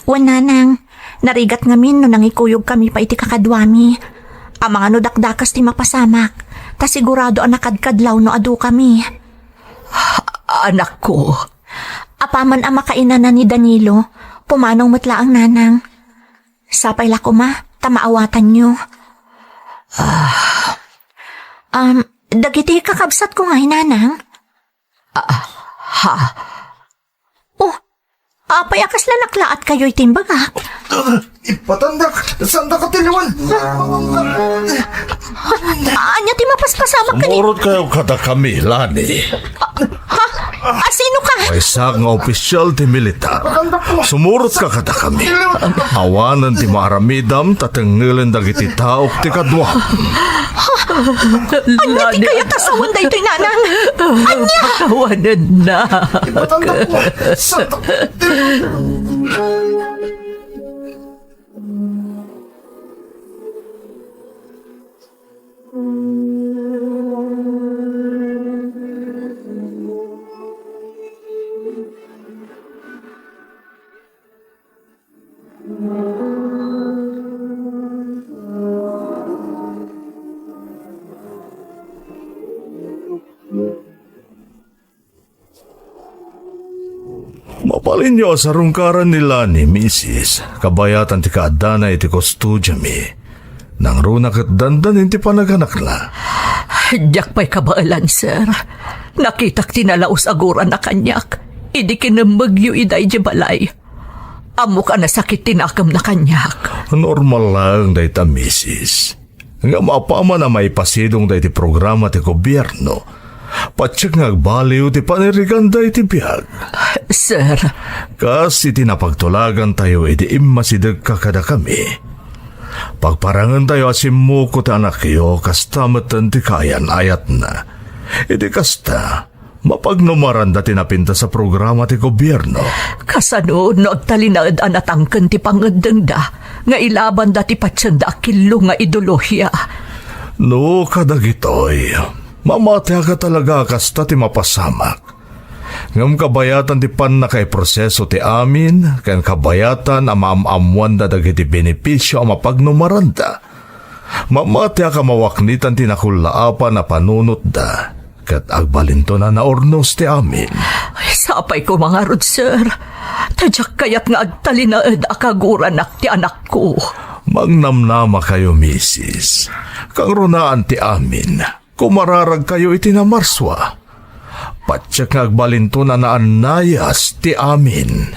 Wan nanang, narigat ngamin no nangikuyog kami pa iti kakadwami. Ang mga no dakdakas ti mapasamak, ta sigurado ang nakadkadlaw no adu kami. Anak ko, Apaman ang makainan na ni Danilo, pumanong mutla ang nanang. Sapay la ko ma, tamaawatan nyo. Dagiti kakabsat ko nga nanang. ha, Oh, apay akas la naklaat kayo'y timbagak. Ipatandak! Saan ka tiliwan? Anya ti mapaspasamak ka ni... Sumurot kayo kada kami, Lani. Sino ka? May isa nga opisyal ti militar. Sumurot ka kada kami. Awanan ti maaramidam tatengilan dagiti taok ti kadwa. Anya ti kaya tasawan da ito'y nanang. kawanan na. Ipatandak mo! Saan ka Mapalin niyo sa rungkaran nila ni Mrs. Kabayatan ti kaadana iti kustudya mi. Nang runak at dandan ti panaganak na. Diyak pa'y kabaalan, sir. Nakitak tinalaos aguran na kanyak. Idi kinambagyo iday di balay. Amo ka na sakit tinakam na kanyak. Normal lang dahi ta, Mrs. Nga mapama na may pasidong dahi ti programa ti gobyerno. Patsyak ngagbaliw ti panirigan dahi ti biyag. Sir, Kasi tinapagtulagan tayo iti immasideg ka kada kami. Pagparangan tayo asimuko ti anak iyo kasta matan ti kayan ayat na. Iti kasta, mapagnumaran da tinapinta sa programa ti gobyerno. kasano no agtalinaad anatangken ti pangadeng da. Nga ilaban da ti patsanda akilo nga ideolohiya. No, kadagitoy, mamatya ka talaga kasta ti mapasamak. Ngam kabayatan ti pan na kay proseso ti amin, ken kabayatan ang maamamuan da dagiti benepisyo ang mapagnumaranda. Mamatya ka mawaknitan ti nakulaapan na panunot da, kat agbalinto na naornos ti amin. Ay, sapay ko mga rod, sir. Tadyak kayat nga agtalinaad akaguran ti anak ko. Magnamnama kayo, Mrs. Kang runaan ti amin, kumararag kayo iti na marswa. Patsyak nga agbalinto na naanayas ti amin.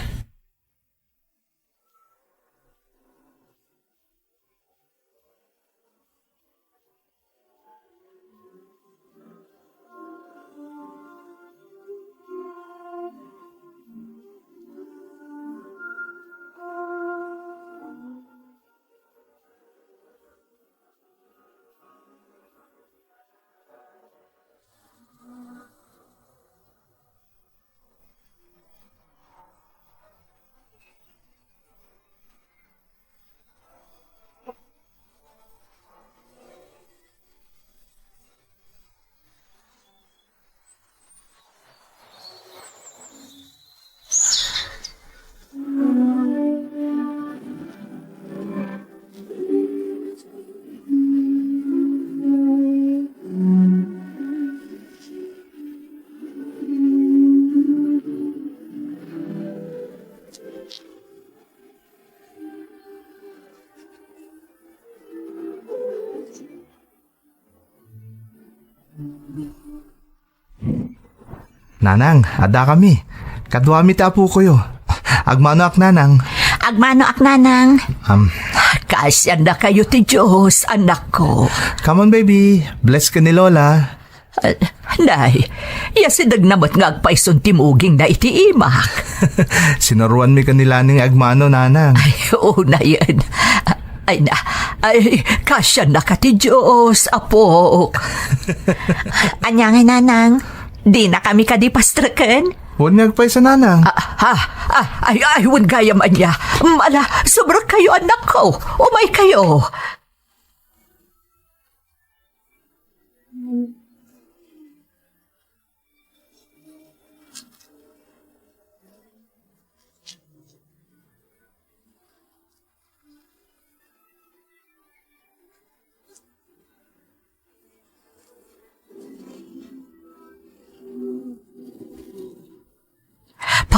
Nanang, ada kami. Kadwami tapo ko yo. Agmano ak nanang. Agmano ak nanang. Kasyan na kayo ti Diyos, anak ko. Come on baby, bless ka ni Lola. Nay, yasidag namat nga agpaisun timuging na iti imak. Sinaruan mi kanila ning agmano nanang. Ay, oo na yan. Ay, kasyan na ka ti Diyos, apo. Anyangay nanang. Di na kami kadipastraken. Huwag nagpay sa nanang. Ay, huwag gaya man niya. Mala, sobra kayo, anak ko. Umay kayo.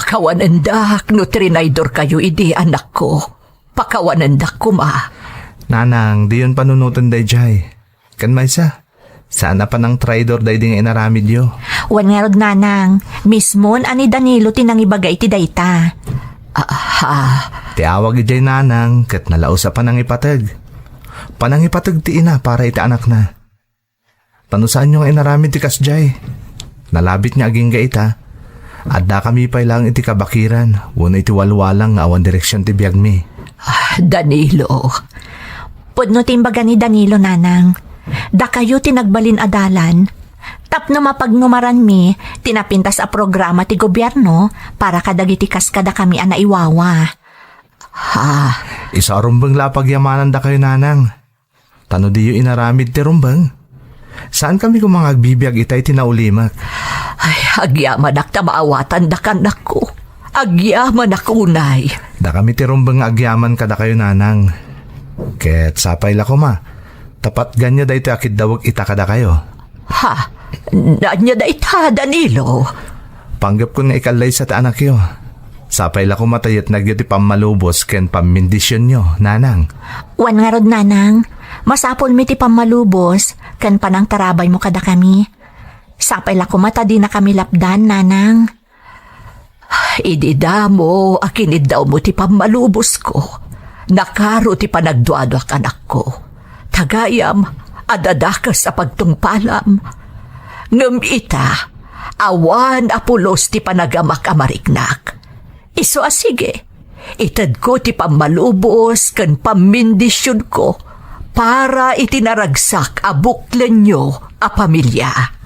Pakawanandak, no trinaydor kayo, idi anak ko. Pakawanandak ko, ma. Nanang, di yun panunutan day jay. Kan may sa? Sana pa ng traidor day di nga inaramid yo. Wan nga rod nanang, mismon ani Danilo tinangibagay ti dayta. Ti awag ijay nanang, kat nalausa pa nang ipatag. Panang ipatag ti ina para iti anak na. Panusaan nyo nga inaramid ti kasjay. Nalabit niya aging gaita. Adda kami pa lang iti kabakiran, wala iti walwalang nga awan direksyon ti biyag mi. Danilo. Pudno timbaga ni Danilo nanang. Da kayo tinagbalin adalan. Tapno mapagnumaran mi, tinapintas a programa ti gobyerno para kadagiti kaskada kami ana iwawa. Isa rumbang lapagyamanan da kayo nanang. Tano di yung inaramid ti rumbang. Saan kami kung mga agbibiyag itay tinaulimak? Ay, agyaman ak maawatan da kanak ko. Agyaman ak unay. Da kami ti rumbang agyaman kada kayo nanang. Ket sapay la ko ma. Tapat ganya da ito akid dawag ita kada kayo. Ha? Nanya da ita, Danilo. Panggap ko nga ikalay sa anak yo. Sapay la ko matayat nagyo ti pamalubos ken pamindisyon nyo, nanang. Wan nga rod nanang, masapol mi ti pamalubos, kan panang tarabay mo kada kami. Sapay la kumata di na kami lapdan, nanang. Idida mo, akinid daw mo ti pamalubos ko. Nakaro ti panagduado ak anak ko. Tagayam, adadakas sa pagtungpalam. Ngem ita, awan apulos ti panagamak amariknak. Iso asige, itad ko ti pamalubos kan pamindisyon ko para itinaragsak a buklen nyo a pamilya.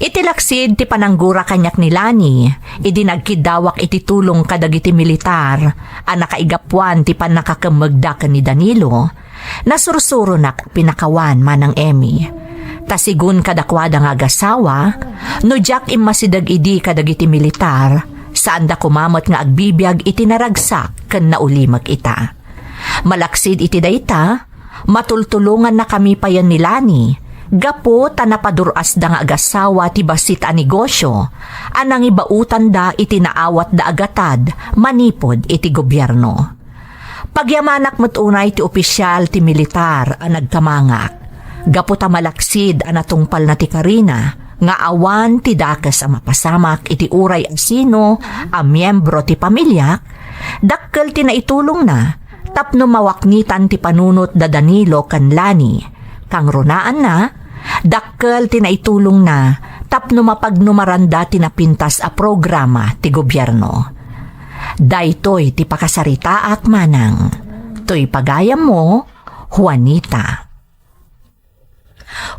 Itilaksid ti pananggura kanyak ni Lani, idinagkidawak iti tulong kadagiti militar, anakaigapwan ti panakakamagda ni Danilo, nasursuro nak pinakawan manang Emmy. Tasigun kadakwada nga agasawa, no jak imasidag idi kadagiti militar, saan da kumamot nga agbibiyag iti naragsak ken naulimag ita. Malaksid iti dayta, matultulungan na kami payan ni Lani, gapo tanapaduras da nga agasawa ti basit a negosyo, anang ibautan da iti naawat da agatad, manipod iti gobyerno. Pagyamanak matunay ti opisyal ti militar a nagkamangak, gapo ta malaksid a natungpal na ti Karina, nga awan ti dakas a mapasamak iti uray asino a miyembro ti pamilya, dakkel ti naitulong na, tapno mawaknitan ti panunot da Danilo kan Lani, kang runaan na, dakkel tinaitulong na tapno mapagnumaranda tinapintas a programa ti gobyerno. Daytoy ti pakasarita at manang. Toy pagayam mo, Juanita.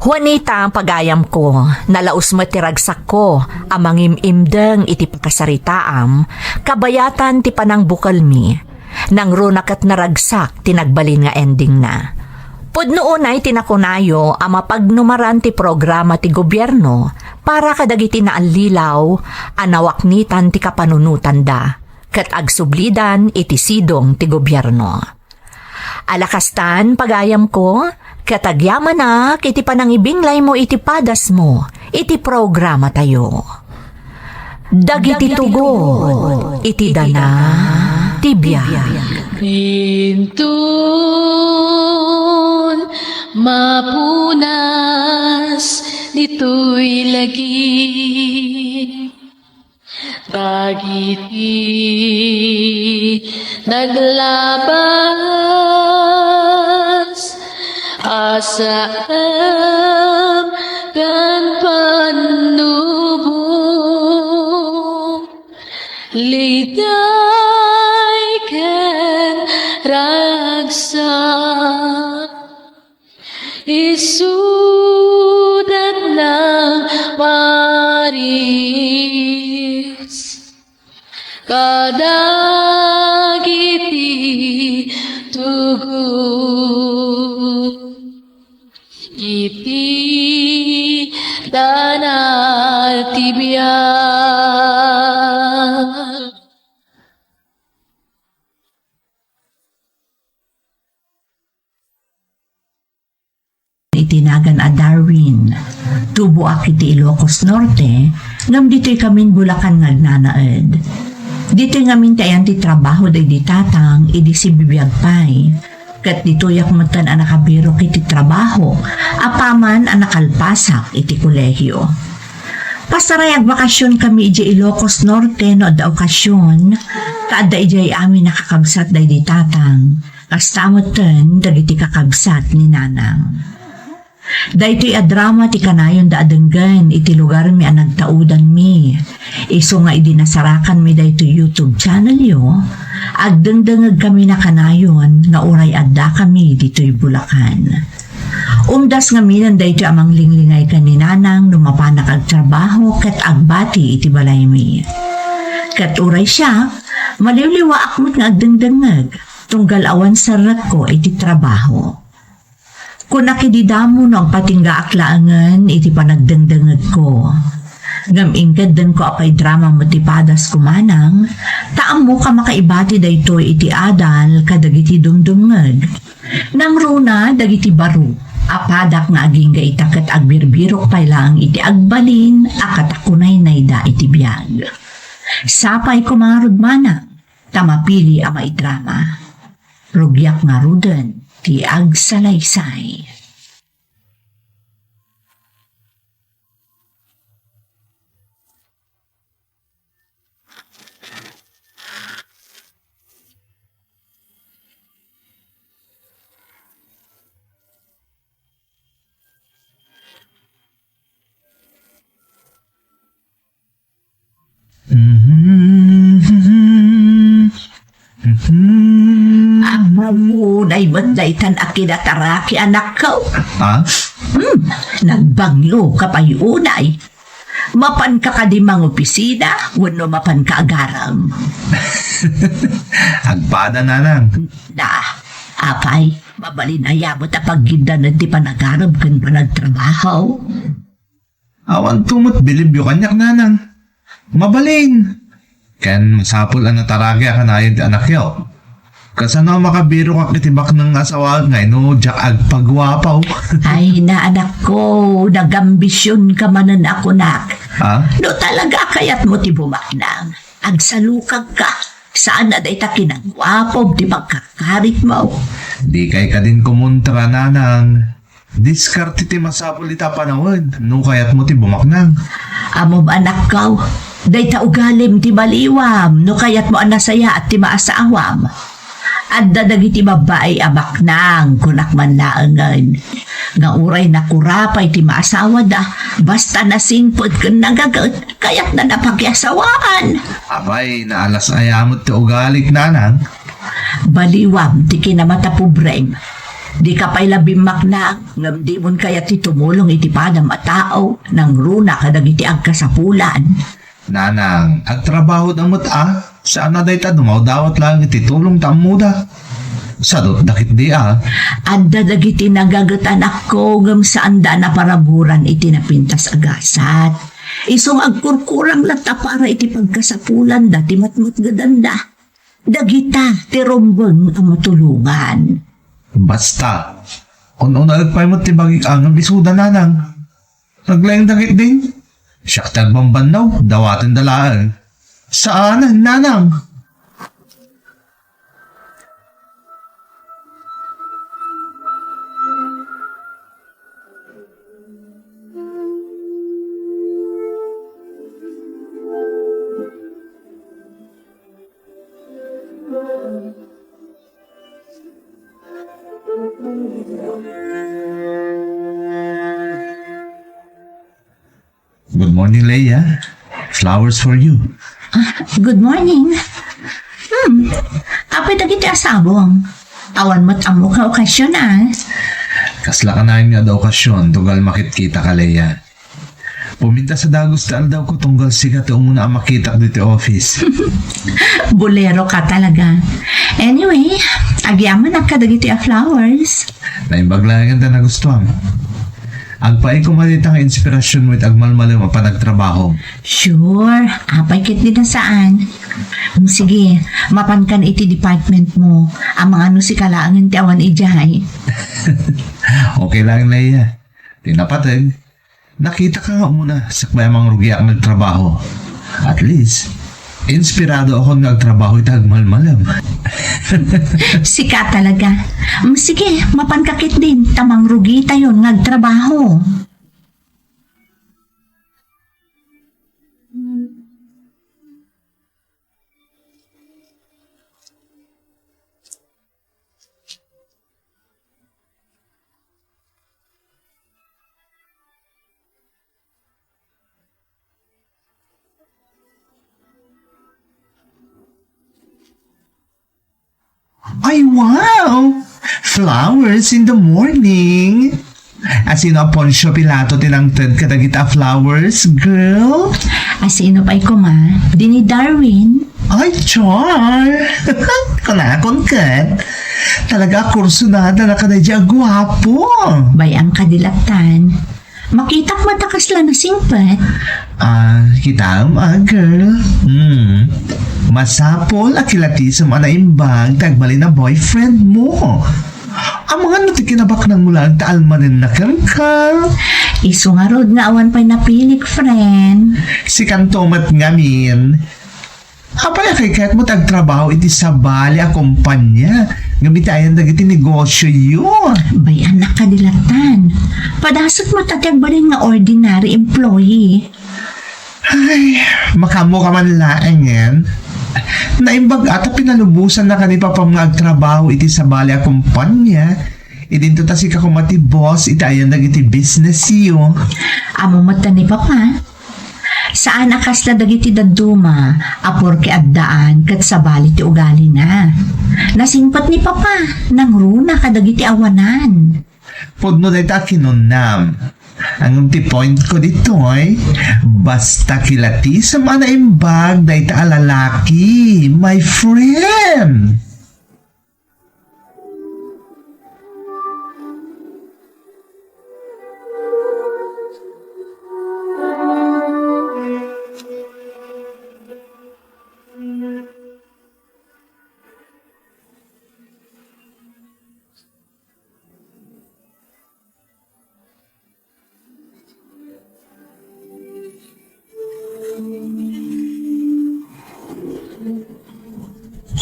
Juanita ang pagayam ko, nalaos matiragsak ko, amang imimdeng iti pakasaritaam, kabayatan ti panang bukal mi, nang runakat naragsak tinagbalin nga ending na. Pudno unay tinakunayo ang mapagnumaran ti programa ti gobyerno para kadagiti na anlilaw anawaknitan ti kapanunutan da ket agsublidan iti sidong ti gobyerno. Alakastan pagayam ko katagyaman na iti panangibinglay mo iti padas mo iti programa tayo. Dagiti tugo iti dana tibiyag. Pintun mapunas dito'y lagi Pagiti naglabas asam kan panubong liday ken ragsak isudat ng Maris kadagiti tugu iti danal tibiyag. Itinagan a Darwin. Tubo ak iti Ilocos Norte, ngam dito'y kamin Bulacan ngagnanaed. Dito'y ngamin tayan ti trabaho day di tatang, idi si bibiyag pay. Kat dito'y akmatan ang nakabiro kiti trabaho, apaman ang nakalpasak iti kolehyo. Pasarayag bakasyon kami iji Ilocos Norte no da okasyon, kaada ijay amin nakakabsat day di tatang, kastamoten dagiti kakabsat ni nanang. Daytoy a drama ti kanayon da adenggan iti lugar mi ang nagtaudan mi. Iso nga idinasarakan mi daytoy YouTube channel yo, agdengdengeg kami na kanayon nga uray adda kami ditoy Bulacan. Umdas nga minan daytoy amang linglingay kaninanang numapanak ag trabaho ket agbati iti balay mi. Ket uray siya, maliwliwa akmot nga agdengdengeg, tunggal awan sarat ko iti trabaho. Kung nakididamo no ang patingga aklaangan, iti panagdengdengeg ko. Ngam-ingkad din ko apay drama motipadas kumanang, taam mo ka makaibati dayto iti adal kadagiti dumdumngeg. Nang runa, dagiti baro, apadak nga aging gaitakat agbirbirok pay lang iti agbalin, akatakunay na ida iti biyag. Sapay kumarod manang, tamapili ang maidrama. Rugyak nga ruden, ti agsalaysay. Mamunay ba't daytan akinataraki anak ko? Ha? Nagbanglo ka pa'y unay. Mapan ka kadimang opisina, wano mapan ka agaram. Agpada nanang. Na, apay, mabalin ayabot a pagginda na di panagaram kan panagtrabaho. Awan tumot bilib yung kanyak nanang. Mabalin. Ken masapul ang nataragya ka na yun anak yo. Kasano makabiro ka kitibak ng asawa ngay no jak agpagwapaw. Ay na anak ko, nagambisyon ka manan ako nak. Ha? No talaga kayat mo ti bumaknang. Agsalukag ka. Saan na day takinagwapo, di pagkakarit mo. Di kay ka din kumontra nanang. Diskarte ti masapul ita panawad. No kayat mo ti bumaknang. Amom anak ko, day taugalim ti baliwam, no kayat mo anasaya at ti maasawam. At dadagiti babae abaknang kunak man laangan. Nga uray na kurapay ti maasawa da, basta nasingpot ka nagagat, kaya't na napagyasawaan. Abay, naalas ayamot ti ugalik nanang. Baliwam ti kinamata pobrem. Di ka pa'y labing maknang, ngam di mon kaya ti tumulong iti padam a tao, nang runa kadagiti agkasapulan. Nanang, agtrabaho damot Saan na day ta dumaw dawat lang iti tulong tamuda. Sadot dakit di Adda dagiti nagagatan ako ngam saan da na paraburan iti napintas agasat. Isong agkurkurang lata para iti pagkasapulan da ti matmat gadanda. Dagita ti rombeng ang matulungan. Basta, kung nagpay mo ti bagik ang bisuda nanang. Naglayang dakit din. Siyak tagbambandaw, dawatin dalaan. Saan, nanang? Good morning, Leia. Flowers for you. Good morning. Apay dagiti asabong. Awan mo't amo ka okasyon Kasla ka na nga daw okasyon, tunggal makit-kita ka, Leia. Puminta sa Dagos daan daw ko tunggal siga to muna ang makita dito office. Bolero ka talaga. Anyway, agyaman ang kadagiti a flowers. Naimbaglagan na nagustuhan. Agpain ko malita nga inspirasyon mo it agmalmalam ang panagtrabaho. Sure, apay kit din na saan. Sige, mapankan iti department mo. Ang mga ano si kalaangan ti awan ijay. Okay lang, Leia. Tinapatid. Nakita ka nga muna sa mayamang rugi ang nagtrabaho. At least, inspirado ako nagtrabaho ito agmalmalam. Sika talaga. Sige, mapankakit din. Tamang rugi tayo nagtrabaho. Ay, wow! Flowers in the morning. As in, upon siya Pilato tinangtad kadagita flowers, girl. Sino pa'y kuma? Dini Darwin? Ay, char! Kanakon kat. Talaga kursunada na kadadya gwapo. Bayang kadilatan. Makitak matakas lang na singpat. Kita girl. Masapol akilati sa mga naimbag tagbali na boyfriend mo. Ang mga natikinabak ng mula ang taalmanin na kankal. Iso nga rod nga awan pa'y napilik, friend. Si Kantomat ngamin. Apala kay kahit mo tagtrabaho iti sa bali a kumpanya. Gamitayan dagiti negosyo yun. Bayan na kadilatan. Padasot mo tatagbalin nga ordinary employee. Ay, makamo ka man laang yan. Naimbag ata pinalubusan na kanipa pang agtrabaho iti sa bali a kumpanya. Idinto ta si kakumati boss itayan dagiti business yo. Amo mata ni Papa. Saan akas na dagiti daduma, apor ke addaan kat sa bali ti ugali na. Nasingpat ni Papa, nang runa kadagiti awanan. Pudno day ta kinunam. Ang ti point ko dito ay, basta kilati sa mga naimbag day ta alalaki, my friend.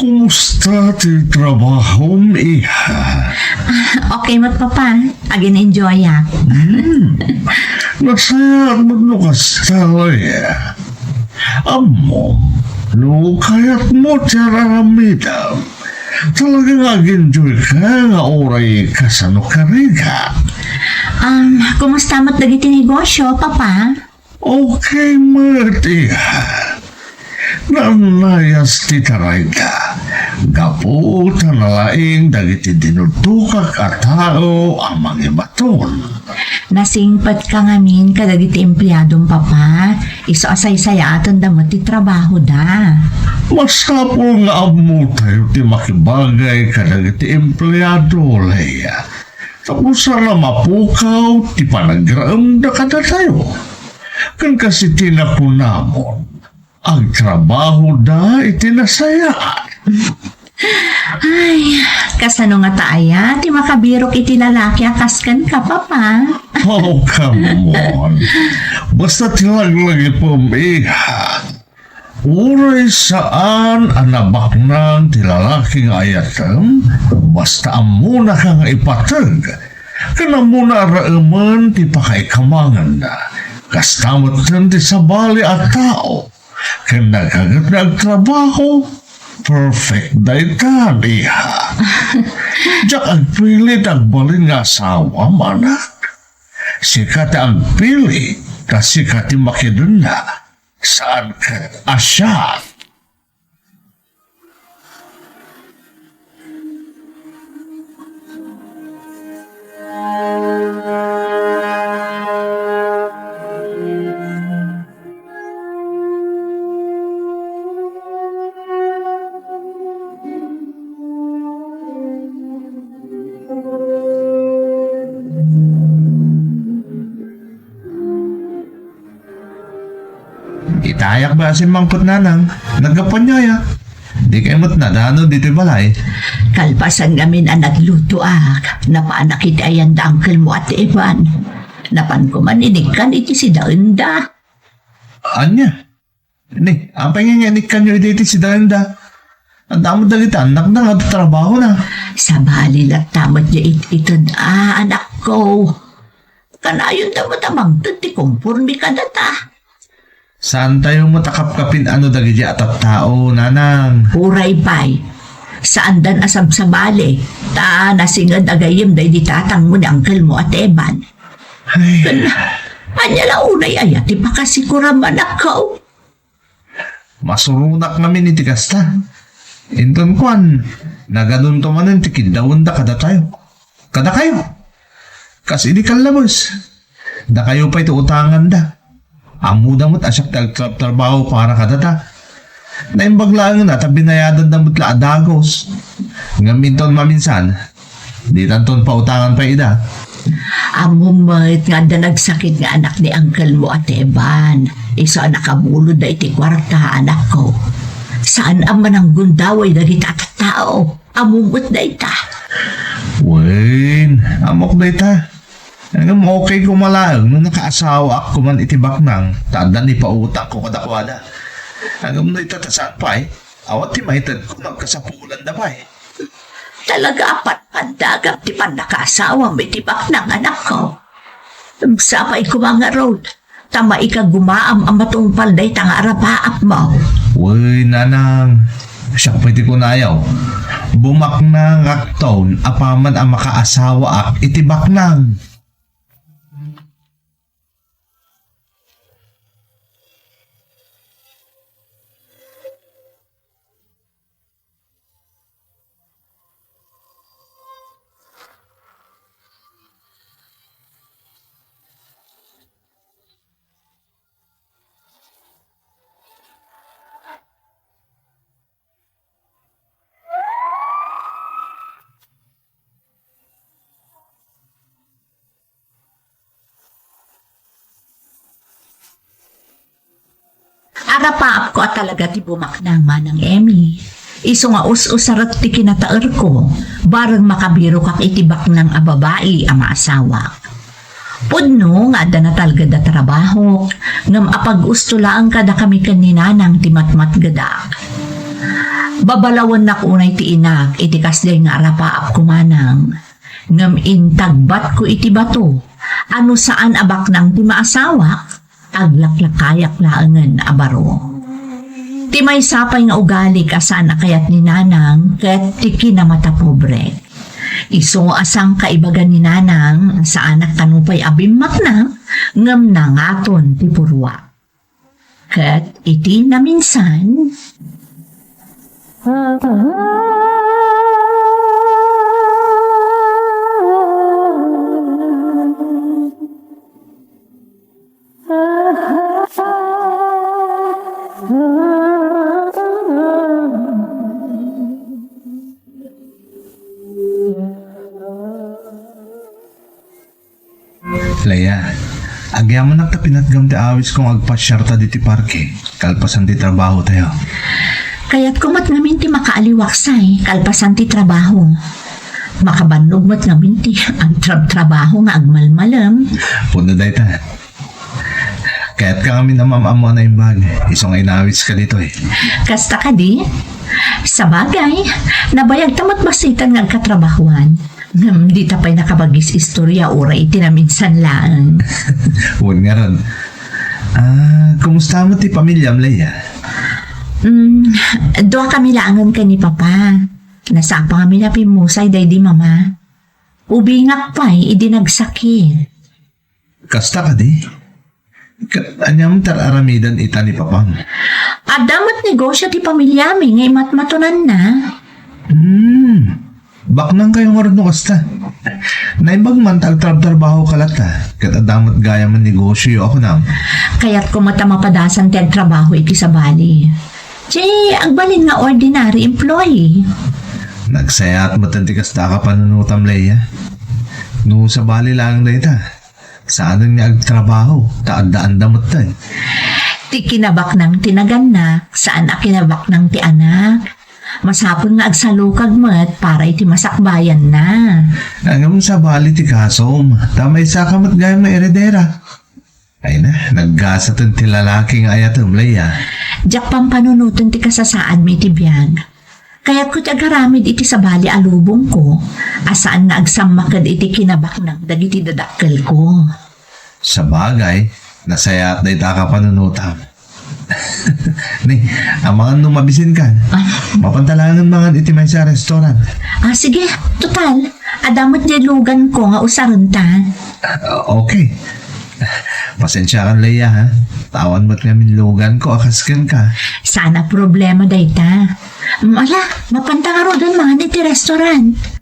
Kumusta ti trabaho, iha? Okay mat Papa, agin enjoy Nasaya at maglukas talaya. Amo, no kaya't mo tiraramida. Talagang ag-enjoy ka nga oray kasano ka rin ka. Kumusta mat dagiti negosyo, Papa? Okay, Martia. Nanayas ti taray ka. Gaputa na laing dagiti dinutukak at tao ang mga baton. Nasingpat ka ngamin kadagiti empleyadong Papa. Iso asay-saya aton damot ti trabaho da. Masapol nga amo tayo ti makibagay kadagiti empleyado, Leia. Tapos na mapukaw ti panagraam da kada tayo. Kan kasi tinapunamon. Ang trabaho da itinasayaan. Ay, kasano nga taaya, ti makabirok iti lalaki akaskan ka, Papa. Oh, come on. Basta tilaglagi po, iha. Uray saan anabak ng tilalaking ayatam, basta amuna kang ipatag. Kana muna raaman ti pakaikamangan na. Kastamot kan ti sabali at tao. Kana kagat nagtrabaho. Perfect daytan, iha. Diyak ang pilit ang baling nga asawa, manak. Sikat ang pili kasi kati Makedona. Saan ka? Asya. Itayak ba si mangkot nanang? Nagkapan niya ya. Di kayo mo't nadano dito balay. Kalpasan ngamin ang nagluto napaanakit ayan da uncle mo at Evan. Napan ko maninikan iti si Daunda. Anya? Ni, ang panginginik ka nyo dito si Danda. Ang damo dalita, anak na nga trabaho na. Sa bali tamot niya ito anak ko. Kanayon na mo tamang ti kumpurmi ka data. Saan tayo matakap-kapin dagiti atap tao, nanang? Uray bay. Saan dan asam sa bali. Ta nasingad agayim da iditatang mo ni uncle mo at Evan. Ay, Anya la unay ayat ipakasikuraman ako. masurunak namin iti kasta. Inton kwan, naganun to manin tikidawon da kada tayo. Kada kayo. Kas ini kalabos. Da kayo pa ito utangan da. Amuda mo't asyak trabaho para kadata. Naimbag lang na tabinayadan na mutla adagos. Ngaminton maminsan, di tanton pa utangan pa ida. Amumait nga da nagsakit nga anak ni uncle mo at Evan. Isa nakamulod na iti kwarta anak ko. Saan ang manang gundaway na tao? Amumot na ita. Wen, amok na ita. Ang okay kumalaang nung nakaasawa ako man itibak nang tanda ni pautang ko kadakwada. Ang na itatasaan pa awat ti maitad ko nagkasapulan na pa Talaga apat pandagap ti pandakaasawa may tibak ng anak ko. Sapay ko mga road. Tama ika gumaam ang matungpal day tanga arapaap mo. Uy, nanang, siya pwede ko na ayaw. Bumak na ngakton, apaman ang makaasawa ak itibak nang. Arapaap ko at talaga ti bumaknang manang Emmy. Iso nga us-usarat ti kinataer ko, barang makabiro kak itibak ng ababae ang maasawa. Pudno nga da na talaga da trabaho, ngam apag-usto lang kada kami kaninanang ti matmat gadak. Babalawan na kunay ti inak, itikas day nga arapaap ko manang, ngam intagbat ko iti bato, ano saan abak ng ti maasawak, aglaklakayak laangan abaro. Ti may sapay nga ugali kasana kayat ni nanang ket ti kinamata pobre. Iso asang kaibagan ni nanang sa anak kanupay abimak na ngam nangaton ti purwa. Ket iti na minsan Leia, agyaman nagtapinatgam ti awis kong agpasyarta di ti parke, kalpasan ti trabaho tayo. kaya't kumat ngamin ti makaaliwaksay kalpasan ti trabaho. Makabannog mat ngamin ti ang trabaho nga agmalmalam. Puno day ta. Kaya't ka kami namamamo na yung bag, isong inawis ka dito Kasta ka di? Sa bagay, nabayag tamat basitan nga katrabahuan. Di tapay nakabagis istorya ora iti na minsan lang. Huwag nga ron. Kumusta mo ti pamilya, Leia? Doa kami laangan ka ni Papa. Nasapa kami na pimusay day di mama. Ubingak pa'y idinagsakit. Kasta ka di? Anyam tararamidan ita ni Papang. Adamat negosyo ti pamilya mi ngay matmatunan na. Baknang kayong oras no kasta. Naibag man trabaho kalata. Kat adamat gaya man negosyo ako na. Kaya't kumata mapadasan ti trabaho iti sa bali. Di, agbalin nga ordinary employee. Nagsaya at matanti kasta ka panunutam Leia. No sa bali lang na ita. Saan nga agtrabaho? Taandaan damot tayo. Ti kinabak ng tinagan saan a kinabak ng ti anak. Masapon nga agsalukag mat para iti masakbayan na. Hanggang sa bali ti kasom, tamay sa kamat gaya na eredera. Ay na, naggasatan ti lalaki nga ayatom Leia. Diyak pampanunutan ti kasasaan mi ti biyag. Kaya ko ti agaramid iti sa bali alubong ko, asaan nga agsamakad iti kinabak ng dagiti dadakkel ko. Sa bagay, nasaya at dahil ka panunutam. Ni, ang mga numabisin ka, mapantalangan mga iti may sa restaurant. Sige, total, adamot di lugan ko nga usaron ta. Okay. Pasensya kan Leia ha. Tawan mo't namin lugan ko, akaskan ka. Sana problema dayta. Ala, mapanta nga ro doon mga iti restaurant.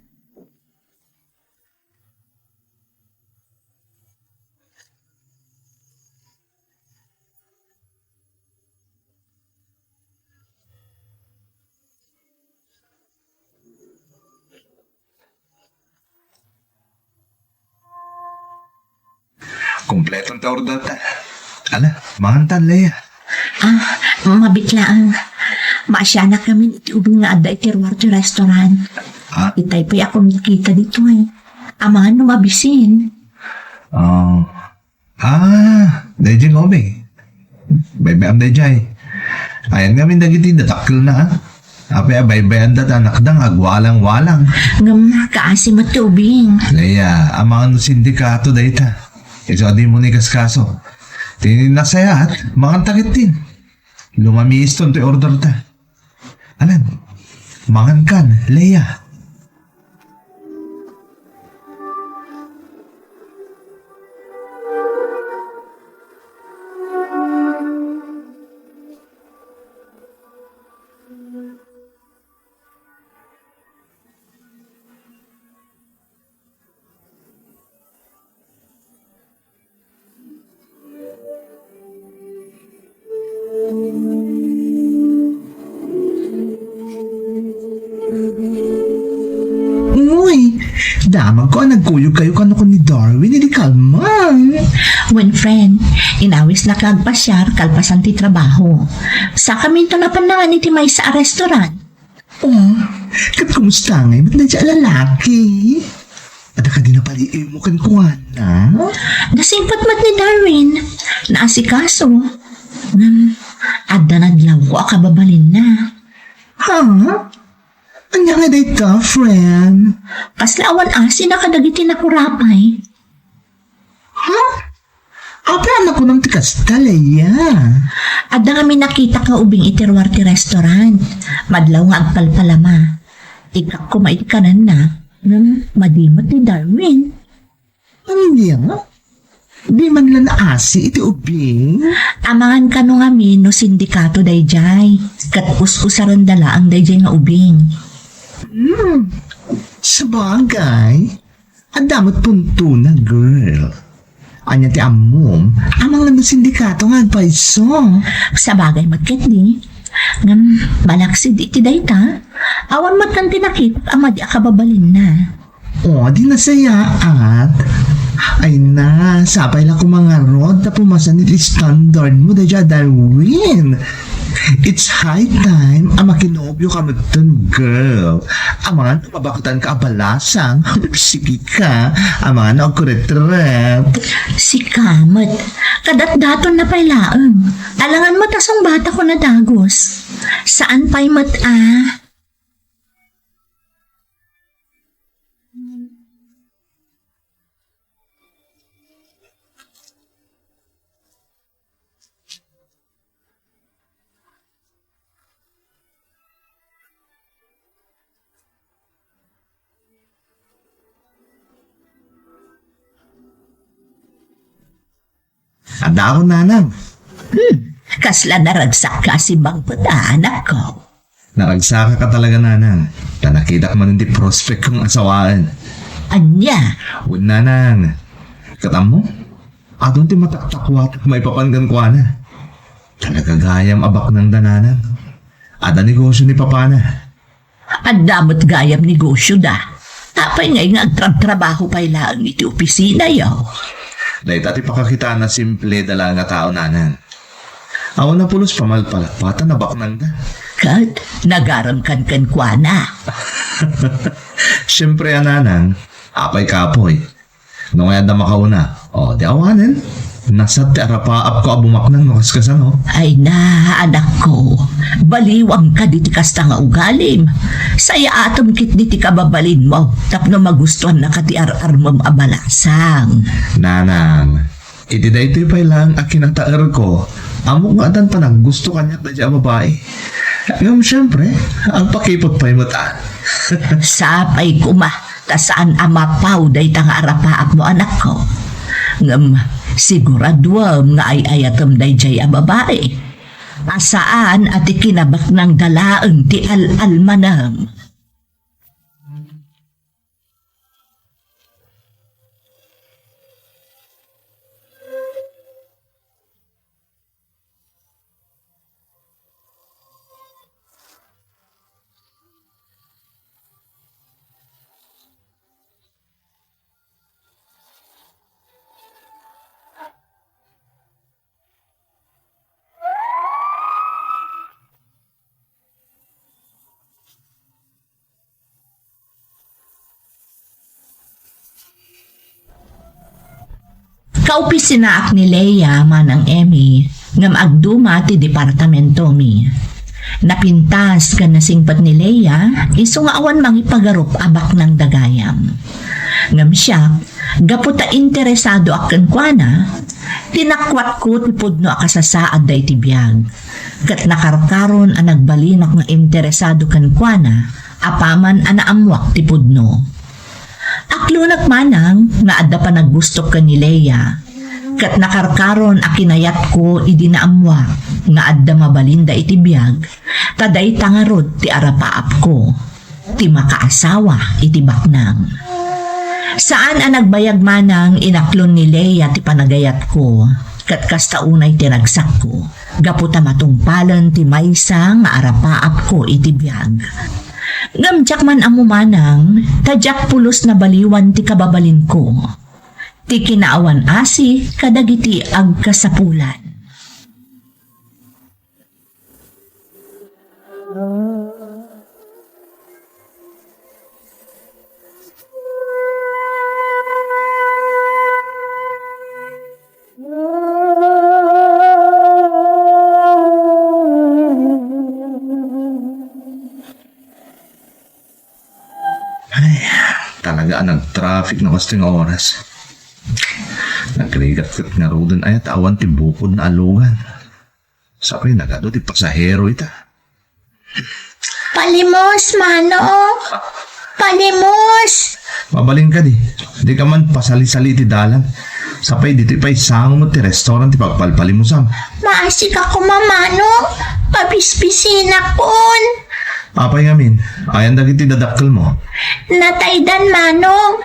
Kompletong taor data. Ala, mangantan Leia. Mabitlaan. Maasya na kami iti ubing nga adda iti ruwar ti restaurant. Itay pa'y ako makita dito eh. Amahan numabisin. Dayjay ngobe. Baybayan dayjay. Ayan kami dagiti datakil na ha. Apay baybayan dat anak dang agwalang-walang. Ngam kaasim at ubing. Leia, amangan no sindikato dayta. Ito di mo ni kaskaso. Tininasayat, mga takit din. Lumamis ton to order ta. Alam, mangan kan, Leia. Damag ko, nagkuyog kayo kano ni Darwin, hindi kalman. When friend, inawis na kagpasyar, kalpasan ti trabaho. Sa kami ito na panangan iti may sa restaurant. Kat kumusta ngay, ba't na siya lalaki? Ada ka din na paliin mo kan kuwana? Nasingpat mat ni Darwin, naasikaso. Adda naglaw ko akababalin na. Ha? Anya nga dito, friend? Kaslawan asin nakadagiti na kurapay. Ha? Apahan ako ng tikas Leia. Adda kami nakita ka ubing iterwar ti restaurant. Madlaw nga agpalpalama. Ikak ko maitikanan na. Madimot ni Darwin. Hindi nga? Di man lang naasi iti ubing. Amangan ka no nga no sindikato dayjay. Kat us-usaran dala ang dayjay nga ubing. Sa bagay, adamot punto na girl. Anya ti amom, amang lang sindikato nga adviso. Sa bagay magkat di. Ngam malaksid iti dayta. Awan matang tinakit amadi akababalin na. Di nasayaat. Ay na, sapay lang ko mga rod na pumasan iti standard mo dayja Darwin. It's high time ang makinobyo ka magton, girl. Ang mga mabakutan ka abalasang. Sige ka. Ang mga nagkuretret. Si Kamat, kadat-daton na pailaang. Alangan matasong bata ko na dagos. Saan pa'y mata? Handa ako, nanang. Kasla naragsak ka si Bang Puta, anak ko. Naragsaka ka talaga, nanang. Na nakita ka man hindi prospect kong asawaan. Anya, Huwag, nanang. Katam mo? Adon ti mataktakwat may papanggan ko na. Talaga gayam abak ng dananan. Ada negosyo ni Papa na. ang damot gayam negosyo da. Tapay ngay nga agtrabaho pa ilang iti opisina yaw. Dahil tati pakakita na simple dala nga tao, nanang. Awan na pulos pamalpalapatan na baknang da. Kat, nagaram kan kwa na. Siyempre, nanang, apay kapoy. Nung ayad na makauna, di awanin. Nasa ti arapaap ko abumaknang nakaskasan, Ay na, anak ko, baliwang ka diti kasta nga ugalim. Saya atom kit diti kababalin mo, tapno magustuhan na ka ti ar-ar mong abalasang. Nanang, iti da ito'y pa lang akin ang taer ko. Amo nga dan pa nang gusto kanya na dyan babae. Ngayon, siyempre, ang pakipot pa'y mata. Sapay kuma, tasaan amapaw day tang arapaap mo anak ko. Ngam, siguraduam nga ay ayatom day jay a babae. Asaan at ikinabak ng dalaang ti al-almanam. Kaupisinaak ni Leia manang Emmy ngam agduma ti departamento mi. Napintas ka na singpat ni Leia iso nga awan mangipagarup abak ng dagayam. Ngam siya, gaputa interesado akan kuana, tinakwat ko ti pudno akasasaad da iti biyag. Kat nakarkaron ang nagbalinak nga interesado kan kuana, apaman anaamwak ti pudno. Aklunag manang nga adda pa naggusto ka ni Leia. Kat nakarkaron akinayat ko idinaamwa nga adda mabalinda iti biyag. Taday tangarod ti arapaap ko. Ti makaasawa iti baknang. Saan ang nagbayag manang inaklon ni Leia ti panagayat ko. Kat kasta unay tinagsak ko. Gaputa matungpalan ti maysa nga arapaap ko iti biyag. Ngamjak man amo manang, tadyak pulos na baliwan ti kababalin ko. Ti kinaawan asi, kadagiti agkasapulan. Talaga nag-traffic na kasting oras. Nagrigat-kat nga rodan ay awan ti bukod na alugan. Sapay nagado ti pasahero ita. Palimos, Manong! Palimos! Mabalin ka di. Di ka man pasali-sali ti dalan. Sapay dito ipay sango mo ti restaurant ti pagpalpali mo sam. Maasik ako, Manong! Pabispisinak pon! Apay ngamin, ayan dagiti dadakkel mo. Nataydan, Manong!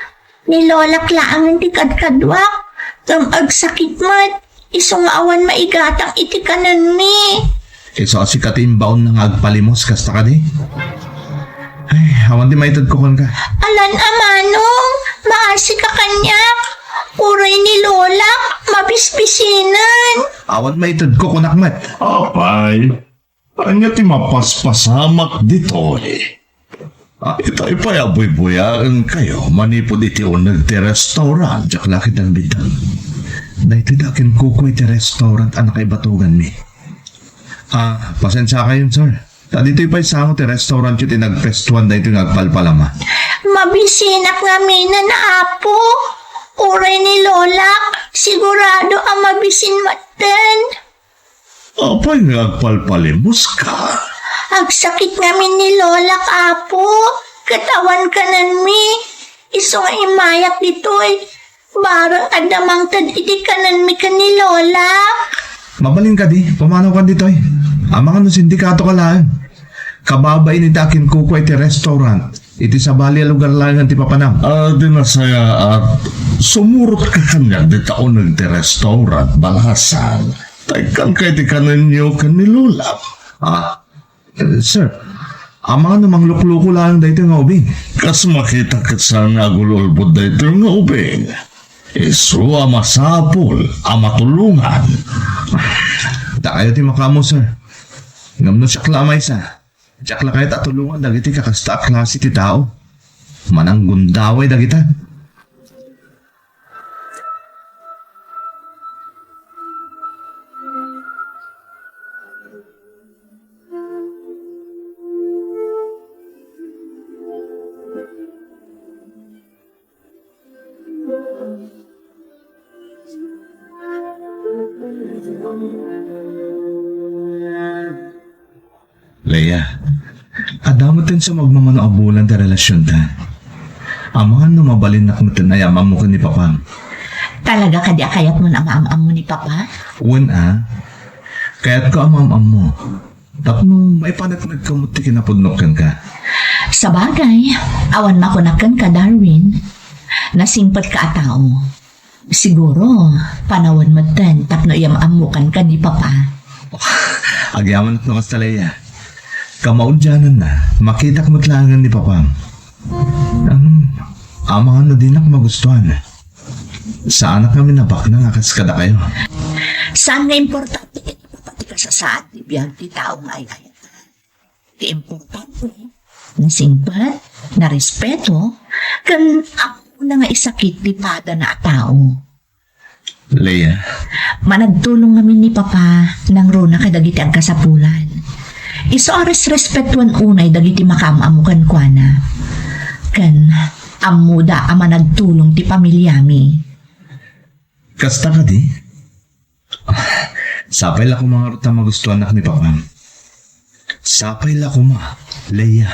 Nilolak laang ti kadkadwak. Tam agsakit mat. Isong awan maigatang iti kanan mi. Iso kasi katimbaon ng agpalimos kasta ka di. Ay, awan di maitad ko ka. Alan, Manong! Maasik ka kanyak. Uray ni Lola, mabispisinan. Awan maitad ko kunakmat. Apay, anya ti mapaspasamak dito eh. Ito ipayaboy-boyaan kayo, manipod iti unag ti restaurant, jak lakit ang bidang. Dahil dakin kukoy ti restaurant anak ay batugan mi. Pasensya kayo, sir. Dito ipaisango ti restaurant yung tinagpestuan dahil ito nagpalpalama. Mabisinak namin na apo. Uray ni Lola, sigurado ang mabisin matan. Apay nagpalpalimos ka. Agsakit namin ni Lola, apo. Katawan ka nan mi. Isong imayak dito'y Barang adamang tad iti kanan mi ka ni Lola. Mabalin ka di, pumanaw ka dito eh. Amang ano sindikato ka lang. Kababay ni Dakin Kuko iti restaurant. Iti sa bali lugar lang ti papanam. Di na saya at sumurot ka kanya di taon nagti restaurant balasan. Taykan kay di kanan niyo kanilulap. Sir, amang namang lukluko lang dito nga ubing. Kas makita ka sa nagululbod na ito nga ubing. Isu masapul, amatulungan. Da kayo ti makamo, sir. Ngamno siya klamay sa. Diyak la kayo tatulungan dagiti kakasta klase ti tao. Manang gundaway dagita. Leia, adamutin sa magmamano abulan ta relasyon ta. Amahan no mabalin na kumutin na yaman mo ka ni Papa. Talaga ka di akayat mo na maam mo ni Papa? Kaya't ko amam-am mo. Tapno may panak nagkamuti kinapudnokan ka. Sa bagay, awan makunakan ka, Darwin. Nasingpat ka atao. Siguro, panawan mo din, tapno iyamamukan ka ni Papa. Agyaman at nakas Leia. Kamaudyanan na, makita ko matlangan ni Papa. Amahan na din ako magustuhan. Sa anak namin nabak na ngakas kada kayo. Saan nga importante pati ka sa saat ni biyang ti taong ay-ayat. Ti importante, nasingpat, na respeto, kan ako na nga isakit di pada na tao. Leia, Managtulong namin ni Papa nang rona kadagiti ang kasapulan. Iso ares respetuan unay dagiti makamamukan kwa na. Kan amuda ama nagtulong ti pamilyami. kasta ka di? Sapay la ko mga ruta magustuhan na ni Papa. Sapay la ko ma, Leia.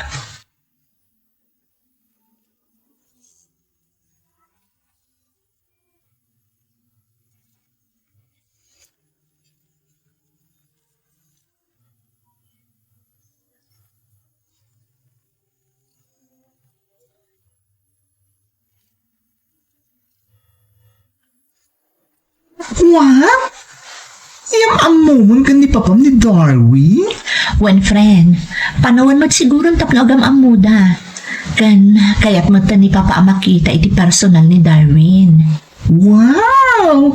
What? Iyang amumon ka ni Papa ni Darwin? When friend, panawan magsiguro tapno agam amuda. Kan kaya't mata ni Papa makita iti personal ni Darwin. Wow!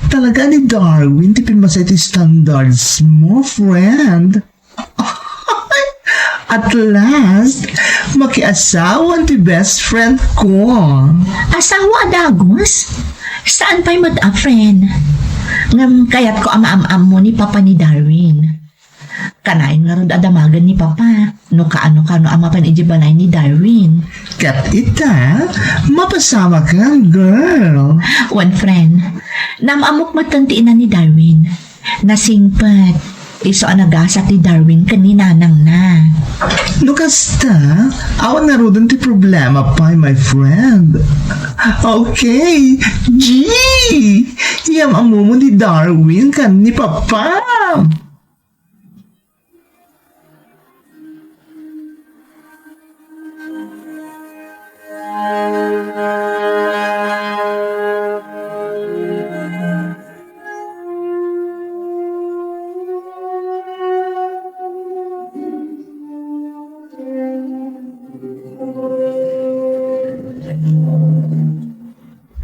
Talaga ni Darwin, tipin masay ti standards mo, friend. At last, makiasawan ti best friend ko. Asawa adagos? Saan pa'y friend? Ngam kaya't ko ama-am mo ni Papa ni Darwin. Kanain nga ron adamagan ni Papa. No kaano-kano ama pan ijibalay ni Darwin. Kat ita, mapasama ka, girl. One friend, namamok matantiin na ni Darwin. Nasingpat. Iso anagasat ni Darwin kaninanang na. No kasta, awan na rin ti problema pa, my friend. Okay, G! Iyam ang mumo ni Darwin kan ni Papa.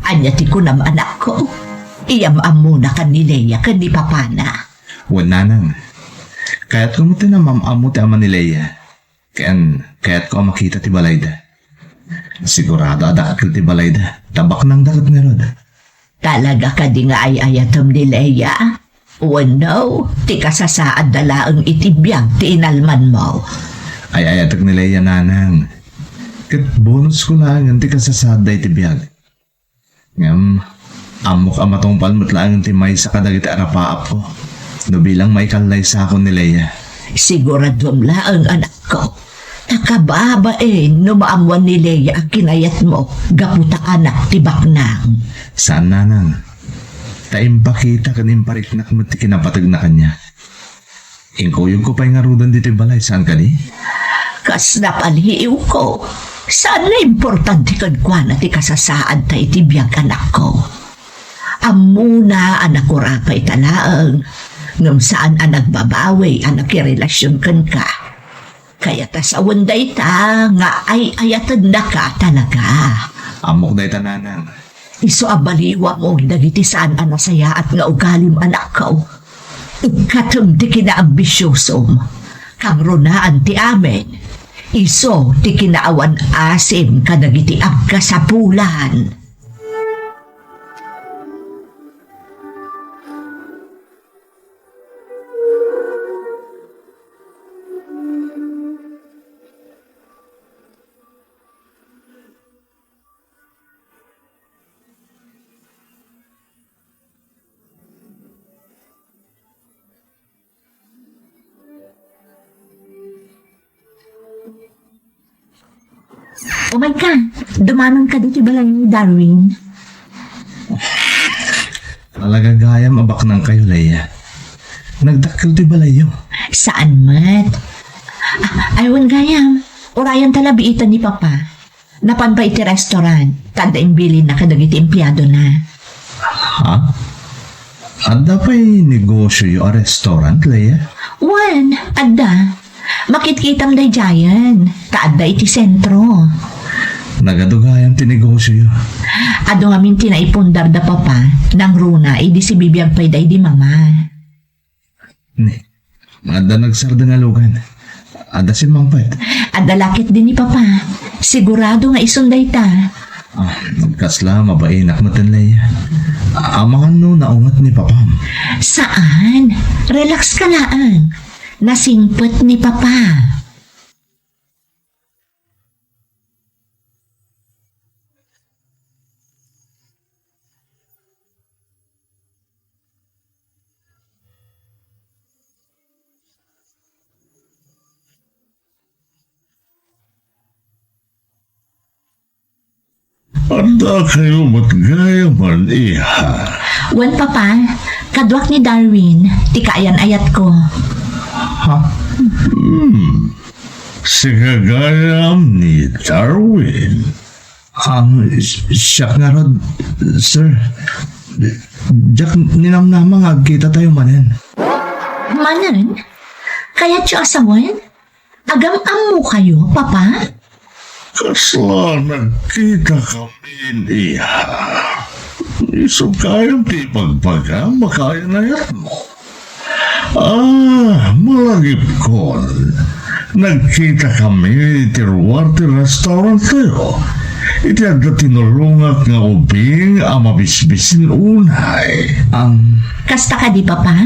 Anyati ko nam anak ko. Iyam-am muna kan ni Leia kan ni Papa na. Wala nang. Kaya't kumutin na mamamo ti ama ni Leia. Kaya't ko makita ti balayda. Sigurado adakil ti balayda. Tabak ng dagat ni Rod. Talaga ka di nga ay-ayatom ni Leia? Wano, ti kasasaad dalaang itibiyang ti inalman mo. Ay ayatak ni Leia nanang. Kat bonus ko lang ang ti kasasaday ti biyag. Ngam, amok amatong palmot lang ang ti may sa kadagiti arapaap ko. No bilang may kalay sa ako ni Leia. Siguradom lang anak ko. Takababain, numaamuan ni Leia ang kinayat mo, gaputa anak tibak nang. Saan nanang? Taimpakita kanimparik na kumati kinapatag na kanya. Ingkuyog ko pa'y ngarudan dito balay. Saan ka ni? Kas napaliw ko. Saan na importante kan kwa na ti kasasaad ta itibiyag anak ko? Amuna anak ko rapay talaang. Ngam saan anak babawi anak irelasyon kan ka. Kaya ta sa wanday ta nga ay ayatan na ka talaga. Amok day tananang. Iso abaliwa mo dagiti saan anasaya at nga ugalim anak ko. Katum ti kinaambisyosom. Kang runaan ti amin. Iso ti kinaawan asim kadagiti agkasapulan. Oh my God, dumanon ka dito ba lang ni Darwin? Alagagayam abak ng kayo, Leia. Nagdakil di balayo. Saan mat? Aywan gayam, orayan talabiitan ni Papa. Napan pa iti restaurant, kada imbilin na kadagiti empleyado na. Ha? Ada pa'y negosyo yung restaurant, Leia? Wan, adda. Makitkitam day jayan, kaadda iti sentro. Nagadugayam tinegosyo yun. Ado ngamin tinaipundar da Papa, nang runa, idi si bibiyag pa'y day di mama. Ni, ada nagsarda nga lugan. Ada si Mangpet. Adda lakit din ni Papa, sigurado nga isunday ta. Kasla, mabainak mo tan, Leia. Amangan no, naungat ni Papam. Saan? Relax ka lang. Nasingpet ni Papa. Anda kayo matgayaman, iha. Wan Papa, kadwak ni Darwin, tikayan ayat ko. Si kagayam ni Darwin. Siyak nga rod, sir. Jack, ninamnama nga kita tayo manin. Manan? Kaya tiyo asawan? Agam-am mo kayo, Papa? Kasla nagkita kami, iha. Isugayam ti pagpaga, makaya na yan mo. Malagip ko. Nagkita kami iti Ruarte restaurant tayo. Iti agda tinulungat nga ubing mabisbisin unay. Kasta ka di, Papa?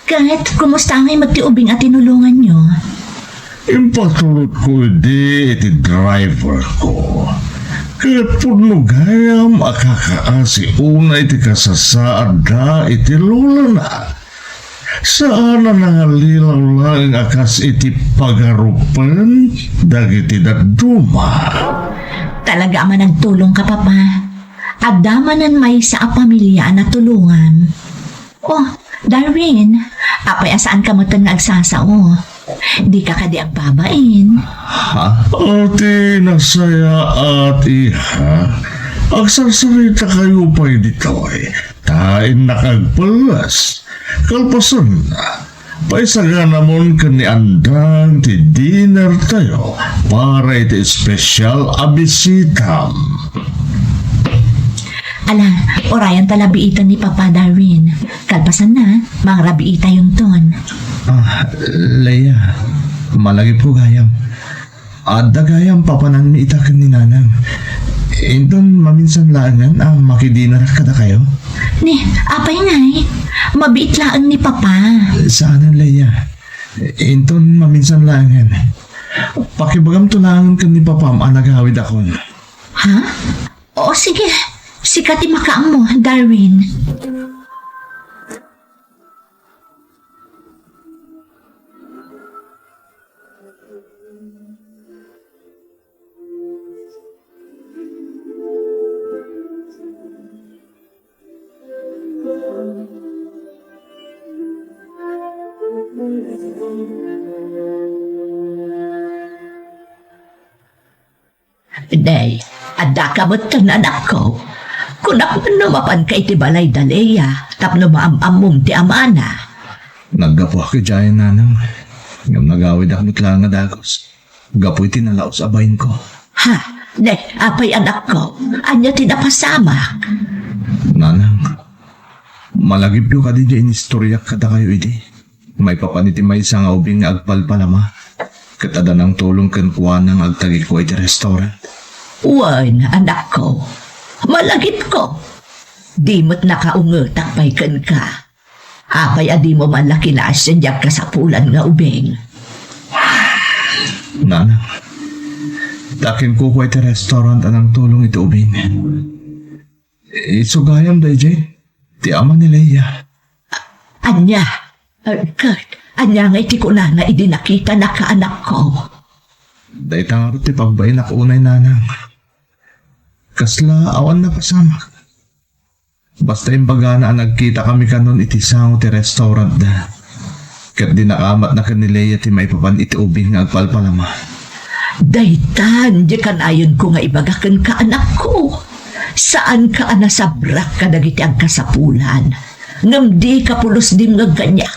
Kahit kumusta ngay magtiubing at tinulungan nyo? Impatulot ko iti driver ko. Kahit puno gayam akakaasi unay iti kasasaad da iti lula na. Saan na nangalilaw lang akas iti pagarupan dagiti daduma. Talaga man nagtulong ka, Papa. Adamanan may sa pamilya na tulungan. Oh, Darwin, apay asaan ka mo ito nagsasao? Di ka kadi ang babain. Ati nasaya at iha. Agsarsarita kayo pa'y dito eh. Tain nakagpalas. Kalpasan na. Paisaga namon ka ni Andang ti dinner tayo para iti special abisitam. Ala, orayan talabiitan ni Papa Darwin. Kalpasan na, mga rabiita yung ton. Leia, malagip ko gayam. Adda gayam papanan mi itakan ni Nanang. Inton maminsan laangan makidinar kada kayo. Ni, apay ngay, mabiit laang ni Papa. Saan Leia? Inton maminsan laangan. Pakibagam tulangan ka ni Papam nagawid ako. Ha? O sige, sikati makaang mo, Darwin. Kamutan anak ko. Kung ako numapan kay ti balay daleya, tapno maamamong ti amana. Naggapo ako dyan, nanang. Ngam nagawid ako lang nga dagos. Gapoy tinalaos abayin ko. Ha? Ne, apay anak ko. Anya tinapasama. Nanang, malagip yung kadi dyan istoryak kada kayo idi. May papaniti may isang ubing nga agpalpalama. Katada ng tulong kan kuha ng agtagil ko iti restaurant. Wan, anak ko. Malagip ko. Di mo't nakaungutak pay kan ka. Apay adi mo man laki na asyanyak ka sa pulan nga ubing. Nanang, takin ko ko iti restaurant anang tulong iti ubing. Isugayam day dyan. Ti ama ni Leia. Anya, Kurt, anya nga iti ko na nga idinakita na kaanak ko. Day tangaro ti pagbay na kaunay nanang. Kasla awan na pasamak. Basta yung baga na nagkita kami kanon iti sango ti restaurant da. Kat di nakamat na kanileya ti maipapan iti ubing nga agpalpalama. Daytan, di kanayon ko nga ibagakan ka anak ko. Saan ka anasabrak ka dagiti ang kasapulan? Ngam di ka pulos dim nga ganyak.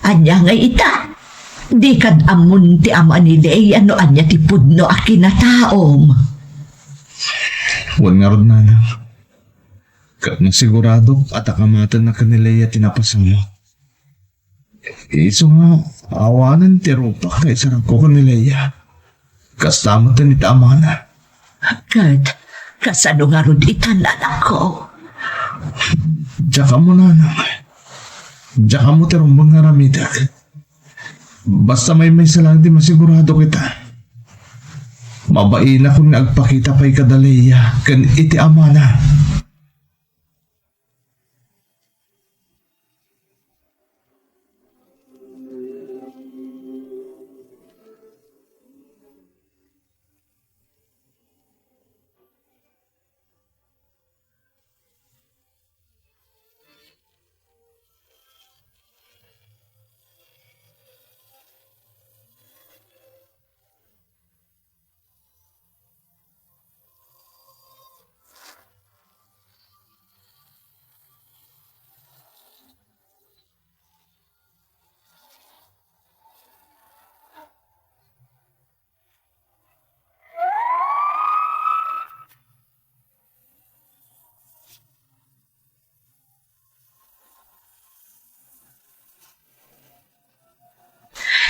Anya nga ita. Di kad amon ti ama ni Leia no anya ti pudno a kinataom. Huwag nga ron nanang. Kat na sigurado at akamatan na kanileya tinapasama. Iso nga, awanan ti rupa kay sarang ko kanileya. Kastamatan iti amana. Kurt, kasano nga ron itan anak ko? Diyan mo nanang. Diyan mo ti rumbang nga ramitak. Basta may salang di masigurado kita. Mabain akong nagpakita pa'y kadaleya kan iti amana.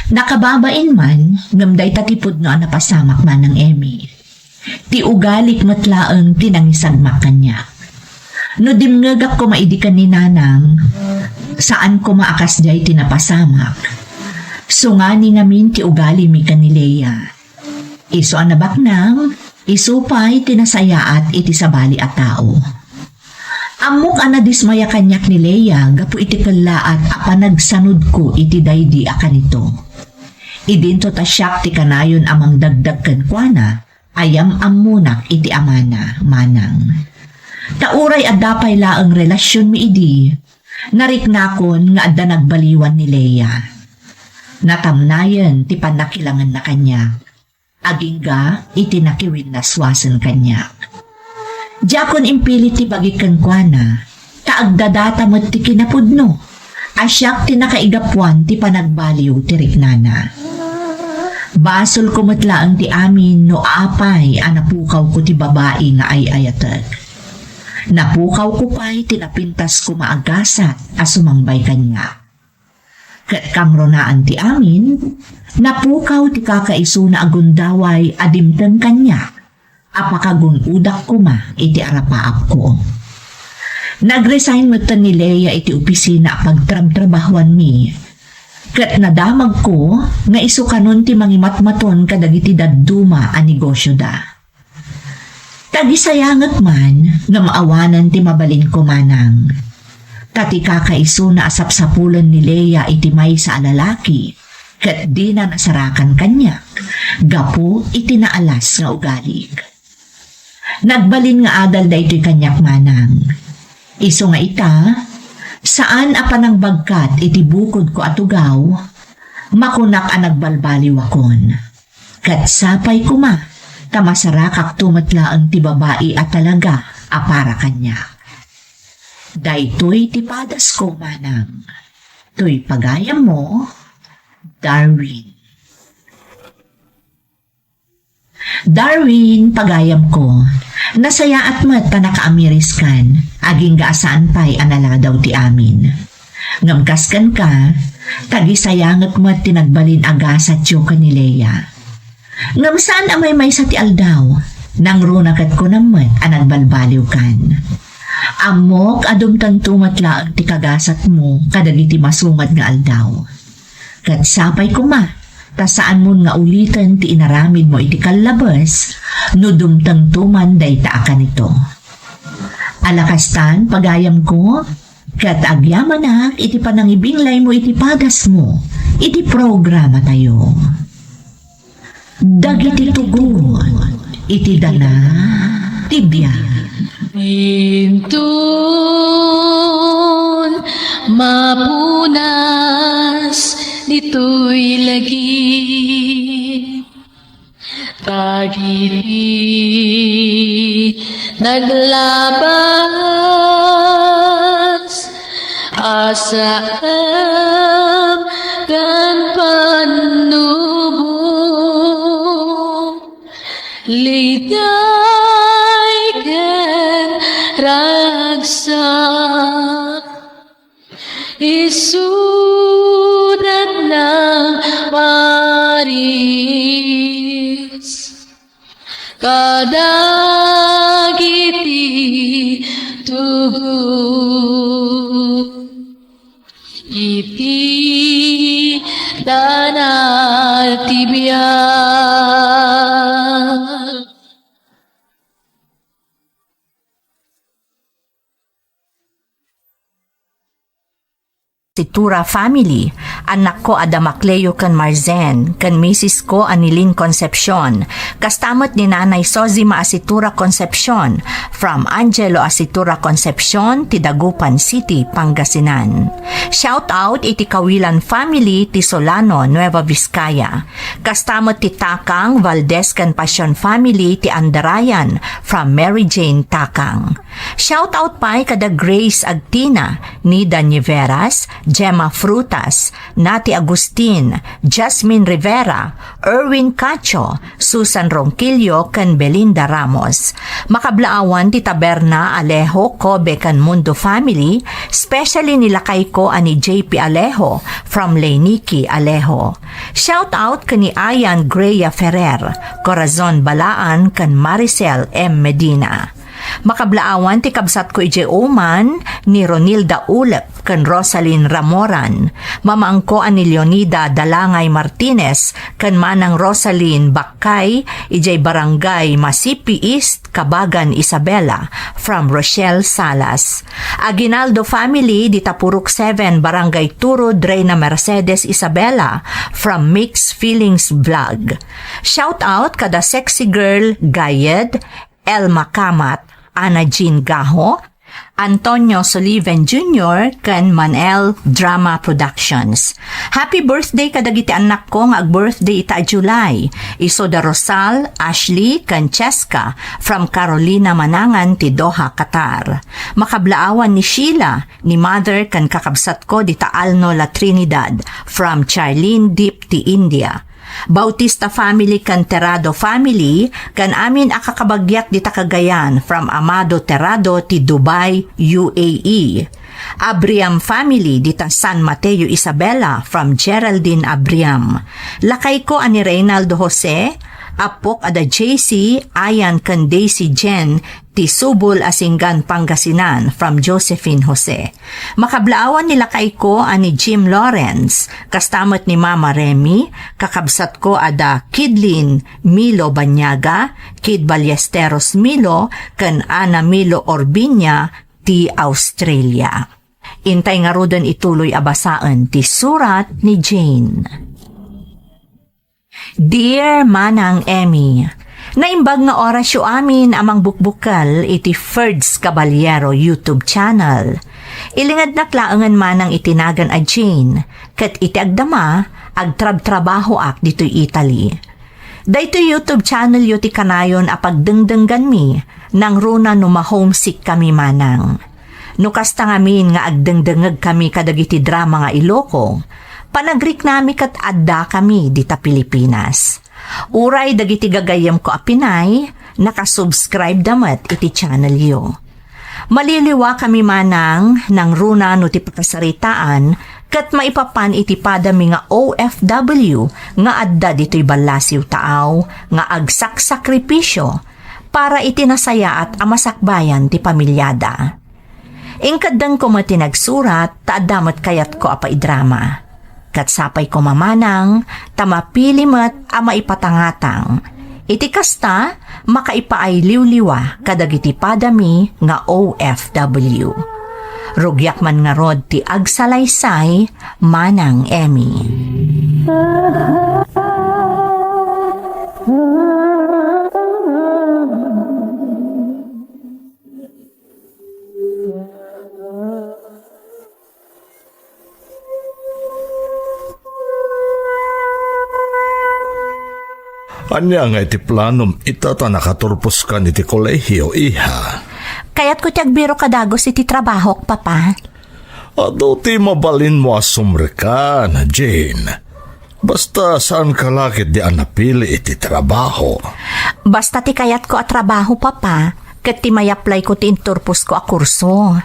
Nakababain man, ngamday tatipod no napasamak man ng Emmy. Ti ugalik matlaang tinangisagmak kanya. No dimngagak ko maidikan ni nanang, saan ko maakas jay tinapasamak. Sungani ngamin ti ugali mi kanileya. Iso anabak nang, isupay tinasayaat iti sabali at tao. Amok anadismaya kanyak ni Leia, gapu iti kalaat apanagsanod ko iti daydi akanito. Idinto tasyak ti kanayon amang dagdag kenkwana, ayam amunak iti amana, manang. Tauray adapay laeng relasyon mi idi, nariknakon nga adda nagbaliwan ni Leia. Natamnayan ti panakilangan na kanya, agingga iti nakiwin na swasen kanya. Diyakon impilit ti bagi kenkwana, kaagdadata mo't ti kinapudno, asyak ti nakaigapuan ti panagbaliw ti riknana. Basol ko matlaang ti amin no apay anapukaw ko ti babae nga ay ayatag. Napukaw ko pa'y tinapintas ko maagasat asumangbay kanya. Kang ronaan ti amin, napukaw ti kakaiso na agundaway adimtang kanya, apakagun udak ko ma iti arapaap ko. Nag-resign mo ni Leia iti opisina pagtrab-trabahuan mi. Kat nadamag ko nga iso kanon ti mangimatmaton kadagiti dadduma a negosyo da. Tagisayangat man nga maawanan ti mabalin ko manang. Kati kakaiso na asapsapulan ni Leia iti may sa alalaki kat di na nasarakan kanya. Gapo iti naalas nga ugalig. Nagbalin nga adal da ito'y kanyak manang. Iso nga ita, saan apanang bagkat iti bukod ko atugaw, makunak ang nagbalbaliw akon. Kat sapay kuma, Tamasarakak tumatla ang ti babae at talaga para kanya. Daytoy ti padas ko manang. To'y pagayam mo, Darwin. Darwin, pagayam ko. Nasaya at mat pa naka-Ameriskan, aging gaasaan pa'y anala daw ti amin. Ngamkaskan ka, tagisayangat mat tinagbalin aga sa tiyo ka ni Leia. Ngamsaan amay may sa ti aldaw, nang runakat ko naman anagbalbaliw kan. Amok adumtang tumatla ang ti kagasat mo kadagiti masungad nga aldaw. Kat sapay ko ma, tasaan mo nga ulitan ti inaramid mo iti kalabas, no dumtang tuman day taakan ito. Alakastan, pagayam ko, kat agyaman na iti panangibinglay mo iti padas mo, iti programa tayo. Dagiti tugon, iti dana, tibya. Intun mapunas dito'y lagi tagiti naglabas asam kan panubo liday ken ragsak isudat ng Paris kadagiti tugon iti danal tibiyag. Situra family, anak ko Adamacleo kan Marzen, kan misis ko Aniling Concepcion, kastamot ni Nanay Sozima Asitura Concepcion, from Angelo Asitura Concepcion, Tidagupan City, Pangasinan. Shout out iti Kawilan family ti Solano, Nueva Vizcaya. Kastamot ti Takang Valdez kan Passion family ti Andarayan, from Mary Jane Takang. Shout out pa kada Grace Agtina, Nida Niveras, Gemma Frutas, Nati Agustin, Jasmine Rivera, Erwin Cacho, Susan Ronquillo, kan Belinda Ramos. Makablaawan ti Taberna Alejo, Kobe kan Mundo family, especially nilakay ko ani JP Alejo from Leyniki Alejo. Shout out kani Ayan Greya Ferrer, Corazon Balaan kan Maricel M. Medina. Makablaawan ti kabsat ko ije Oman ni Ronilda Ulep kan Rosalyn Ramoran, mamaangko ani Leonida Dalangay Martinez kan manang Rosalyn Bakay ije Barangay Masipi East, Kabagan Isabela, from Rochelle Salas. Aguinaldo family di Tapurok 7 Barangay Turo Dreyna Mercedes Isabela, from Mixed Feelings Vlog. Shout out kada sexy girl Gayed, Elma Kamat, Ana Jean Gaho, Antonio Soliven Jr. kan Manel Drama Productions. Happy birthday kadagiti anak ko nga ag-birthday ita July. Isoda Rosal, Ashley kan Cheska from Carolina Manangan ti Doha, Qatar. Makablaawan ni Sheila ni mother kan kakabsat ko dita Alno La Trinidad from Charlene Deep ti India. Bautista family kan Terrado family kan amin akakabagyak dita Cagayan from Amado Terrado ti Dubai, UAE. Abriam family dita San Mateo Isabela from Geraldine Abriam. Lakay ko ani Reynaldo Jose, apok ada JC, Ayan kan Daisy Jen ti Subol Asinggan Pangasinan from Josephine Jose. Makablaawan nila kay ko ani Jim Lawrence, kastamot ni Mama Remy, kakabsat ko ada Kidlin Milo Banyaga, Kid Ballesteros Milo, kan Ana Milo Orbinya ti Australia. Intay nga rodan ituloy abasaan ti surat ni Jane. Dear Manang Emmy, naimbag nga orasyo amin amang bukbukal iti Ferds Caballero YouTube channel. Ilingad na klaangan manang itinagan a Jane, kat iti agdama, agtrab-trabaho ak dito'y Italy. Dahito YouTube channel yu ti kanayon apagdengdenggan mi nang runa no ma-homesick kami manang. No kasta ngamin nga agdengdengag kami kadagiti drama nga Ilocos, panagrik nami kat adda kami dita Pilipinas. Uray dagiti gagayam ko apinay, nakasubscribe damat iti channel yu. Maliliwa kami manang nang runa no ti pakasaritaan kat maipapan iti padami nga OFW nga adda dito'y balasiw taaw nga agsak-sakripisyo para itinasaya at amasakbayan ti pamilyada. Ingkadang ko matinagsurat taadamat kayat ko apa idrama. Kat sapay ko mamanang tamapilimat ama ipatangatang. Iti kasta, makaipaay liwliwa kadagiti padami nga OFW. Rugyak man nga rod ti agsalaysay, Manang Emmy. Anya nga iti planom itata nakaturpos ka iti kolehiyo, iha. Kaya't ko tiyagbiro kadagos iti trabaho, papa. Ado ti mabalin mo asumrikan, Jane. Basta saan ka lakit di anapili iti trabaho. Basta ti kayat ko at trabaho, papa, kat ti may apply ko ti inturpos ko a kurso.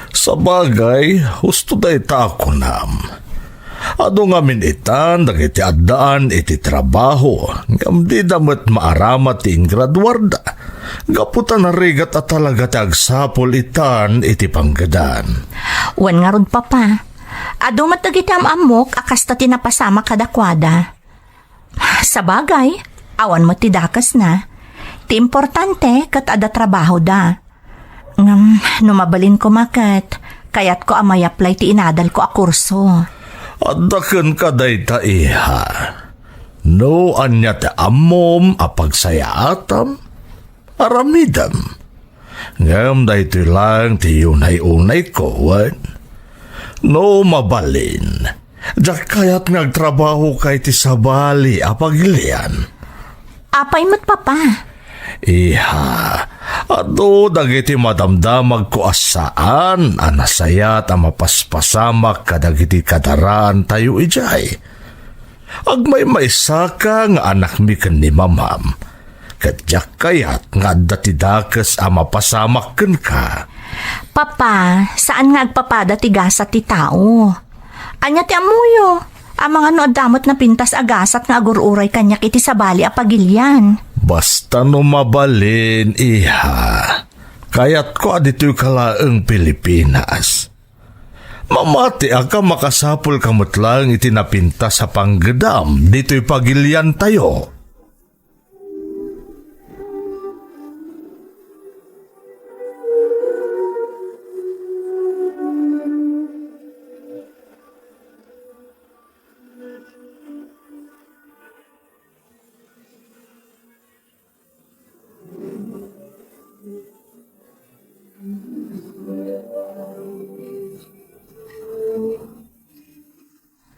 Sa bagay, husto da ita ako nam. Ado nga minitan, dagiti addaan iti trabaho, ngam di damat maaramat ti ingraduarda. Gaputan na rigat at talaga ti agsapol itan iti panggadan. Wan nga rod, papa. Ado matagiti amok akasta tinapasama kadakwada. Sa bagay, awan mo ti dakas na. Ti importante kat ada trabaho da. Numabalin ko makat, kayat ko amay apply ti inadal ko a kurso. Addaken ka dayta iha. No anya ti amom apagsayatam, aramidam. Ngam daytoy lang ti unay-unay ko, wan. No mabalin. Diyak kaya't nagtrabaho kay ti sabali apagilian. Apay mo't, papa. Iha, ado dagiti madamdamag ko asaan, anasayat ang mapaspasamak kadagiti kadaraan tayo ijay. Agmay maisaka nga anak mi ken ni mamam, kadyak kayat nga dati dakas ang mapasamak ken ka. Papa, saan nga agpapada ti gasat ti tao? Anya ti amuyo, ang mga noodamot na pintas agasat nga agururay kanyak iti sabali apagilyan. Basta no mabalin, iha. Kayat ko adito'y kalaang Pilipinas. Mamati ka makasapol kamot lang itinapinta sa panggedam, dito'y pagilyan tayo.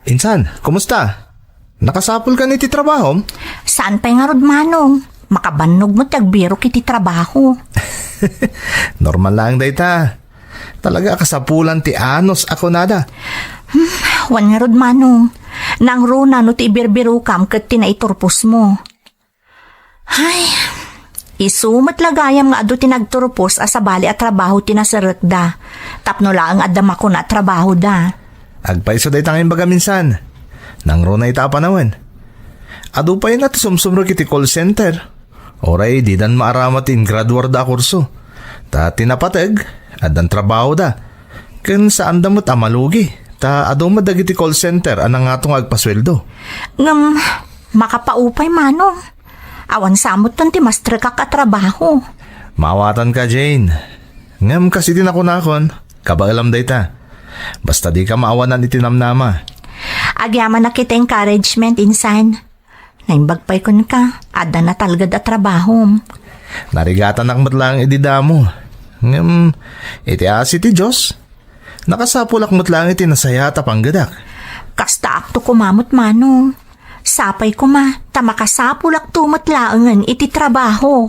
Insan, kumusta? Nakasapol ka niti trabaho? Saan pa'y nga rod, manong? Makabanog mo tagbiro kiti trabaho. Normal lang dayta. Talaga kasapulan ti anos ako nada. Wan nga rod, manong. Nang runa no ti ibirbiru kam kat tinaiturpos mo. Ay, isumat lagayam nga ado tinagturpos asabali at trabaho tinasarot da. Tapno lang adama ko na trabaho da. Agpaiso day tangin baga minsan. Nang runa itapa naman. Ado pa yun natin sumsumro kiti call center. Oray, di dan maaramat in graduar da kurso. Ta tinapatag, adan trabaho da. Ken saan damot amalugi. Ta ado madagiti call center anang atong agpasweldo. Makapaupay, manong. Awan samot ton ti master ka katrabaho. Mawatan ka, Jane. Ngam kasi din ako nakon. Kabaalam day ta. Basta di ka maawanan itinamnama. Agyaman na kita encouragement, insan. Naimbagpay kun ka, ada na talgad at trabaho. Narigatan ang matlang ididamo. Ngam, iti asi ti Diyos. Nakasapulak matlang iti nasaya tapanggadak. Kasta akto kumamot, manong. Sapay ko ma, tamakasapulak tumatlaangan iti trabaho.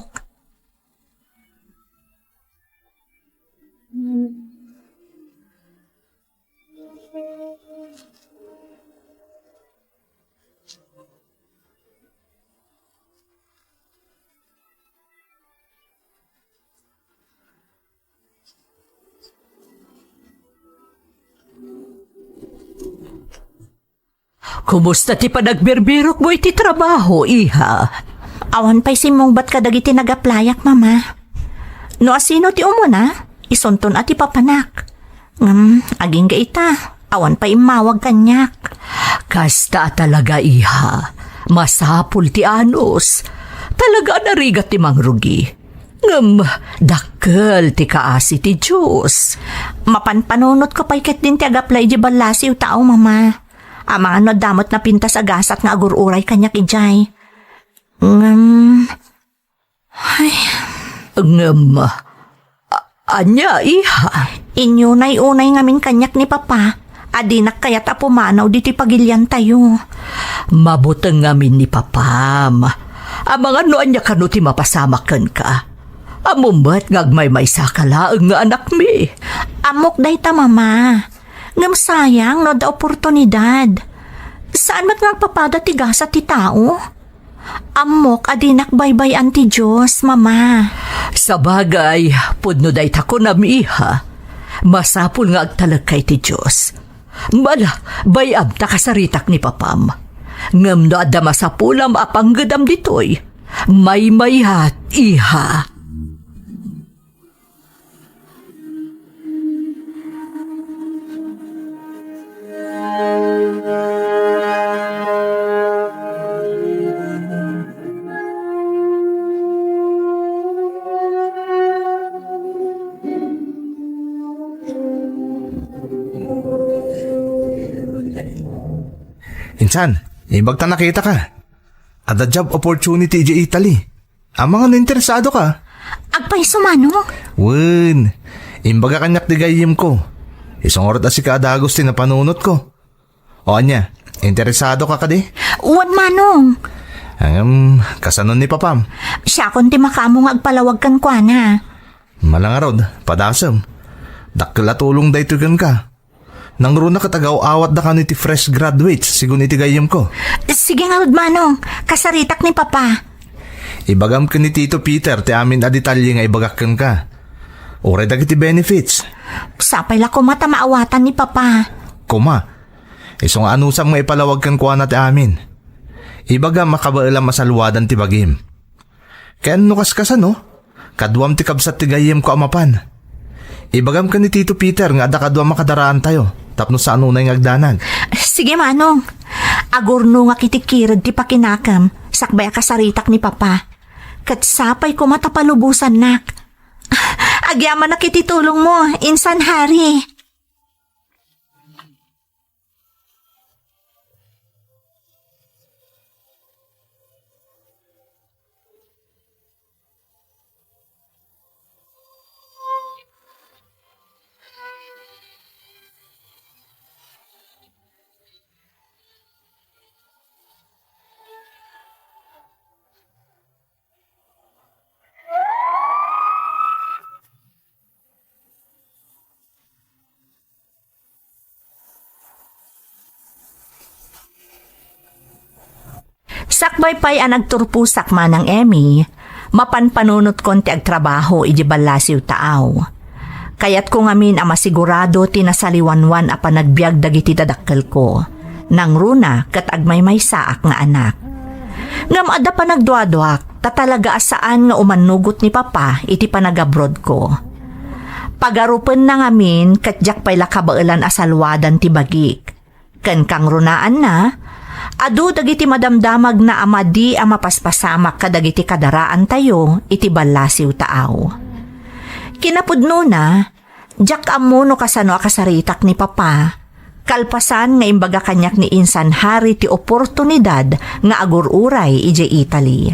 Kumusta ti panagbirbirok mo iti trabaho, iha? Awan pa'y simong ba't kadagiti nagaplayak, mama? No asino ti umuna, isunton at ipapanak. Aging gaita, awan pa'y mawag kanyak. Kasta talaga, iha. Masapul ti anos. Talaga narigat ti mangrugi. Dakkel ti kaasi ti Diyos. Mapanpanunot ko pa'y ket din ti agaplay di balasi o tao, mama. Amang ano damot na pintas agasat nga agururay kanyak ijay. Anya, iha? Inyunay-unay ngamin kanyak ni papa. Adinak kaya't apumanaw diti pagilyan tayo. Mabutang ngamin ni papam. Amang ano anya kano ti mapasamakan ka? Amumat ngagmay may sakalaang nga anak mi. Amok day ta, mama. Ngam sayang no da oportunidad. Saan mat nagpapada ti gasa ti tao? Amok adinak baybay ti Diyos, mama. Sa bagay, pudno day tako na miha. Masapul nga agtalag kay ti Diyos. Bala, bayab ta kasaritak ni papam. Ngam no adda masapulam apanggadam ditoy. May-mayhat, iha. Insan, ibag ta nakita ka. At a job opportunity di Italy. Ang mga interesado ka. Agpay sumano? Wen, imbaga kanyak di gayim ko. Isang orat asi ka adagos ti napanunot ko. O anya, interesado ka di? Uwan manong. Kasanon ni papam. Siya kon ti makamong agpalawag kan kwa na. Malangarod, padasam. Dakla tulong da ito ka. Nang runa katagaw-awat da ka ti fresh graduates, sigun iti gayim ko. Sige nga, manong. Kasaritak ni papa. Ibagam ka ni Tito Peter, ti amin a detalye nga ibagakan ka. Ure dagiti benefits. Sapay la ko mata maawatan ni papa. Kuma, isong anusang maipalawag kan kuha na ti amin. Ibagam makabailang masalwadan ti bagim. Kaya nukas no? Kadwam ti kabsat ti gayim ko amapan. Ibagam ka ni Tito Peter nga ada kadwam makadaraan tayo. Tapno sa anunay ngagdanag. Sige, manong. Agurno nga kitikirad ti pakinakam. Sakbay kasaritak ni papa. Katsapay ko matapalubusan nak. Agyaman na kititulong mo, insan hari. Sakbay pa'y ang nagturpusak man ng Emmy, mapanpanunot kon ti agtrabaho iji balasiw taaw. Kaya't kung amin ang masigurado tinasaliwanwan a panagbiag dagiti dadakkel ko, nang runa kat agmay saak nga anak. Ngam ada pa nagduaduak, tatalaga asaan nga umanugot ni papa iti panagabroad ko. Pagarupen na ngamin kat jak pa'y lakabailan asalwadan ti bagik. Ken kang runaan na, adu dagiti madamdamag na amadi ang mapaspasamak kadagiti kadaraan tayo iti balasiw taaw. Kinapudno na, jak amuno kasano akasaritak ni papa, kalpasan nga imbaga kanyak ni insan hari ti oportunidad nga agururay ije Italy.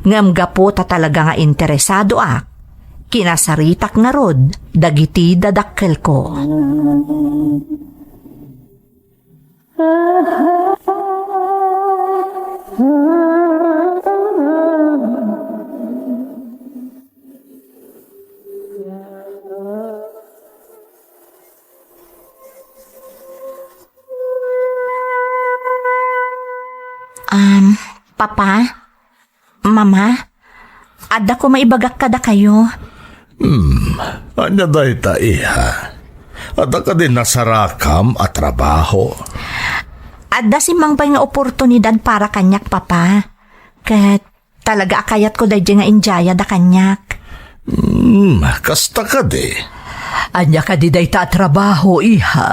Ngam gapo ta talaga nga interesado ak, kinasaritak nga rod dagiti dadakkel ko. Papa? Mama? Adda ko maibagak kada kayo. Anya day ta iha. At ka din nasarakam at trabaho. Adda si Mangbay nga oportunidad para kanyak, Papa. Kat talaga akayat ko dahi nga injaya da kanyak. Kasta ka di. Anya ka di day ta trabaho, iha.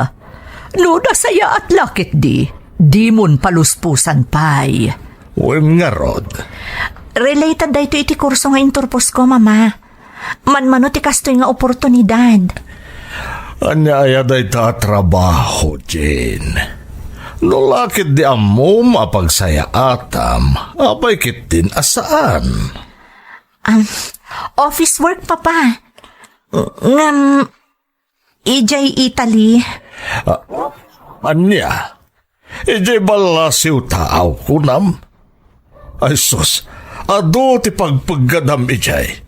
No, nasaya at lakit di. Di mon paluspusan pay. Wen nga rod. Related dahi ito iti kurso nga inturpos ko, Mama. Manmano ti kastoy nga oportunidad. Anya aya day ta trabaho, Jane. No lakit di amom apagsaya atam, apay kit din asaan. Office work, Papa. Ngam, ijay Italy. Anya? Ijay balasiw taaw kunam? Ay sus, ado ti pagpaggadam ijay.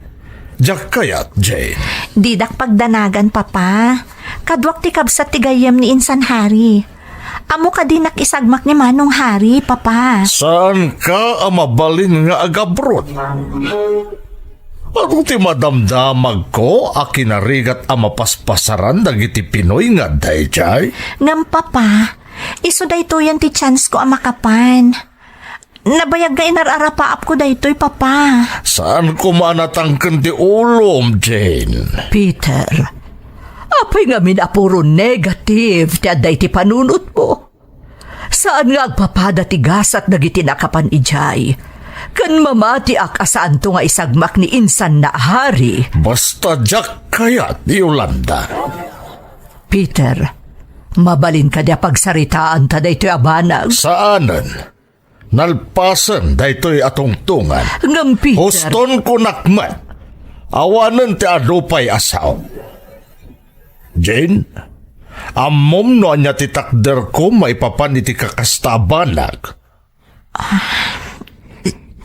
Diyak kayat, Jane. Didak pagdanagan, Papa. Kadwak ti kabsat ti gayam ni Insan Hari. Amo ka din nakisagmak ni Manong Hari, Papa. Saan ka amabalin nga agabrod? Ano ti madamdamag ko a kinarigat a mapaspasaran dagiti Pinoy nga dayjay? Ngam, Papa, iso daytoy yan ti chance ko makapan. Nabayag nga inararapaap ko daytoy, Papa. Saan ko manatangkan ti ulom, Jane? Peter, apay nga minapuro negative ti aday ti panunot mo. Saan nga agpapada ti gasat dagiti nakapan ijay? Kan mamati ak asaan to nga isagmak ni Insan na Hari. Basta jak kayat ni Yolanda. Peter, mabalin ka dia pagsaritaan ta daytoy abanag. Saanan? Nalpasan daytoy atong tungan. Ngam Peter, Huston ko nakman. Awanan ti adupay asaw. Jane, amom no anya ti takder ko maipapan iti kakastabanag.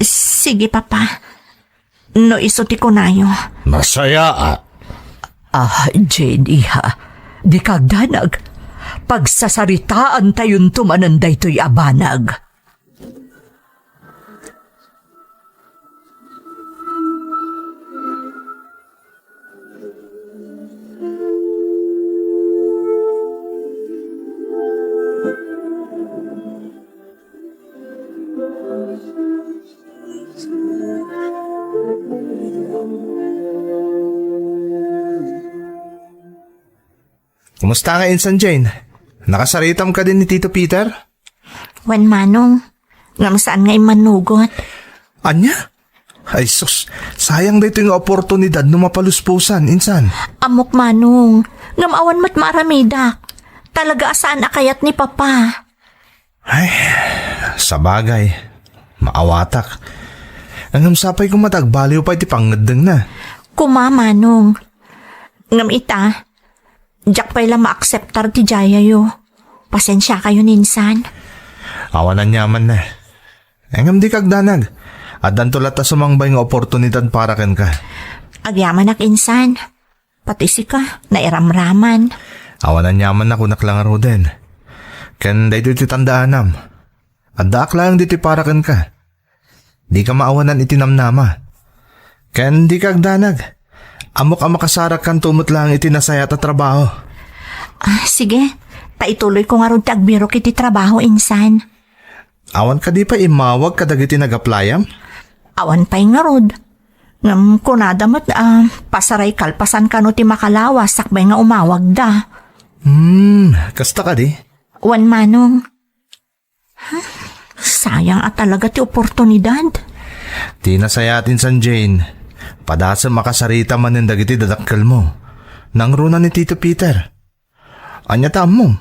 Sige, Papa. No iso ti kunayo. Nasaya Jane, iha, di kagdanag. Pagsasaritaan tayon tumanan daytoy abanag. Kumusta nga, Insan Jane? Nakasaritam ka din ni Tito Peter? Wan Manong, ngam saan nga imanugot? Anya? Ay sus, sayang dito yung oportunidad na mapaluspusan, Insan. Amok Manong, ngam awan mat maramidak. Talaga asaan akayat ni Papa. Ay, sa bagay, maawatak. Ang sapay ko matagbaliw pa iti pangadeng na. Kuma, Manong. Ngam ita, jak pa'y lang ma-acceptar ti Jaya yo. Pasensya kayo ninsan. Awanan nyaman na. Engam di kagdanag. At dantulat ta sumangbay nga oportunidad para ken ka. Agyaman ak insan. Pati si ka, nairamraman. Awanan nyaman na kunak lang aro din. Ken dayto iti tandaanam. At daak lang dito para ken ka. Di ka maawanan iti namnama. Ken di kagdanag. Amok ang makasarak kan tumot lang iti nasaya ta trabaho. Sige, taituloy ko nga ron tagbiro kiti trabaho insan. Awan ka di pa imawag kadag iti nag-applyam? Awan pa'y nga rod. Ngam kunadamat pasaray kalpasan ka no ti makalawas sakbay nga umawag da. Kasta ka di? Wan Manong. Sayang at talaga ti oportunidad. Di nasayatin San Jane. Padasa makasarita man ng dagiti dadakkel mo. Nangruna ni Tito Peter. Anya mo,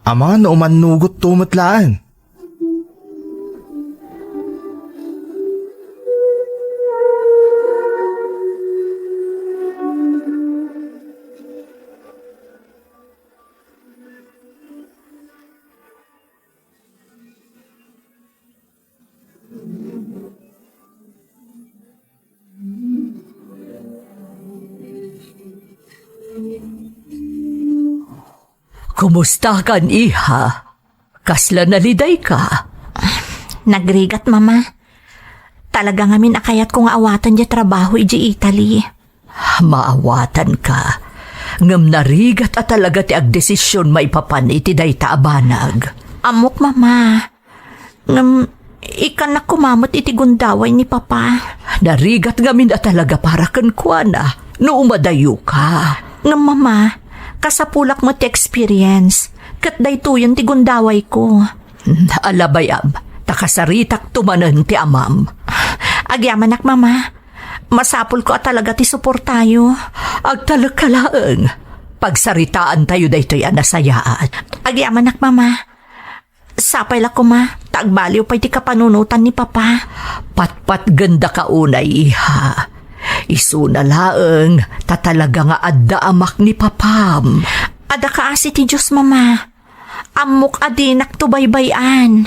ama na umanugot tumatlaan. Kumusta kan, iha? Kasla naliday ka? Nagrigat, mama. Talaga ngamin akayat kong awatan di trabaho iji Italy. Maawatan ka. Ngam narigat at talaga ti agdesisyon maipapan iti dayta abanag. Amok, mama. Ngam, ikan na kumamot iti gundaway ni papa. Narigat ngamin at talaga para kan kuana. No umadayo ka. Ngam, mama, kasapulak mo ti experience. Kat daytoyan ti gundaway ko. Alabayam, takasaritak tumanan ti amam. Agyaman ak, mama. Masapul ko at talaga ti suportayo. Agtalakalaang, pagsaritaan tayo daytoy anasayaan. Agyaman ak, mama. Sapay la ko, ma. Tagbaliw pa iti kapanunutan ni papa. Patpat ganda ka unay, iha. Isuna laeng, tatalaga nga adda amak ni papam. Ada ka asi ti Diyos, mama. Amok adinak to baybayan.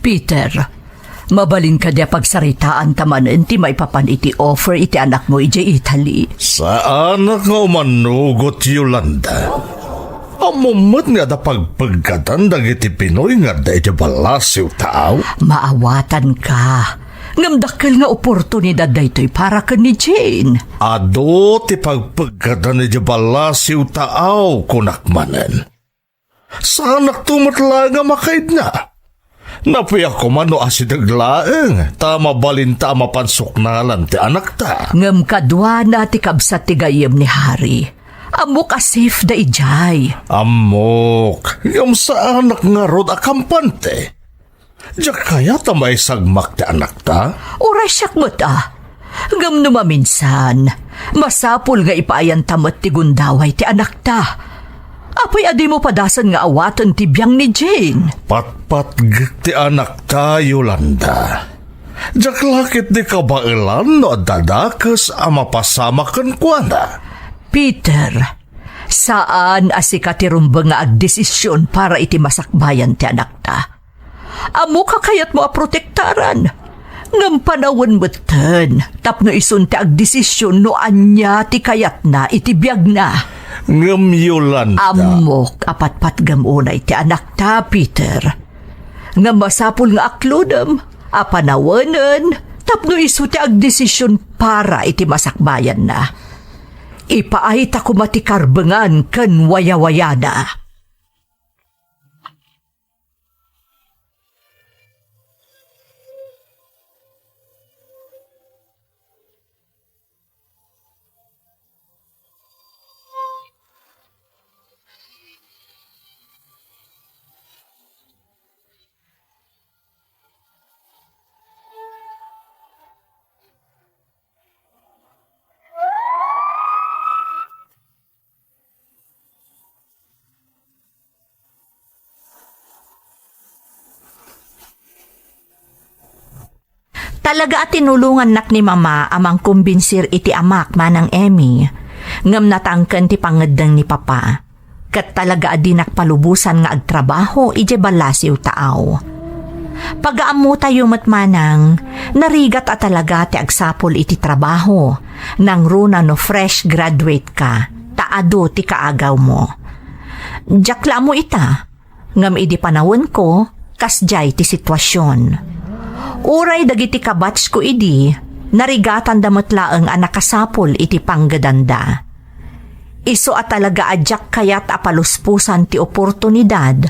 Peter, mabalin ka dia pagsaritaan tamanen ti maipapan iti offer iti anak mo iti Italy. Saan nga umanugot, Yolanda? Amumot nga da pagpagkatan dagiti Pinoy nga da iti balasiw tao. Maawatan ka. Ngamdakkel nga oportunidad daytoy para ka ni Jane. Ado ti pagpagkatan iti balasiw tao kunakmanen. Sanak tumatla nga makaid na. Napiyak ko man no asidaglaeng, tama balinta mapansuknalan ti anak ta. Ngam kadwa na ti kabsat ti gayem ni Hari. Amok asif da ijay. Amok, yung sa anak nga rod akampante. Diyak kaya ta may sagmak ti anak ta? Oray siyak mo ta. Ngam numaminsan, masapul nga ipaayan tamat ti gundaway ti anak ta. Apay adi mo padasan nga awatan ti biyang ni Jane. Patpat ti anak ta, Yolanda. Diyak lakit di kabailan no dadakas mapasama kan kuana. Peter, saan asikatirumbang nga agdesisyon para iti masakbayan ti anak ta? Amo ka kayat mo aprotektaran. Ngam panawon betan, tapno isun ti agdesisyon no anya ti kayat na iti biyag na. Ngam, Yolanda. Amok apat-pat gamunay ti anak ta, Peter. Ngam masapul nga akludem, apanawanan, tapno isu ti agdesisyon para iti masakbayan na. Ipaay ta kumatikarbengan ken wayawayana. Talaga at tinulungan nak ni mama amang kumbinsir iti amak manang Emmy. Ngam natangken ti pangeddeng ni papa. Kat talaga adinak palubusan nga agtrabaho ije balasiw taaw. Pagaamu tayo matmanang, narigat at talaga ti agsapol iti trabaho. Nang runa no fresh graduate ka, taado ti kaagaw mo. Jakla mo ita, ngam idi panawon ko, kasjay ti sitwasyon. Uray dagiti kabats ko idi, narigatan damatlaeng anakasapol iti panggadanda. Iso at talaga adyak kayat apaluspusan ti oportunidad,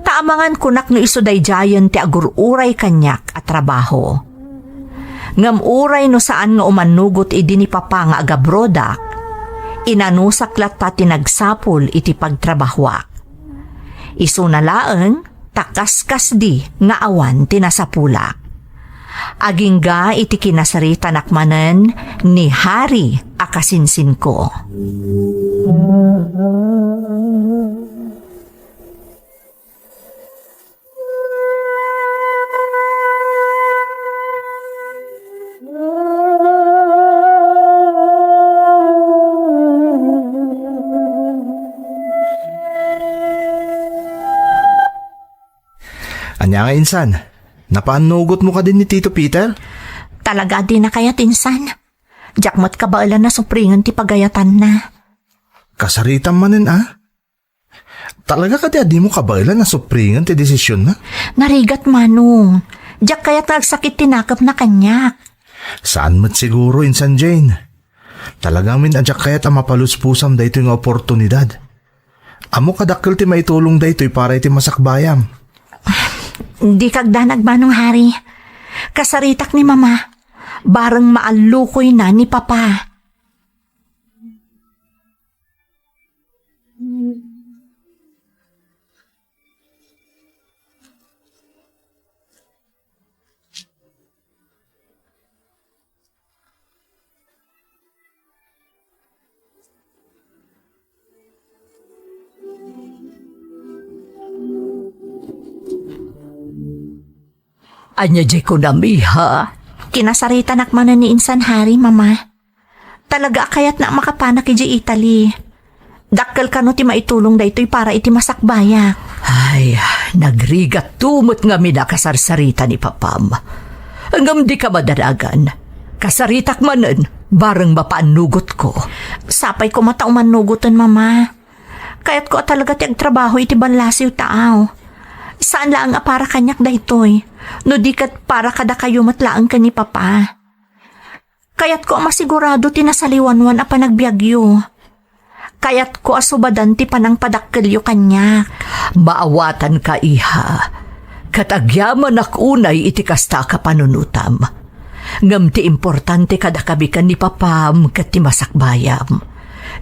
taamangan kunak no iso dayjayan ti agururay kanyak at trabaho. Ngam uray no saan nga umanugot idi ni papa nga agabrodak, inanusaklat ta tinagsapol iti pagtrabahwak. Iso na laeng, takaskas di nga awan tinasapulak. Agingga iti kinasarita nakmanen ni Hari akasinsin ko. Anya nga insan, napanugot mo ka din ni Tito Peter? Talaga di na kaya tinsan. Jakmat ka ba na supringan ti pagayatan na? Kasaritan manin Talaga ka di mo kabailan na supringan ti desisyon na? Narigat manong. Jak kaya tagsakit tinakap na kanyak. Saan mat siguro, insan Jane? Talagang minadyak kaya mapaluspusam da ito yung oportunidad. Amo kadakkel ti maitulong da ito'y para iti masakbayam. Di kagdanag manong hari. Kasaritak ni mama. Barang maalukoy na ni papa. Anya jay ko namiha. Kinasarita nakmanan ni insan hari, mama. Talaga kayat na makapanak iji Italy. Dakkel ka no ti maitulong da ito'y para iti masakbaya. Ay, nagrigat tumot nga minakasarsarita ni papam. Hanggang di ka madaragan. Kasaritak manen, bareng mapanugot ko. Sapay ko matauman nugutan, mama. Kaya't ko talaga ti agtrabaho iti banlasiw taaw. Saan lang para kanyak da ito'y? No di kat para kada kayo matlaang ka ni papa. Kaya't ko masigurado tinasaliwanwan a panagbiagyo. Kaya't ko asubadan ti panang padakkelyo kanyak. Maawatan ka, iha. Katagyaman akunay iti kasta ka panunutam. Ngam ti importante kada kabikan ni papam kat ti masakbayam.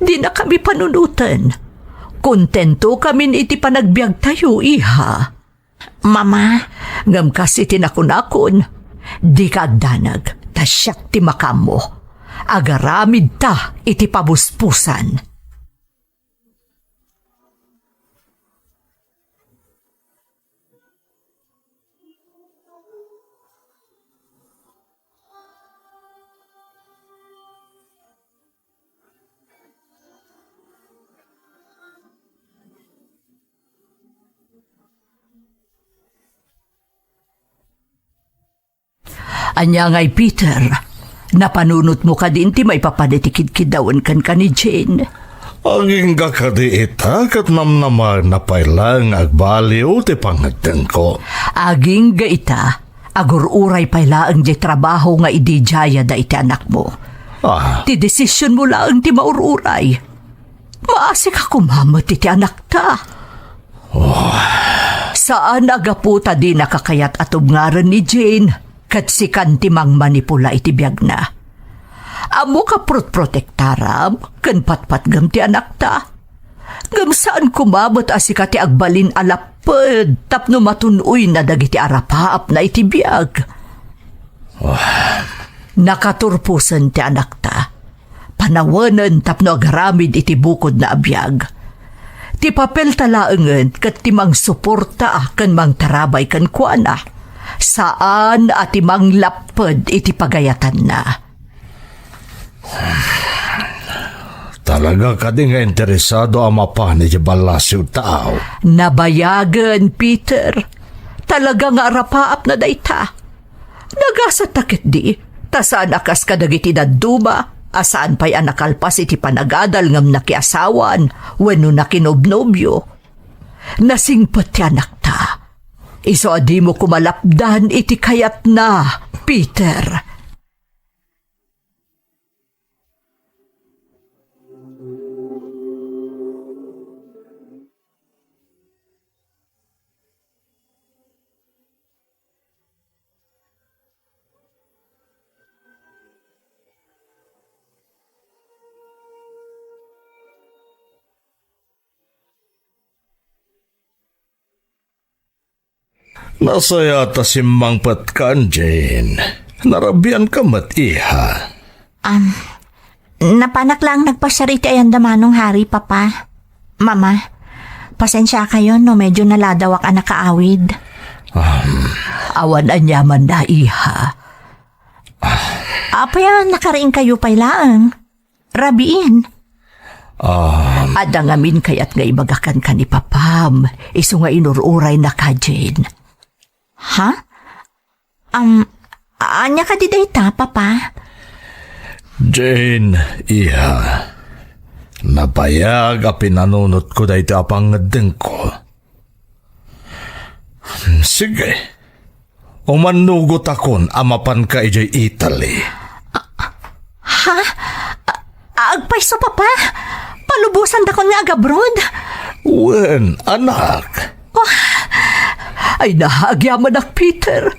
Di na kami panunutan. Kontento kami iti panagbiag tayo, iha. Mama, Ngam kasi tinakunakon, di ka agdanag, tasyak ti makamo. Agaramid ta iti pabuspusan. Anya ngay Peter, napanunot mo ka din ti may papanitikid-kidawan kan ka ni Jane. Aging kakadiita kat namnaman na pailang agbaliw ti pangagdan ko. Aging gaita, agururay pala ang di trabaho nga idijaya da iti anak mo. Ti desisyon mo lang ti maururay. Maasik ako mamat iti anak ta. Saan agaputa di nakakayat atubngaran ni Jane? Kat si kantimang manipula iti biyag na. Amo ka protektaram, kan patpat gam ti anak ta. Gam saan kumabot asika ti agbalin alapad, tapno matunoy na dagiti arapaap na iti biyag. Nakaturpusan ti anak ta. Panawanan tapno agaramid iti bukod na abiyag. Ti papel talaangan kat timang suporta kan mang tarabay kan kuana. Saan at imang lapad iti pagayatan na. Talaga ka di nga interesado ang mapan iti balasyo tao. Nabayagan, Peter. Talaga nga arapaap na dayta. Nagasatakit di, tasaan akas kadagiti daduma, asaan pa'y anakalpas iti panagadal ngam nakiasawan, wenno nakinobnobyo. Nasingpat ti anak ta. Iso adi mo kumalapdan iti kayat na, Peter. Nasaya ta simmangpat kan, Jane. Narabian ka mat, iha. Napanak lang nagpasyariti ayan damanong hari, papa. Mama, pasensya kayo no medyo naladawak ang nakaawid. Awan anyaman na, iha. Apaya nakaraing kayo pailaang. Rabiin. Adangamin kayat nga ibagakan ka ni papam. Iso nga inururay na ka, Jane. Ha? Anya ka di dayta, Papa? Jane, iha. Napayag a pinanunot ko dahito apang ngadeng ko. Sige. Umanugot akon amapan ka ijay Italy. Ha? Agpaiso, Papa? Palubusan da kon nga agabroad? Wen, anak. Ay nahagyaman ak, Peter.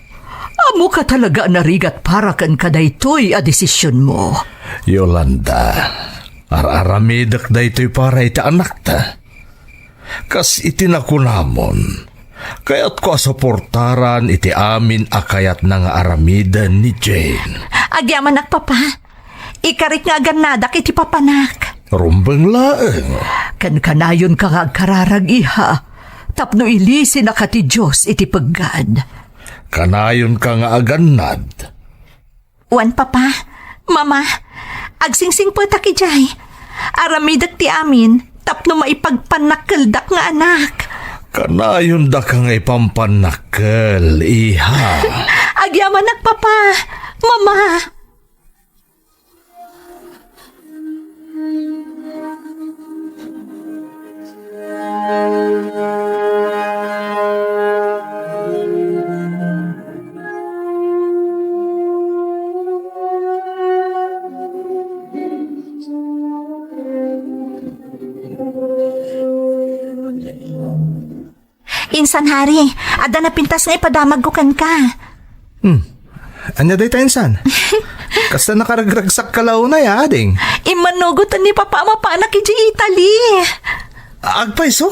Amo ka talaga narigat para kan kadaytoy a desisyon mo. Yolanda, araramidak daytoy para iti anak ta. Kas itinakunamon, kayat ko asaportaran iti amin akayat na nga aramidan ni Jane. Agyaman ak, Papa. Ikarik nga ganadak iti papanak. Rumbang laeng. Kan kanayon ka nga kararag iha. Tapno ilisi na ka ti Diyos iti paggad. Kanayon ka nga aganad. Wan, Papa. Mama. Agsingsing po takijay. Aramidak ti amin. Tapno maipagpanakaldak nga anak. Kanayon da ka nga ipampanakal, iha. Agyaman ak, Papa. Mama. Insan, Hari. Ada na pintas nga ipadamag ko kan ka. Anya day tainsan? Kasta nakaragragsak kalaw na ya, ading. Imanugutan ni Papa mapanak iti Italy. Agpaiso?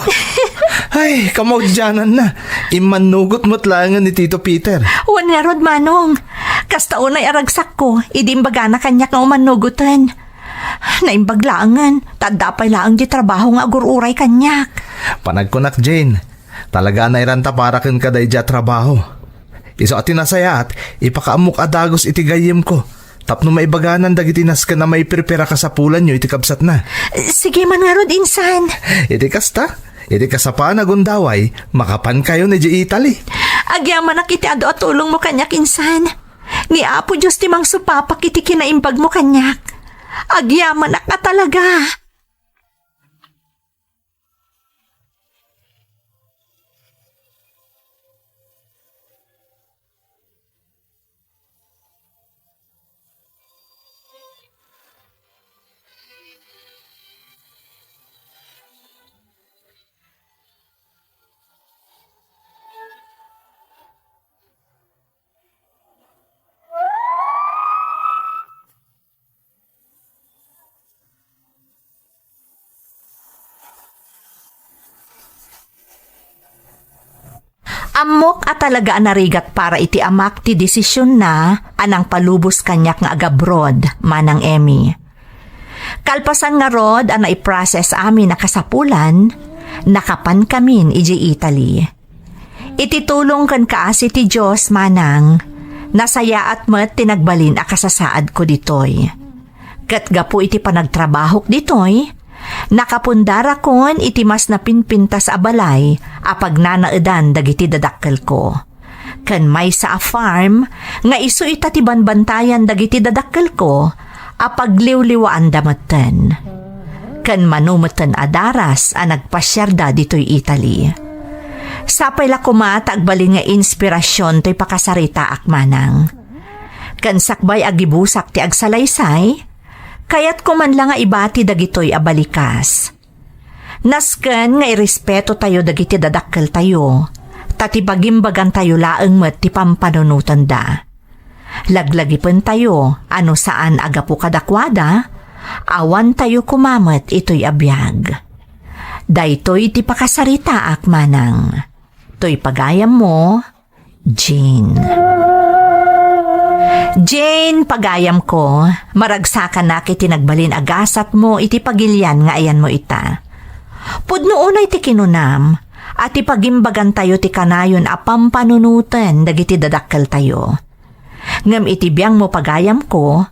Ay, kamaudyanan na. Imanugot mo't langan ni Tito Peter. Wan nga rod, Manong. Kasta unay aragsak ko, idimbaga na kanyak nga umanugutan. Naimbaglaangan, tadapay laang di trabaho nga agururay kanyak. Panagkunak, Jane. Talaga na iranta para kin kaday dya trabaho. Iso at tinasaya at ipakaamok adagos iti gayem ko. Tapno maibaganan dagiti nas ka na may prepara ka sa pulan nyo iti kabsat na. Sige man nga rod, insan. Iti kasta, iti kasapa na gundaway, makapan kayo ni Italy. Agyaman na kiti ado at tulong mo kanyak, insan. Ni Apo Diyos timang supapak iti kinaimbag mo kanyak. Agyaman na ka talaga. Amok at talaga narigat para iti amak ti desisyon na anang palubos kanyak nga agabroad, manang Emmy. Kalpasan nga rod ang naiprocess amin na kasapulan, nakapan kamin iji Italy. Ititulong kan kaasi ti Diyos, manang, nasaya at met tinagbalin a kasasaad ko ditoy. Kat gapu iti panagtrabahok ditoy, nakapundara kon iti mas napinpintas a balay apag nanaedan dagiti dadakkel ko. Ken may sa a farm nga isu ita ti banbantayan dagiti dadakkel ko apag liwliwaan dametten. Ken manumetten a daras a nagpasyarda ditoy Italy. Sapay la kumata agbali nga inspirasyon to'y pakasarita akmanang. Ken sakbay agibusak ti agsalaysay, kayat kuman lang nga ibati dagitoy abalikas. Nasken nga irespeto tayo dagiti dadakkel tayo, tatibagimbagan tayo laeng met ti pampanunutan da. Laglagipin tayo, ano saan agapu kadakwada, awan tayo kumamet ito'y abiyag. Daytoy ti pakasarita akmanang. To'y pagayam mo, Jane. Jane, pagayam ko, maragsakan na kiti nagbalin agasat mo iti pagilyan nga ayan mo ita. Pudno unay ti kinunam, at ipagimbagan tayo ti kanayon a pampanunutan dagiti dadakkel tayo. Ngam iti biyang mo pagayam ko,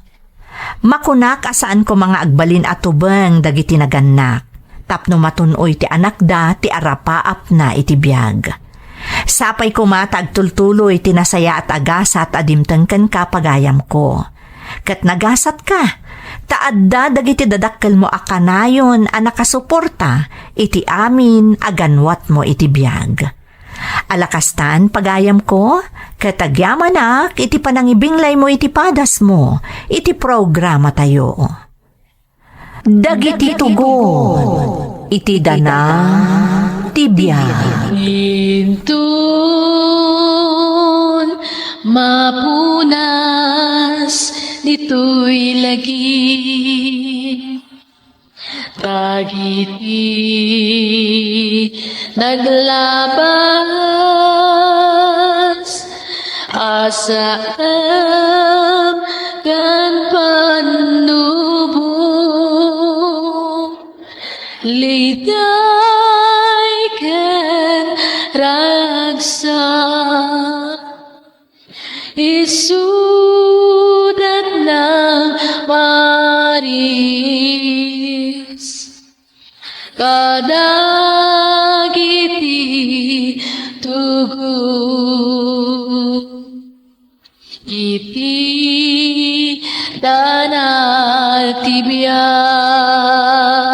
makunak asaan ko mga agbalin at tubeng dagiti naganak, tapno matunoy ti anak da ti arapaap na iti biyag. Sapay kumatag tultuloy tinasaya at agasat adimtang kan kapagayam ko. Kat nagasat ka, taadda dagiti dadakkel mo akanayon a nakasuporta, iti amin aganwat mo iti biyag. Alakastan pagayam ko, katagyamanak iti panangibinglay mo iti padas mo, iti programa tayo. Dagiti tugon, iti dana, tibiyag. Intun mapunas dito'y lagi dagiti naglabas asam kan panubong liday ken ragsak isudat ng maris kadagiti tugon iti danal tibiyag